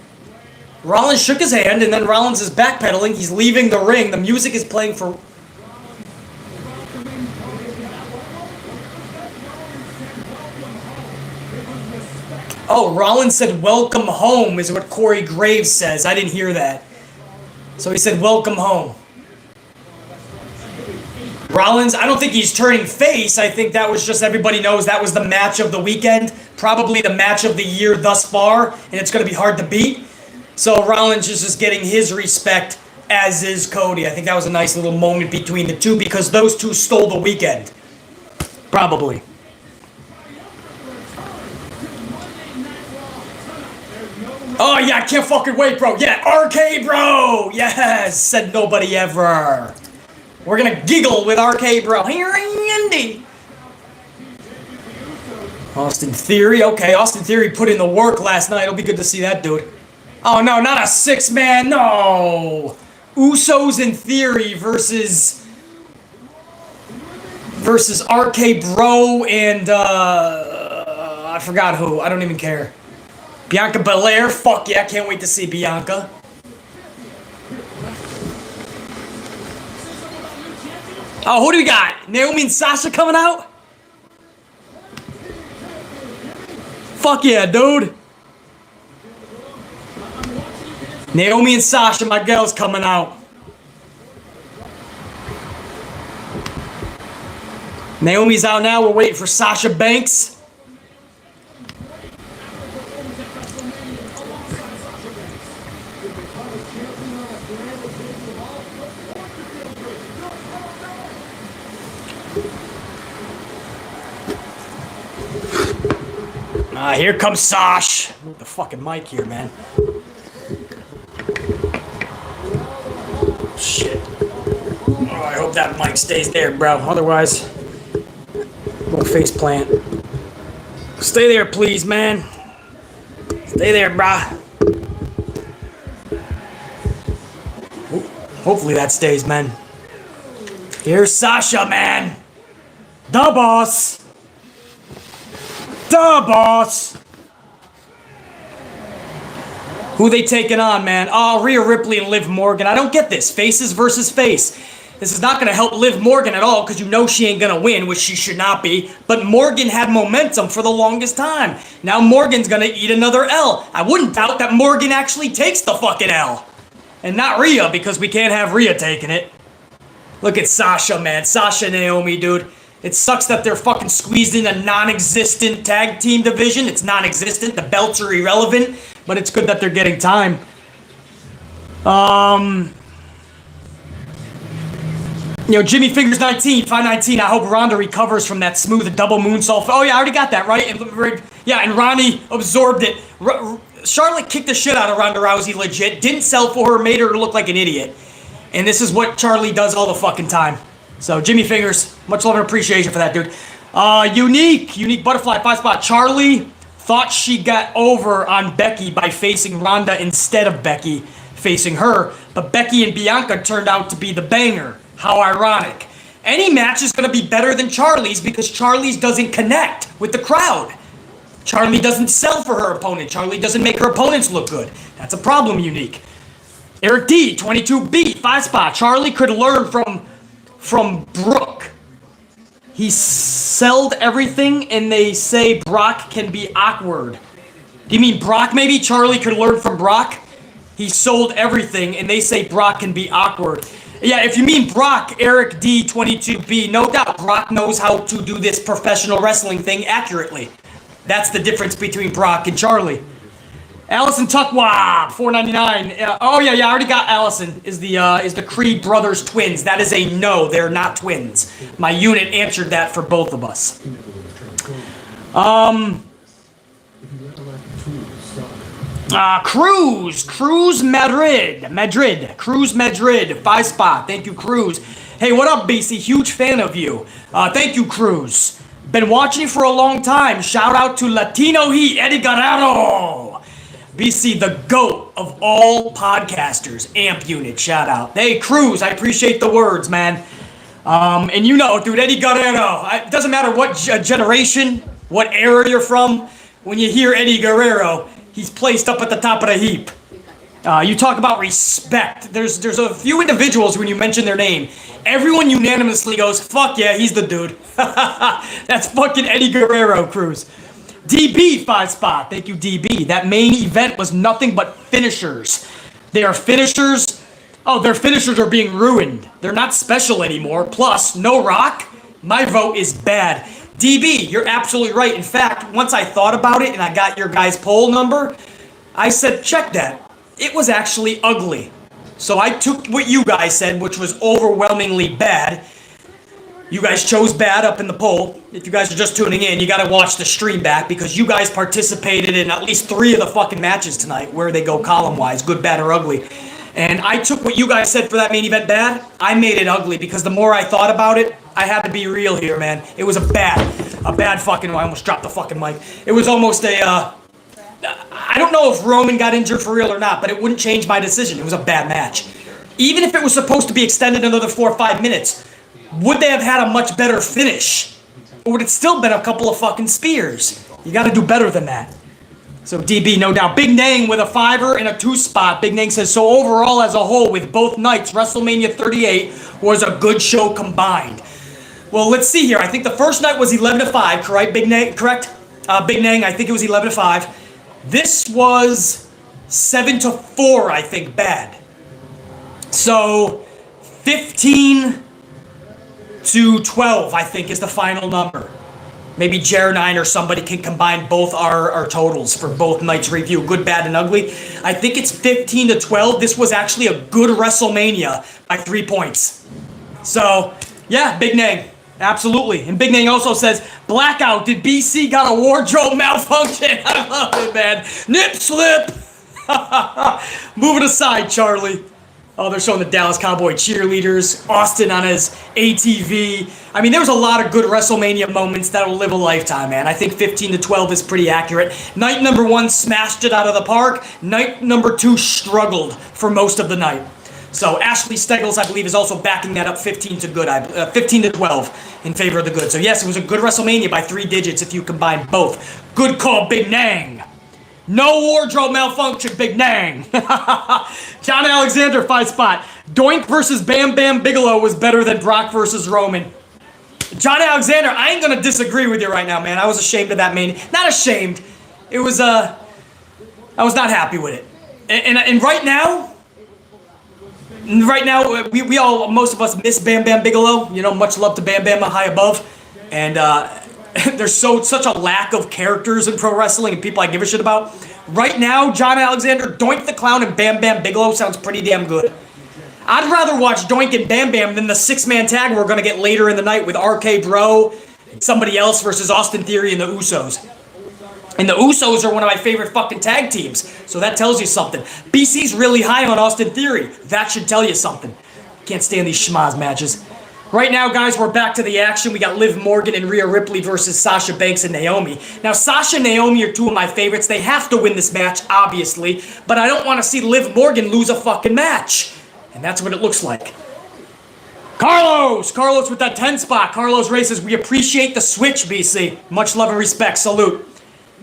Rollins shook his hand, and then Rollins is backpedaling. He's leaving the ring. The music is playing for... Oh, Rollins said, welcome home, is what Corey Graves says. I didn't hear that. So he said, welcome home. Rollins, I don't think he's turning face. I think that was just, everybody knows that was the match of the weekend. Probably the match of the year thus far. And it's going to be hard to beat. So Rollins is just getting his respect, as is Cody. I think that was a nice little moment between the two, because those two stole the weekend. Probably. Oh, yeah, I can't fucking wait, bro. Yeah, RKBro. Yes, said nobody ever. We're going to giggle with RKBro. Here, Andy. Austin Theory. Okay, Austin Theory put in the work last night. It'll be good to see that dude. Oh, no, not a six-man. No. Usos and Theory versus RKBro and, I forgot who. I don't even care. Bianca Belair, fuck yeah, can't wait to see Bianca. Oh, who do we got? Naomi and Sasha coming out? Fuck yeah, dude. Naomi and Sasha, my girls, coming out. Naomi's out now, we're waiting for Sasha Banks. Here comes Sash. With the fucking mic here, man. Shit. Oh, I hope that mic stays there, bro. Otherwise, little face plant. Stay there, please, man. Stay there, brah. Hopefully that stays, man. Here's Sasha, man. The boss. The boss. Who they taking on, man? Oh, Rhea Ripley and Liv Morgan. I don't get this. Faces versus face. This is not going to help Liv Morgan at all, because you know she ain't going to win, which she should not be. But Morgan had momentum for the longest time. Now Morgan's going to eat another L. I wouldn't doubt that Morgan actually takes the fucking L. And not Rhea, because we can't have Rhea taking it. Look at Sasha, man. Sasha Naomi, dude. It sucks that they're fucking squeezed in a non-existent tag team division. It's non-existent. The belts are irrelevant, but it's good that they're getting time. You know, Jimmy Fingers 19, 519. I hope Ronda recovers from that smooth double moonsault. Oh, yeah, I already got that, right? And Ronnie absorbed it. Charlotte kicked the shit out of Ronda Rousey, legit. Didn't sell for her, made her look like an idiot. And this is what Charlie does all the fucking time. So, Jimmy Fingers, much love and appreciation for that, dude. Unique Butterfly, 5 spot. Charlie thought she got over on Becky by facing Ronda instead of Becky facing her. But Becky and Bianca turned out to be the banger. How ironic. Any match is going to be better than Charlie's because Charlie's doesn't connect with the crowd. Charlie doesn't sell for her opponent. Charlie doesn't make her opponents look good. That's a problem, Unique. Eric D, 22B, 5 spot. Charlie could learn from Brooke. He sold everything and they say Brock can be awkward. Do you mean Brock maybe? Charlie could learn from Brock? He sold everything and they say Brock can be awkward. Yeah, if you mean Brock, Eric D, 22B, no doubt Brock knows how to do this professional wrestling thing accurately. That's the difference between Brock and Charlie. Allison Tuckwab, 499. Oh yeah, I already got Allison. Is the Creed brothers twins? That is a no. They're not twins. My unit answered that for both of us. Cruz Madrid, 5 spot. Thank you, Cruz. Hey, what up, BC? Huge fan of you. Thank you, Cruz. Been watching for a long time. Shout out to Latino Heat, Eddie Guerrero. BC, the GOAT of all podcasters. Amp unit, shout out. Hey, Cruz, I appreciate the words, man. And you know, dude, Eddie Guerrero. It doesn't matter what generation, what era you're from. When you hear Eddie Guerrero, he's placed up at the top of the heap. You talk about respect. There's a few individuals when you mention their name, everyone unanimously goes, fuck yeah, he's the dude. That's fucking Eddie Guerrero, Cruz. DB, 5 spot. Thank you, DB. That main event was nothing but finishers. They are finishers. Oh, their finishers are being ruined. They're not special anymore. Plus, no Rock. My vote is bad. DB, you're absolutely right. In fact, once I thought about it and I got your guys' poll number, I said, check that. It was actually ugly. So I took what you guys said, which was overwhelmingly bad. You guys chose bad up in the poll. If you guys are just tuning in, you gotta watch the stream back because you guys participated in at least 3 of the fucking matches tonight where they go column-wise, good, bad, or ugly. And I took what you guys said for that main event bad, I made it ugly because the more I thought about it, I had to be real here, man. It was a bad fucking, I almost dropped the fucking mic. It was almost a, I don't know if Roman got injured for real or not, but it wouldn't change my decision. It was a bad match. Even if it was supposed to be extended another 4 or 5 minutes, would they have had a much better finish? Or would it still been a couple of fucking spears? You gotta do better than that. So DB, no doubt. Big Nang with a 5er and a 2 spot. Big Nang says, so overall as a whole with both nights, WrestleMania 38 was a good show combined. Well, let's see here. I think the first night was 11-5, correct? Big Nang, correct? Big Nang, I think it was 11-5. This was 7-4, I think, bad. So 15-12, I think, is the final number. Maybe Jer9 or somebody can combine both our totals for both nights' review, good, bad, and ugly. I think it's 15-12. This was actually a good WrestleMania by 3 points. So, yeah, Big Nang. Absolutely. And Big Nang also says, Blackout, did BC got a wardrobe malfunction? I love it, man. Nip slip. Move it aside, Charlie. Oh, they're showing the Dallas Cowboy cheerleaders. Austin on his ATV. I mean, there was a lot of good WrestleMania moments that'll live a lifetime, man. I think 15-12 is pretty accurate. Night number 1 smashed it out of the park. Night number 2 struggled for most of the night. So Ashley Steggles, I believe, is also backing that up 15-12 in favor of the good. So yes, it was a good WrestleMania by 3 digits if you combine both. Good call, Big Nang. No wardrobe malfunction, Big Nang. John Alexander, 5 spot. Doink versus Bam Bam Bigelow was better than Brock versus Roman. John Alexander, I ain't gonna disagree with you right now, man. I was ashamed of that Mania. Not ashamed. It was, I was not happy with it. And right now, we all, most of us miss Bam Bam Bigelow. You know, much love to Bam Bam High Above. And there's such a lack of characters in pro wrestling and people I give a shit about. Right now, John Alexander, Doink the Clown, and Bam Bam Bigelow sounds pretty damn good. I'd rather watch Doink and Bam Bam than the 6-man tag we're going to get later in the night with RK-Bro and somebody else versus Austin Theory and the Usos. And the Usos are one of my favorite fucking tag teams, so that tells you something. BC's really high on Austin Theory. That should tell you something. Can't stand these schmaz matches. Right now, guys, we're back to the action. We got Liv Morgan and Rhea Ripley versus Sasha Banks and Naomi. Now, Sasha and Naomi are two of my favorites. They have to win this match, obviously, but I don't want to see Liv Morgan lose a fucking match. And that's what it looks like. Carlos with that 10 spot. Carlos races, we appreciate the switch, BC. Much love and respect. Salute.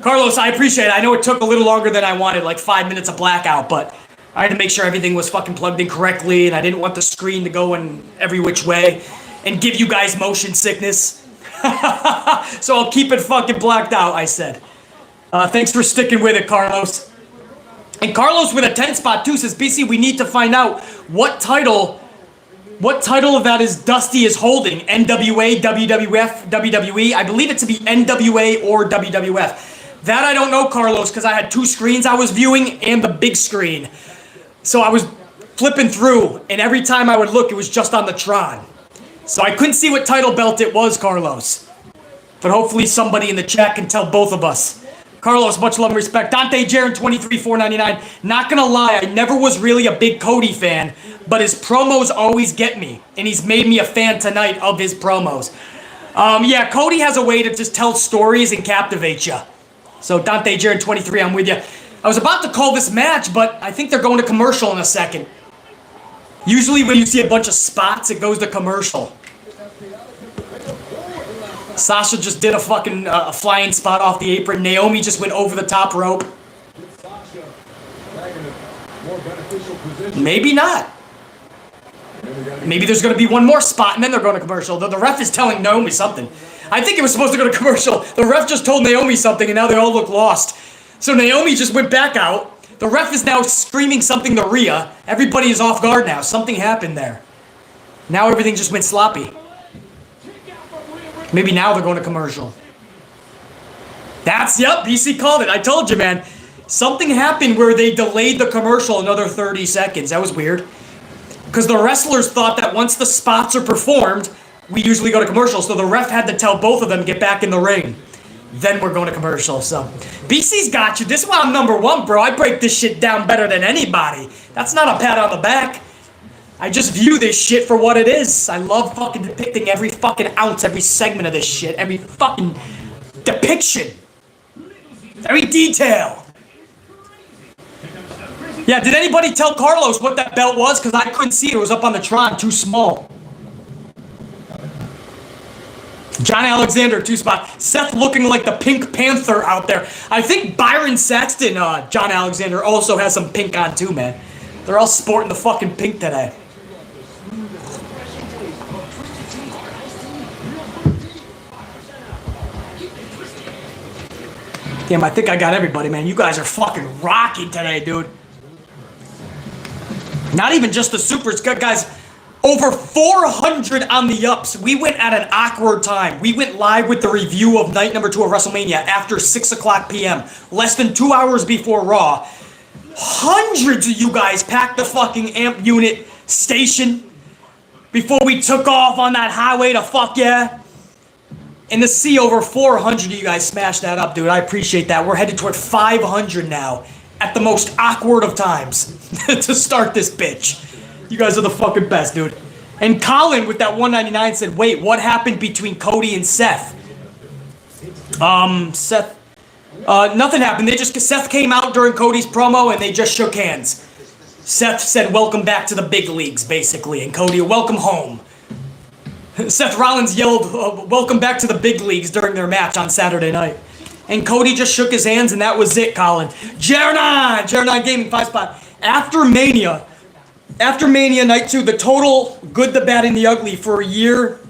Carlos, I appreciate it. I know it took a little longer than I wanted, like 5 minutes of blackout, but I had to make sure everything was fucking plugged in correctly, and I didn't want the screen to go in every which way and give you guys motion sickness. So I'll keep it fucking blacked out, I said. Thanks for sticking with it, Carlos. And Carlos with a 10 spot too says, BC, we need to find out what title of that is Dusty is holding. NWA, WWF, WWE. I believe it to be NWA or WWF. That I don't know, Carlos, because I had two screens I was viewing and the big screen. So I was flipping through, and every time I would look, it was just on the Tron. So I couldn't see what title belt it was, Carlos. But hopefully somebody in the chat can tell both of us. Carlos, much love and respect. Dante Jaron, 23,499. Not gonna lie, I never was really a big Cody fan, but his promos always get me, and he's made me a fan tonight of his promos. Yeah, Cody has a way to just tell stories and captivate you. So Dante Jaron, 23, I'm with you. I was about to call this match, but I think they're going to commercial in a second. Usually when you see a bunch of spots, it goes to commercial. Sasha just did a fucking flying spot off the apron. Naomi just went over the top rope. Maybe not. Maybe there's going to be one more spot and then they're going to commercial. The ref is telling Naomi something. I think it was supposed to go to commercial. The ref just told Naomi something and now they all look lost. So Naomi just went back out. The ref is now screaming something to Rhea. Everybody is off guard now. Something happened there. Now everything just went sloppy. Maybe now they're going to commercial. Yep, BC called it. I told you, man. Something happened where they delayed the commercial another 30 seconds. That was weird. Because the wrestlers thought that once the spots are performed, we usually go to commercial. So the ref had to tell both of them to get back in the ring. Then we're going to commercial. So BC's got you. This is why I'm number one, bro. I break this shit down better than anybody. That's not a pat on the back. I just view this shit for what it is. I love fucking depicting every fucking ounce, every segment of this shit, every fucking depiction, every detail. Yeah, did anybody tell Carlos what that belt was? Because I couldn't see it. It was up on the Tron, too small. John Alexander, 2 spot. Seth looking like the Pink Panther out there. I think Byron Saxton, John Alexander, also has some pink on too, man. They're all sporting the fucking pink today. Damn, I think I got everybody, man. You guys are fucking rocking today, dude. Not even just the supers, guys. Over 400 on the ups. We went at an awkward time. We went live with the review of night number 2 of WrestleMania after 6 o'clock p.m. Less than 2 hours before Raw. Hundreds of you guys packed the fucking amp unit station before we took off on that highway to fuck yeah. And to see over 400 of you guys smash that up, dude, I appreciate that. We're headed toward 500 now at the most awkward of times to start this bitch. You guys are the fucking best, dude. And Colin with that 199 said, wait, what happened between Cody and Seth? Seth, nothing happened. Seth came out during Cody's promo and they just shook hands. Seth said, welcome back to the big leagues, basically. And Cody, welcome home. Seth Rollins yelled, welcome back to the big leagues during their match on Saturday night. And Cody just shook his hands and that was it, Colin. Jaron Gaming, 5 spot. After Mania Night 2, the total good, the bad, and the ugly for a year.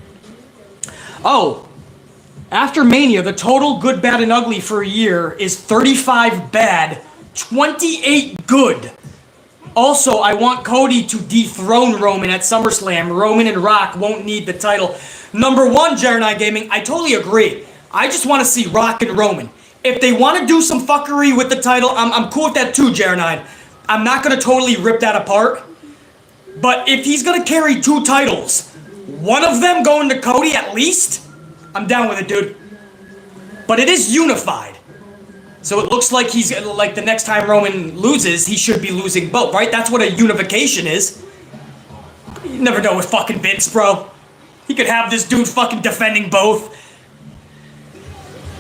After Mania, the total good, bad, and ugly for a year is 35 bad, 28 good. Also, I want Cody to dethrone Roman at SummerSlam. Roman and Rock won't need the title. Number one, Jeremiah Gaming, I totally agree. I just want to see Rock and Roman. If they want to do some fuckery with the title, I'm cool with that too, Jeremiah. I'm not going to totally rip that apart. But if he's going to carry 2 titles, one of them going to Cody at least, I'm down with it, dude. But it is unified. So it looks like he's like the next time Roman loses, he should be losing both, right? That's what a unification is. You never know with fucking Vince, bro. He could have this dude fucking defending both.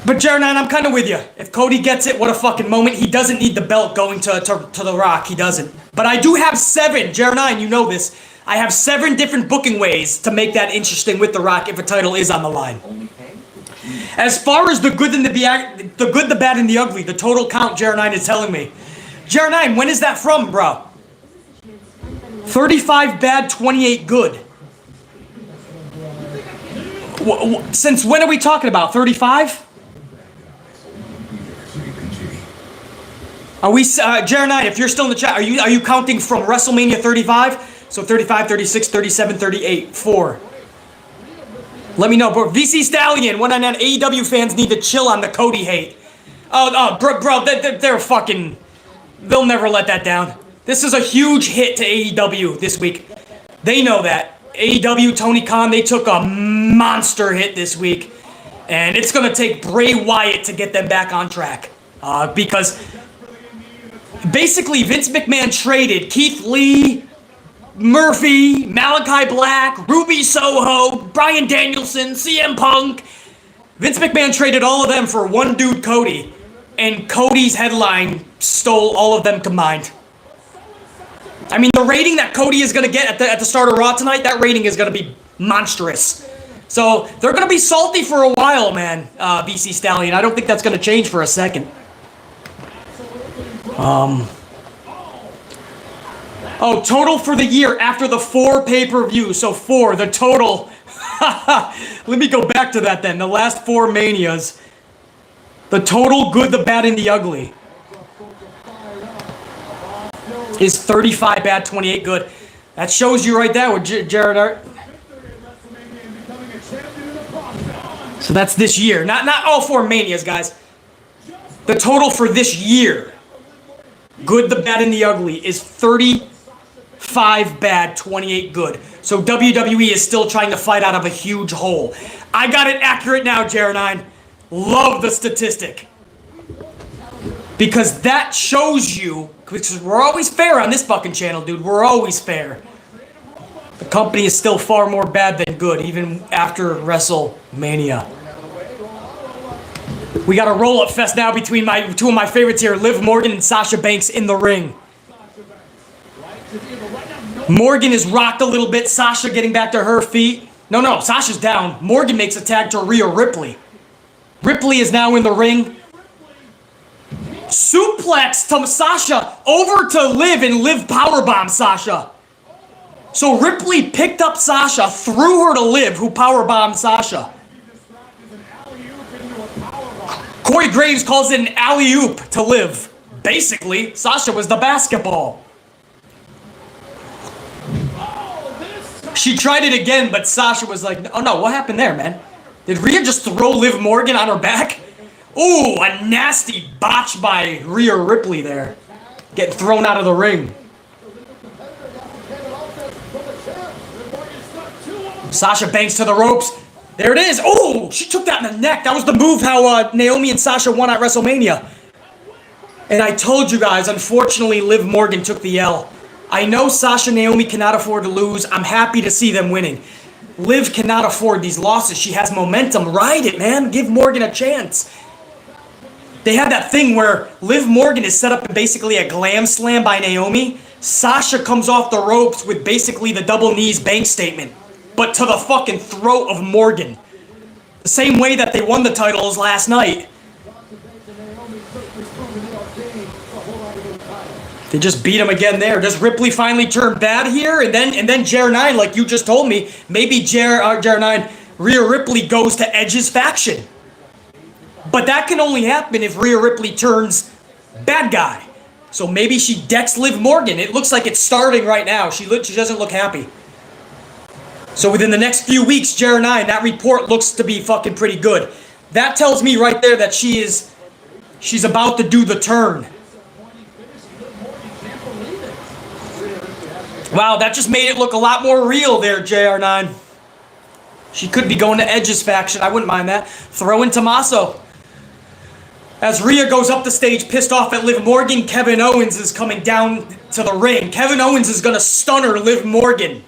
But Jeremiah, I'm kind of with you. If Cody gets it, what a fucking moment. He doesn't need the belt going to The Rock. He doesn't. But I do have 7, Jeremiah, and you know this. I have 7 different booking ways to make that interesting with The Rock if a title is on the line. As far as the good, and the bad, and the ugly, the total count Jeremiah is telling me. Jeremiah, when is that from, bro? 35 bad, 28 good. Since when are we talking about? 35? Are we, Jeremiah, if you're still in the chat, are you counting from WrestleMania 35? So 35, 36, 37, 38, 4. Let me know, bro. VC Stallion, 199 AEW fans need to chill on the Cody hate. Bro, they're fucking, they'll never let that down. This is a huge hit to AEW this week. They know that. AEW, Tony Khan, they took a monster hit this week. And it's going to take Bray Wyatt to get them back on track. Because basically Vince McMahon traded Keith Lee, Murphy, Malachi Black, Ruby Soho, Bryan Danielson, CM Punk. Vince McMahon traded all of them for one dude, Cody. And Cody's headline stole all of them combined. I mean, the rating that Cody is going to get at the start of Raw tonight, that rating is going to be monstrous. So, they're going to be salty for a while, man, VC Stallion. I don't think that's going to change for a second. Oh, total for the year after the 4 pay-per-views. So 4, the total. Let me go back to that then. The last 4 Manias. The total good, the bad, and the ugly is 35 bad, 28 good. That shows you right there with Jared Hart. So that's this year. Not all 4 Manias, guys. The total for this year, good, the bad, and the ugly, is 35 bad, 28 good. So WWE is still trying to fight out of a huge hole. I got it accurate now, Jared9. Love the statistic. Because that shows you, because we're always fair on this fucking channel, dude. We're always fair. The company is still far more bad than good, even after WrestleMania. We got a roll-up fest now between two of my favorites here, Liv Morgan and Sasha Banks in the ring. Morgan is rocked a little bit. Sasha getting back to her feet. No, Sasha's down. Morgan makes a tag to Rhea Ripley. Ripley is now in the ring. Suplex to Sasha over to Liv, and Liv powerbomb Sasha. So Ripley picked up Sasha, threw her to Liv, who powerbombed Sasha. Corey Graves calls it an alley-oop to Liv. Basically, Sasha was the basketball. She tried it again, but Sasha was like, oh no, what happened there, man? Did Rhea just throw Liv Morgan on her back? Ooh, a nasty botch by Rhea Ripley there. Getting thrown out of the ring. Sasha Banks to the ropes. There it is. Oh, she took that in the neck. That was the move how Naomi and Sasha won at WrestleMania. And I told you guys, unfortunately, Liv Morgan took the L. I know Sasha and Naomi cannot afford to lose. I'm happy to see them winning. Liv cannot afford these losses. She has momentum. Ride it, man. Give Morgan a chance. They have that thing where Liv Morgan is set up in basically a glam slam by Naomi. Sasha comes off the ropes with basically the double knees bank statement, but to the fucking throat of Morgan. The same way that they won the titles last night. They just beat him again there. Does Ripley finally turn bad here? And then Jer9, like you just told me, maybe Jer9, Rhea Ripley goes to Edge's faction. But that can only happen if Rhea Ripley turns bad guy. So maybe she decks Liv Morgan. It looks like it's starting right now. She doesn't look happy. So within the next few weeks, JR9, that report looks to be fucking pretty good. That tells me right there that she's about to do the turn. Wow, that just made it look a lot more real there, JR9. She could be going to Edge's faction. I wouldn't mind that. Throw in Tommaso. As Rhea goes up the stage, pissed off at Liv Morgan, Kevin Owens is coming down to the ring. Kevin Owens is going to stunner Liv Morgan.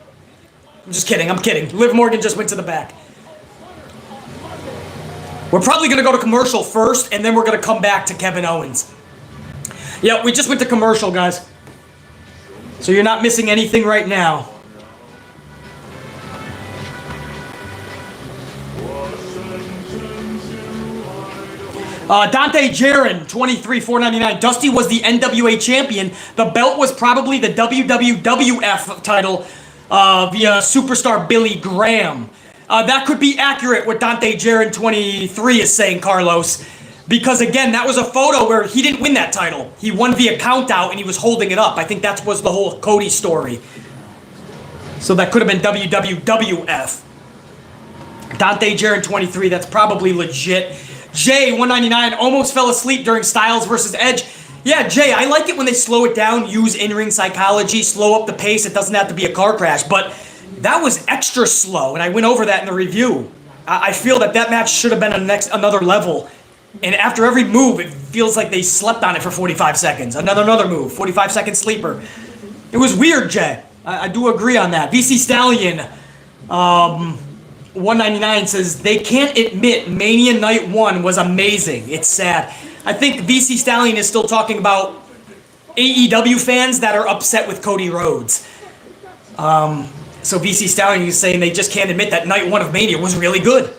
I'm just kidding. I'm kidding. Liv Morgan just went to the back. We're probably going to go to commercial first, and then we're going to come back to Kevin Owens. Yeah, we just went to commercial, guys. So you're not missing anything right now. Dante Jarren, $23,499. Dusty was the NWA champion. The belt was probably the WWF title via superstar Billy Graham. That could be accurate what Dante Jarren 23 is saying, Carlos. Because again, that was a photo where he didn't win that title. He won via count out and he was holding it up. I think that was the whole Cody story. So that could have been WWF. Dante Jarren 23, that's probably legit. Jay 199 almost fell asleep during Styles versus Edge. Yeah, Jay, I like it when they slow it down, use in-ring psychology, slow up the pace. It doesn't have to be a car crash, but that was extra slow, and I went over that in the review. I feel that match should have been another level. And after every move, it feels like they slept on it for 45 seconds. Another move, 45-second sleeper. It was weird, Jay. I do agree on that. VC Stallion 199 says, they can't admit Mania Night 1 was amazing. It's sad. I think VC Stallion is still talking about AEW fans that are upset with Cody Rhodes. So VC Stallion is saying they just can't admit that Night 1 of Mania was really good.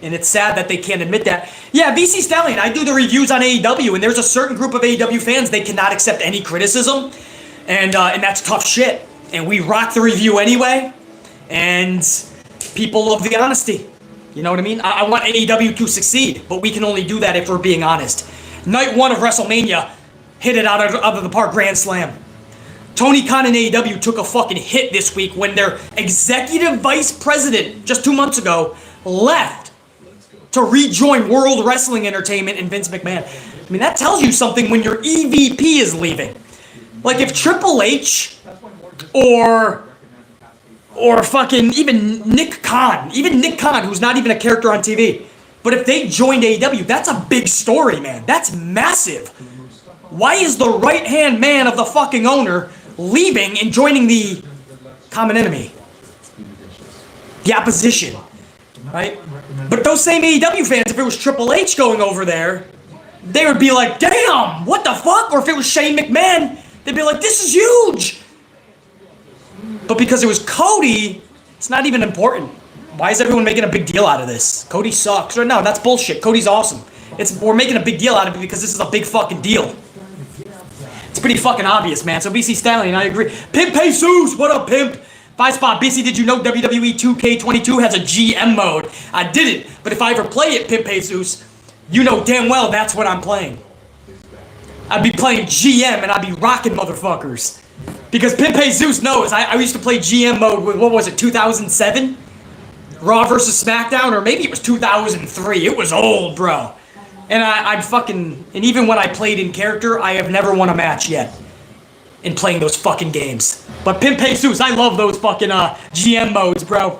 And it's sad that they can't admit that. Yeah, VC Stallion, I do the reviews on AEW, and there's a certain group of AEW fans, they cannot accept any criticism. And that's tough shit. And we rock the review anyway. And people love the honesty. You know what I mean? I want AEW to succeed, but we can only do that if we're being honest. Night 1 of WrestleMania, hit it out of the park, grand slam. Tony Khan and AEW took a fucking hit this week when their executive vice president, just 2 months ago, left to rejoin World Wrestling Entertainment and Vince McMahon. I mean, that tells you something when your EVP is leaving. Like if Triple H or fucking even Nick Khan, who's not even a character on TV, but if they joined AEW, that's a big story, man. That's massive. Why is the right-hand man of the fucking owner leaving and joining the common enemy? The opposition, right? But those same AEW fans, if it was Triple H going over there, they would be like, damn, what the fuck? Or if it was Shane McMahon, they'd be like, this is huge. But because it was Cody, it's not even important. Why is everyone making a big deal out of this? Cody sucks. Or no, that's bullshit. Cody's awesome. We're making a big deal out of it because this is a big fucking deal. It's pretty fucking obvious, man. So BC Stallion, I agree. Pimp Jesus, what up, Pimp? 5 spot. BC, did you know WWE 2K22 has a GM mode? I didn't, but if I ever play it, Pimp Jesus, you know damn well that's what I'm playing. I'd be playing GM and I'd be rocking motherfuckers. Because Pimp Jesus knows, I used to play GM mode with, what was it, 2007? Raw versus SmackDown, or maybe it was 2003. It was old, bro. And I'd fucking, and even when I played in character, I have never won a match yet in playing those fucking games. But Pimp Jesus, I love those fucking GM modes, bro.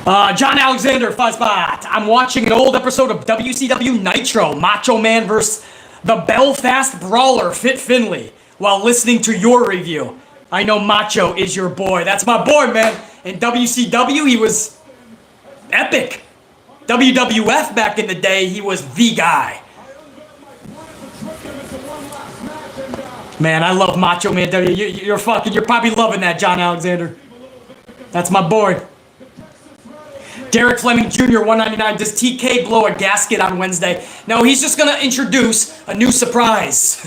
John Alexander, 5 spot. I'm watching an old episode of WCW Nitro, Macho Man vs. the Belfast Brawler, Fit Finlay, while listening to your review. I know Macho is your boy. That's my boy, man. In WCW, he was epic. WWF back in the day, he was the guy. Man, I love Macho Man. You're probably loving that, John Alexander. That's my boy. Derek Fleming Jr., 199. Does TK blow a gasket on Wednesday? No, he's just going to introduce a new surprise.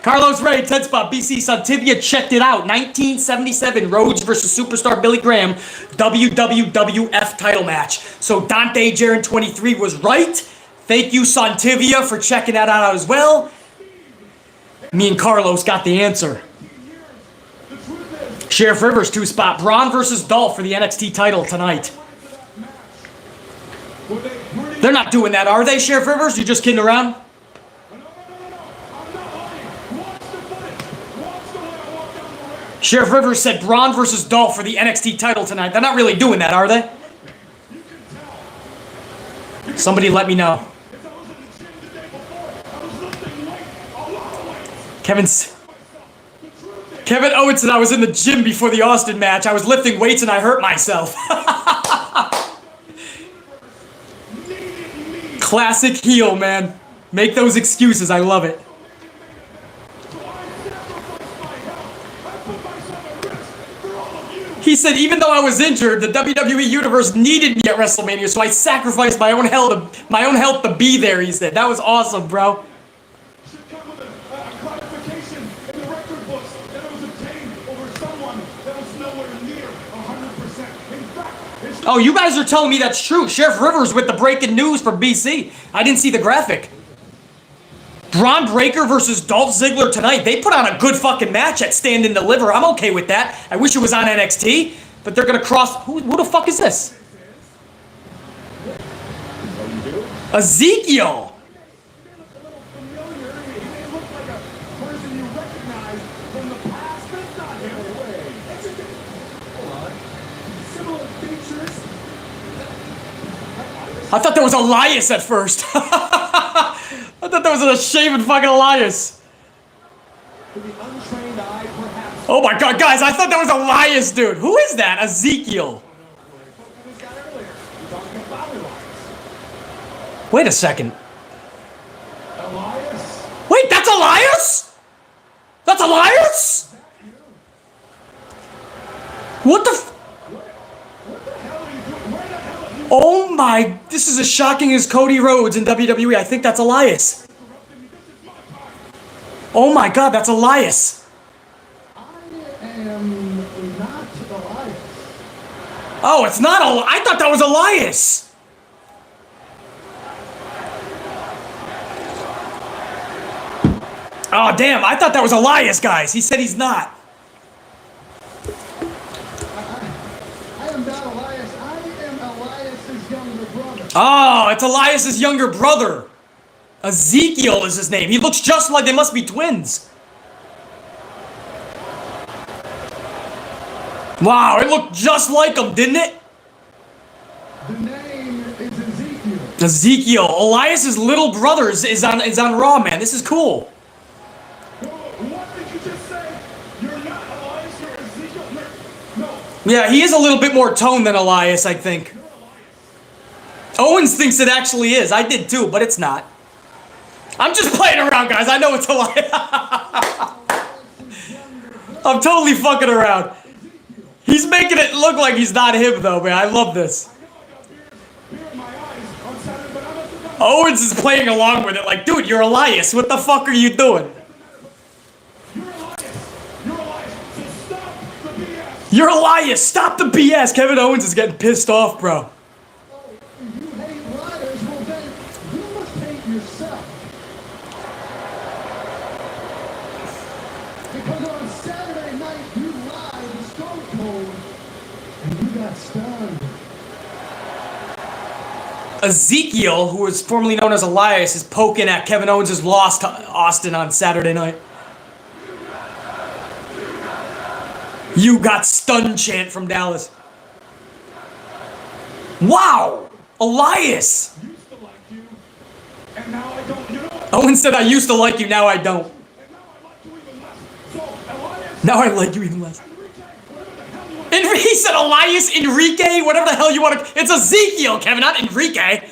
Carlos Ray, 10 spot. BC Santivia checked it out. 1977 Rhodes versus Superstar Billy Graham WWF title match. So Dante Jarren 23 was right. Thank you, Santivia, for checking that out as well. Me and Carlos got the answer. Sheriff Rivers 2-spot. Braun versus Dolph for the NXT title tonight. They're not doing that, are they, Sheriff Rivers? You just kidding around? Sheriff Rivers said Braun versus Dolph for the NXT title tonight. They're not really doing that, are they? Somebody let me know. Kevin Owens said I was in the gym before the Austin match. I was lifting weights and I hurt myself. Classic heel, man. Make those excuses. I love it. He said, even though I was injured, the WWE Universe needed me at WrestleMania, so I sacrificed my own health to be there, he said. That was awesome, bro. Oh, you guys are telling me that's true. Sheriff Rivers with the breaking news from BC. I didn't see the graphic. Braun Breaker versus Dolph Ziggler tonight. They put on a good fucking match at Stand and Deliver. I'm okay with that. I wish it was on NXT, but they're gonna cross. Who the fuck is this? Ezekiel. I thought that was Elias at first. I thought that was a shaven fucking Elias. Oh my god, guys, I thought that was Elias, dude. Who is that? Ezekiel. Wait a second. Wait, that's Elias? That's Elias? What the f— Oh my, this is as shocking as Cody Rhodes in WWE. I think that's Elias. Oh my god, that's Elias. I am not Elias. Oh, it's not Elias. I thought that was Elias. Oh damn, I thought that was Elias, guys. He said he's not. I am not Elias. Oh, it's Elias's younger brother. Ezekiel is his name. He looks just like— they must be twins. Wow, it looked just like him, didn't it? The name is Ezekiel. Ezekiel. Elias's little brother is on Raw, man. This is cool. What did you just say? You're not Elias, you're Ezekiel. No. Yeah, he is a little bit more toned than Elias, I think. Owens thinks it actually is. I did too, but it's not. I'm just playing around, guys. I know it's Elias. I'm totally fucking around. He's making it look like he's not him, though, man. I love this. Owens is playing along with it like, dude, you're Elias. What the fuck are you doing? You're Elias. Stop the BS. Kevin Owens is getting pissed off, bro. Ezekiel, who was formerly known as Elias, is poking at Kevin Owens' loss to Austin on Saturday night. You got stunned chant from Dallas. Wow! Elias! Owens said, I used to like you, now I don't. Now I like you even less. He said Elias Enrique, whatever the hell you want to— it's Ezekiel, Kevin, not Enrique.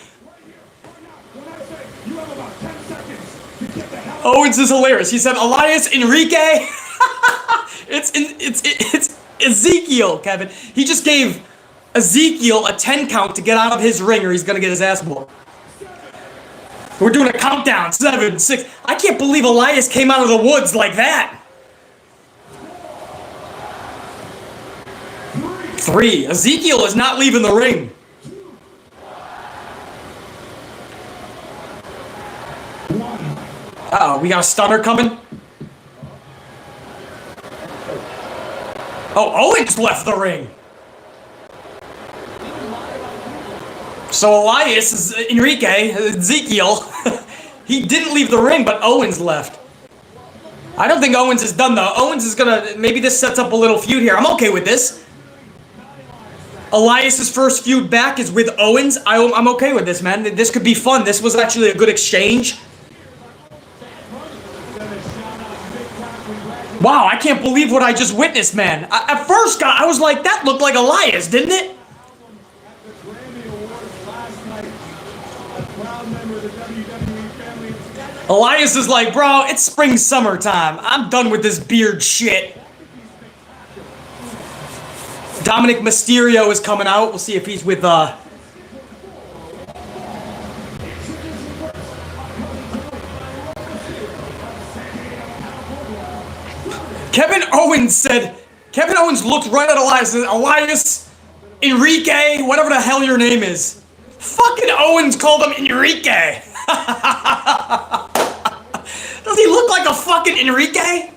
Owens is hilarious. He said Elias Enrique. It's Ezekiel, Kevin. He just gave Ezekiel a 10 count to get out of his ring or he's gonna get his ass whooped. We're doing a countdown. 7, 6. I can't believe Elias came out of the woods like that. 3. Ezekiel is not leaving the ring. Uh-oh, we got a stunner coming. Oh, Owens left the ring. So Elias is Enrique, Ezekiel. He didn't leave the ring, but Owens left. I don't think Owens is done though. Owens is gonna, maybe this sets up a little feud here. I'm okay with this. Elias's first feud back is with Owens. I'm okay with this, man. This could be fun. This was actually a good exchange. Wow, I can't believe what I just witnessed, man. At first, I was like, that looked like Elias, didn't it? Elias is like, bro, it's spring summertime. I'm done with this beard shit. Dominic Mysterio is coming out. We'll see if he's with, Kevin Owens looked right at Elias and said, Elias, Enrique, whatever the hell your name is. Fucking Owens called him Enrique. Does he look like a fucking Enrique?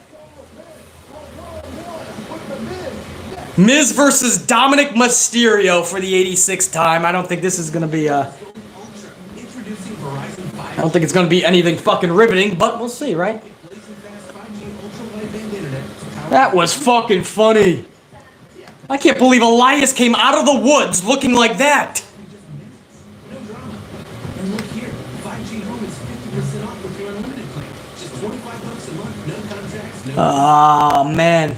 Miz versus Dominic Mysterio for the 86th time. I don't think this is gonna be I don't think it's gonna be anything fucking riveting, but we'll see, right? That was fucking funny. I can't believe Elias came out of the woods looking like that. Oh, man.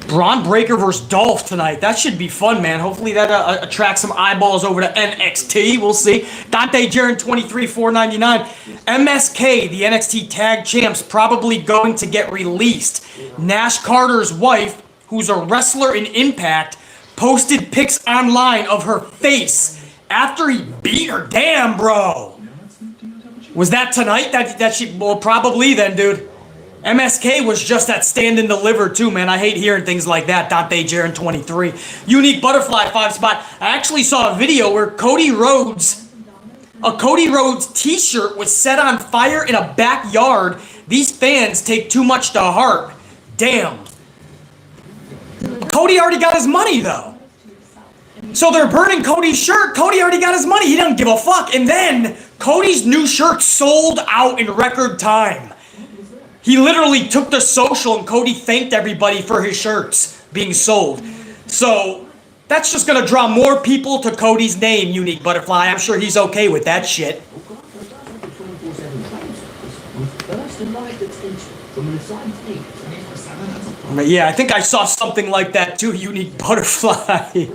Braun Breaker versus Dolph tonight. That should be fun, man. Hopefully that attracts some eyeballs over to NXT. We'll see. Dante Jarrett, 23, $4.99. MSK, the NXT Tag Champs, probably going to get released. Nash Carter's wife, who's a wrestler in Impact, posted pics online of her face after he beat her. Damn, bro. Was that tonight? That she... Well, probably then, dude. MSK was just that stand and deliver too, man. I hate hearing things like that. Dante Jarrett, 23. Unique Butterfly, 5 spot. I actually saw a video where a Cody Rhodes t-shirt was set on fire in a backyard. These fans take too much to heart. Damn. Cody already got his money though. So they're burning Cody's shirt. Cody already got his money. He doesn't give a fuck. And then Cody's new shirt sold out in record time. He literally took the social and Cody thanked everybody for his shirts being sold. So that's just gonna draw more people to Cody's name, Unique Butterfly. I'm sure he's okay with that shit. But yeah, I think I saw something like that too, Unique Butterfly.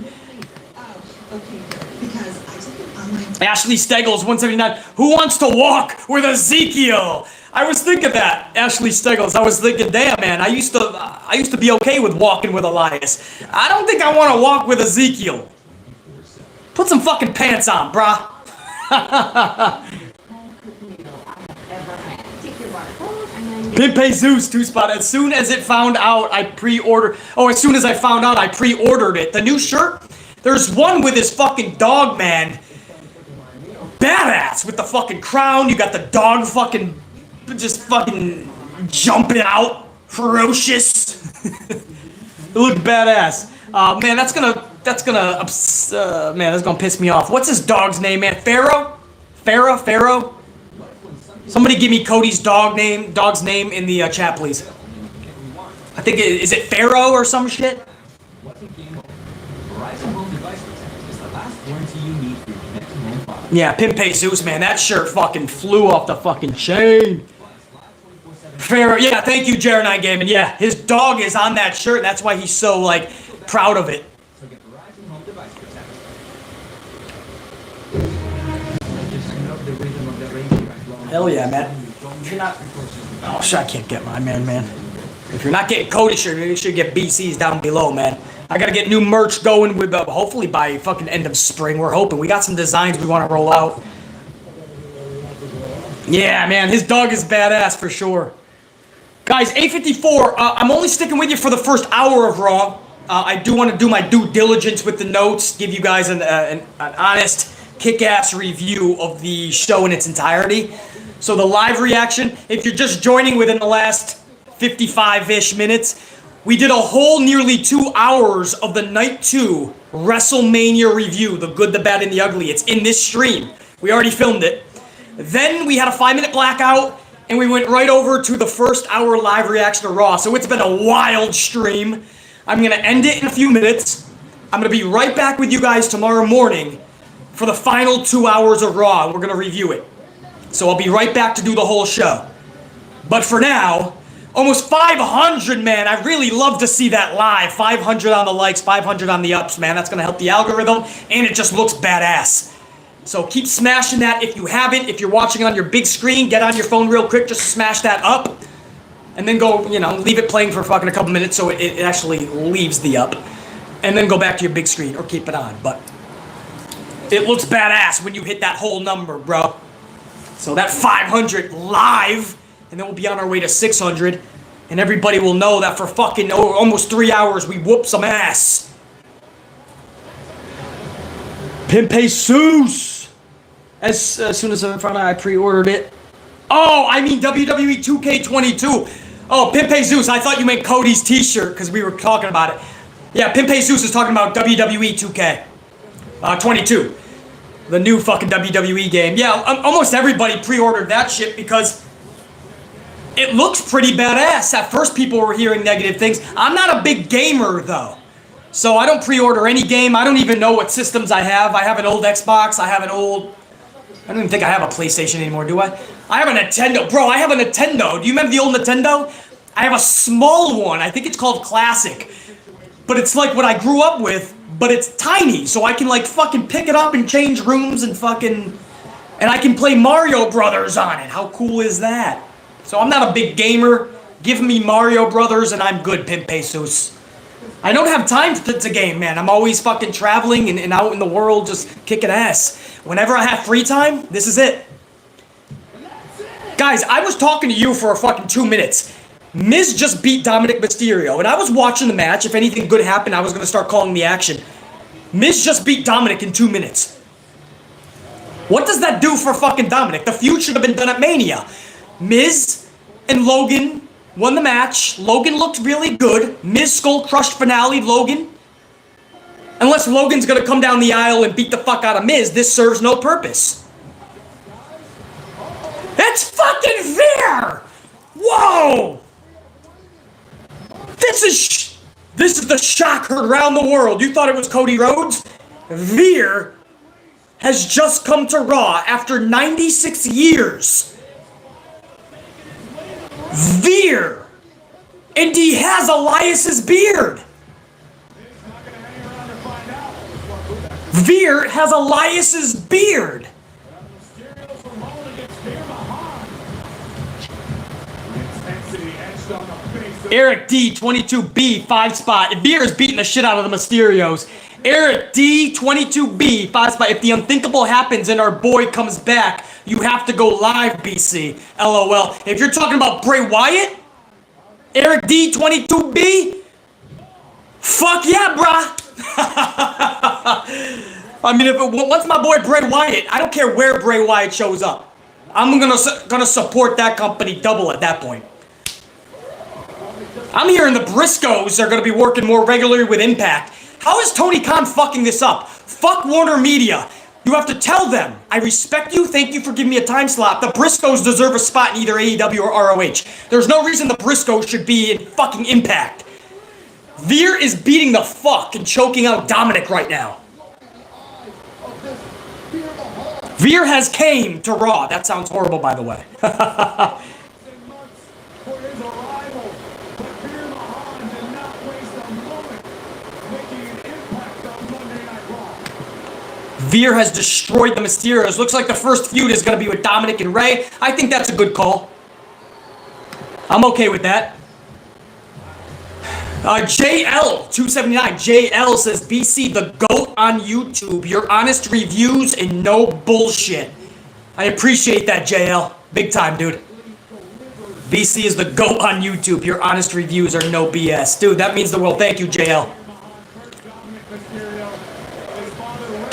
Ashley Steggles, 179. Who wants to walk with Ezekiel? I was thinking that, Ashley Steggles. I was thinking, damn, man, I used to be okay with walking with Elias. I don't think I want to walk with Ezekiel. Put some fucking pants on, brah. Pimpe Zeus, 2 spot. As soon as it found out, I pre-ordered. Oh, as soon as I found out, I pre-ordered it. The new shirt. There's one with his fucking dog, man. Badass with the fucking crown. You got the dog fucking. Just fucking jumping out, ferocious. It looked badass. Man, that's gonna piss me off. What's his dog's name, man? Pharaoh? Somebody give me Cody's dog's name in the chat, please. I think is it Pharaoh or some shit? Yeah, Pimpe Zeus, man. That shirt fucking flew off the fucking chain. Pharaoh, yeah, thank you, Jeremiah Gaiman. Yeah, his dog is on that shirt. That's why he's so, like, proud of it. Hell yeah, man. If you're not... Oh, shit, I can't get my man. If you're not getting Cody shirt, maybe you should get BC's down below, man. I gotta get new merch going with, hopefully by fucking end of spring. We're hoping. We got some designs we want to roll out. Yeah, man, his dog is badass for sure. Guys, 8:54, I'm only sticking with you for the first hour of Raw. I do want to do my due diligence with the notes, give you guys an honest, kick-ass review of the show in its entirety. So the live reaction, if you're just joining within the last 55-ish minutes, we did a whole nearly 2 hours of the Night 2 WrestleMania review, the good, the bad, and the ugly. It's in this stream. We already filmed it. Then we had a 5-minute blackout, and we went right over to the first hour live reaction to Raw. So it's been a wild stream. I'm going to end it in a few minutes. I'm going to be right back with you guys tomorrow morning for the final 2 hours of Raw. We're going to review it. So I'll be right back to do the whole show. But for now, almost 500, man. I really love to see that live. 500 on the likes, 500 on the ups, man. That's going to help the algorithm, and it just looks badass. So keep smashing that if you haven't. If you're watching on your big screen, get on your phone real quick, just smash that up. And then go, you know, leave it playing for fucking a couple minutes so it actually leaves the up. And then go back to your big screen or keep it on. But it looks badass when you hit that whole number, bro. So that 500 live, and then we'll be on our way to 600. And everybody will know that for fucking almost 3 hours, we whooped some ass. Pimpe Seuss. As soon as I pre-ordered it. Oh, I mean WWE 2K22. Oh, Pimpe Zeus. I thought you meant Cody's t-shirt because we were talking about it. Yeah, Pimpe Zeus is talking about WWE 2K22. The new fucking WWE game. Yeah, almost everybody pre-ordered that shit because it looks pretty badass. At first, people were hearing negative things. I'm not a big gamer, though. So I don't pre-order any game. I don't even know what systems I have. I have an old Xbox. I have an old... I don't even think I have a PlayStation anymore, do I? I have a Nintendo. Bro, I have a Nintendo. Do you remember the old Nintendo? I have a small one. I think it's called Classic. But it's like what I grew up with, but it's tiny. So I can like fucking pick it up and change rooms and fucking... And I can play Mario Brothers on it. How cool is that? So I'm not a big gamer. Give me Mario Brothers and I'm good, Pimp Jesus. I don't have time to game, man. I'm always fucking traveling and out in the world just kicking ass. Whenever I have free time, this is it. Guys, I was talking to you for a fucking 2 minutes. Miz just beat Dominic Mysterio, and I was watching the match. If anything good happened, I was going to start calling the action. Miz just beat Dominic in 2 minutes. What does that do for fucking Dominic? The feud should have been done at Mania. Miz and Logan won the match. Logan looked really good. Miz skull-crushed finale Logan. Unless Logan's going to come down the aisle and beat the fuck out of Miz, this serves no purpose. It's fucking Veer! Whoa! This is the shock heard around the world. You thought it was Cody Rhodes? Veer has just come to Raw after 96 years. Veer! And he has Elias's beard. Veer has Elias's beard. Eric D, 22B, 5 spot. Veer is beating the shit out of the Mysterios. Eric D, 22B, 5 spot. If the unthinkable happens and our boy comes back, you have to go live, BC. LOL. If you're talking about Bray Wyatt, Eric D, 22B, fuck yeah, brah. I mean, once my boy Bray Wyatt, I don't care where Bray Wyatt shows up. I'm gonna support that company double at that point. I'm hearing the Briscoes are gonna be working more regularly with Impact. How is Tony Khan fucking this up? Fuck Warner Media. You have to tell them, I respect you, thank you for giving me a time slot. The Briscoes deserve a spot in either AEW or ROH. There's no reason the Briscoes should be in fucking Impact. Veer is beating the fuck and choking out Dominic right now. Veer has came to Raw. That sounds horrible, by the way. Veer has destroyed the Mysterios. Looks like the first feud is going to be with Dominic and Ray. I think that's a good call. I'm okay with that. JL279. JL says, BC, the GOAT on YouTube. Your honest reviews and no bullshit. I appreciate that, JL. Big time, dude. BC is the GOAT on YouTube. Your honest reviews are no BS. Dude, that means the world. Thank you, JL.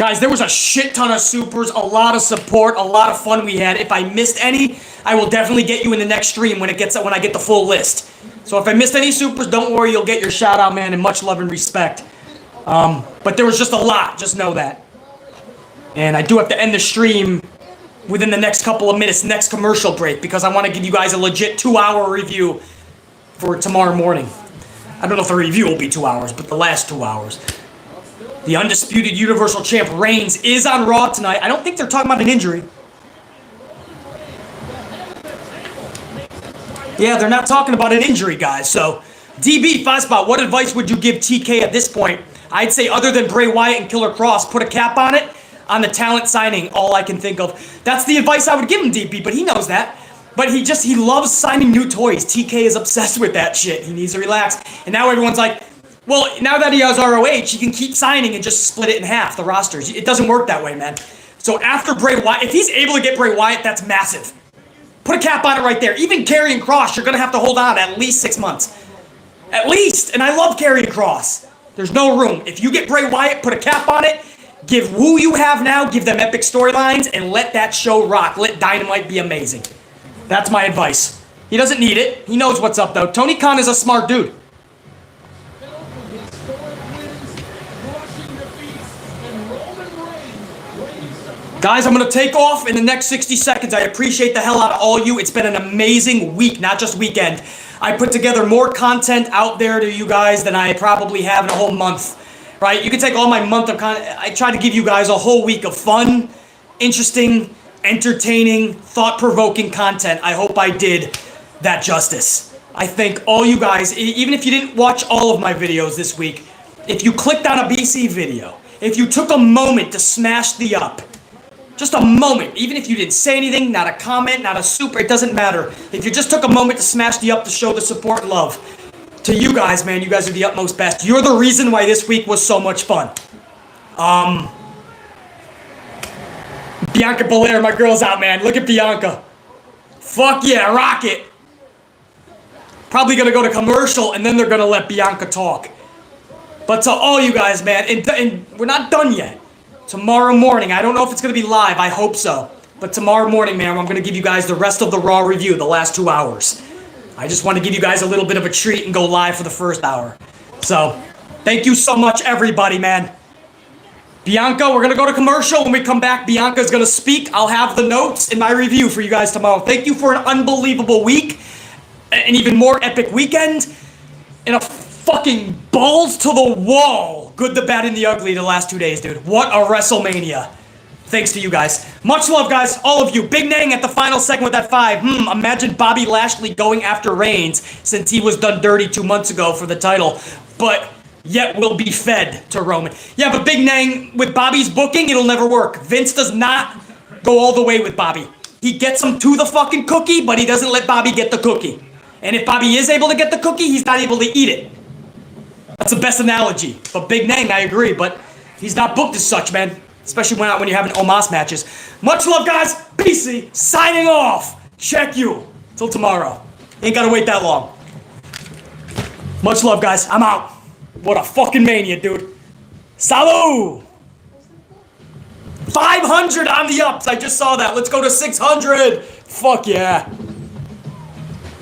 Guys, there was a shit ton of supers, a lot of support, a lot of fun we had. If I missed any, I will definitely get you in the next stream when I get the full list. So if I missed any supers, don't worry, you'll get your shout out, man, and much love and respect. But there was just a lot, just know that. And I do have to end the stream within the next couple of minutes, next commercial break, because I want to give you guys a legit 2-hour review for tomorrow morning. I don't know if the review will be 2 hours, but the last 2 hours. The undisputed Universal Champ Reigns is on Raw tonight. I don't think they're talking about an injury. Yeah, they're not talking about an injury, guys. So, DB, Fastbot, what advice would you give TK at this point? I'd say other than Bray Wyatt and Killer Cross, put a cap on it, on the talent signing, all I can think of. That's the advice I would give him, DB, but he knows that. But he loves signing new toys. TK is obsessed with that shit. He needs to relax. And now everyone's like, well, now that he has ROH, he can keep signing and just split it in half, the rosters. It doesn't work that way, man. So after Bray Wyatt, if he's able to get Bray Wyatt, that's massive. Put a cap on it right there. Even Karrion Kross, you're going to have to hold on at least 6 months. At least. And I love Karrion Kross. There's no room. If you get Bray Wyatt, put a cap on it. Give who you have now, give them epic storylines, and let that show rock. Let Dynamite be amazing. That's my advice. He doesn't need it. He knows what's up, though. Tony Khan is a smart dude. Guys, I'm going to take off in the next 60 seconds. I appreciate the hell out of all you. It's been an amazing week, not just weekend. I put together more content out there to you guys than I probably have in a whole month, right? You can take all my month of content. I tried to give you guys a whole week of fun, interesting, entertaining, thought-provoking content. I hope I did that justice. I thank all you guys, even if you didn't watch all of my videos this week, if you clicked on a BC video, if you took a moment to smash the up, just a moment, even if you didn't say anything, not a comment, not a super, it doesn't matter. If you just took a moment to smash the up to show the support and love. To you guys, man, you guys are the utmost best. You're the reason why this week was so much fun. Bianca Belair, my girl's out, man. Look at Bianca. Fuck yeah, rock it. Probably gonna go to commercial, and then they're gonna let Bianca talk. But to all you guys, man, and we're not done yet. Tomorrow morning, I don't know if it's going to be live, I hope so. But tomorrow morning, man, I'm going to give you guys the rest of the Raw review, the last 2 hours. I just want to give you guys a little bit of a treat and go live for the first hour. So, thank you so much, everybody, man. Bianca, we're going to go to commercial. When we come back, Bianca's going to speak. I'll have the notes in my review for you guys tomorrow. Thank you for an unbelievable week, an even more epic weekend, and a fucking balls to the wall. Good, the bad, and the ugly the last 2 days, dude. What a WrestleMania. Thanks to you guys. Much love, guys. All of you. Big Nang at the final second with that 5. Imagine Bobby Lashley going after Reigns since he was done dirty 2 months ago for the title. But yet will be fed to Roman. Yeah, but Big Nang, with Bobby's booking, it'll never work. Vince does not go all the way with Bobby. He gets him to the fucking cookie, but he doesn't let Bobby get the cookie. And if Bobby is able to get the cookie, he's not able to eat it. That's the best analogy. But Big Nang, I agree, but he's not booked as such, man. Especially when you're having Omas matches. Much love, guys. BC signing off. Check you. Till tomorrow. Ain't gotta wait that long. Much love, guys. I'm out. What a fucking mania, dude. Salut! 500 on the ups. I just saw that. Let's go to 600. Fuck yeah.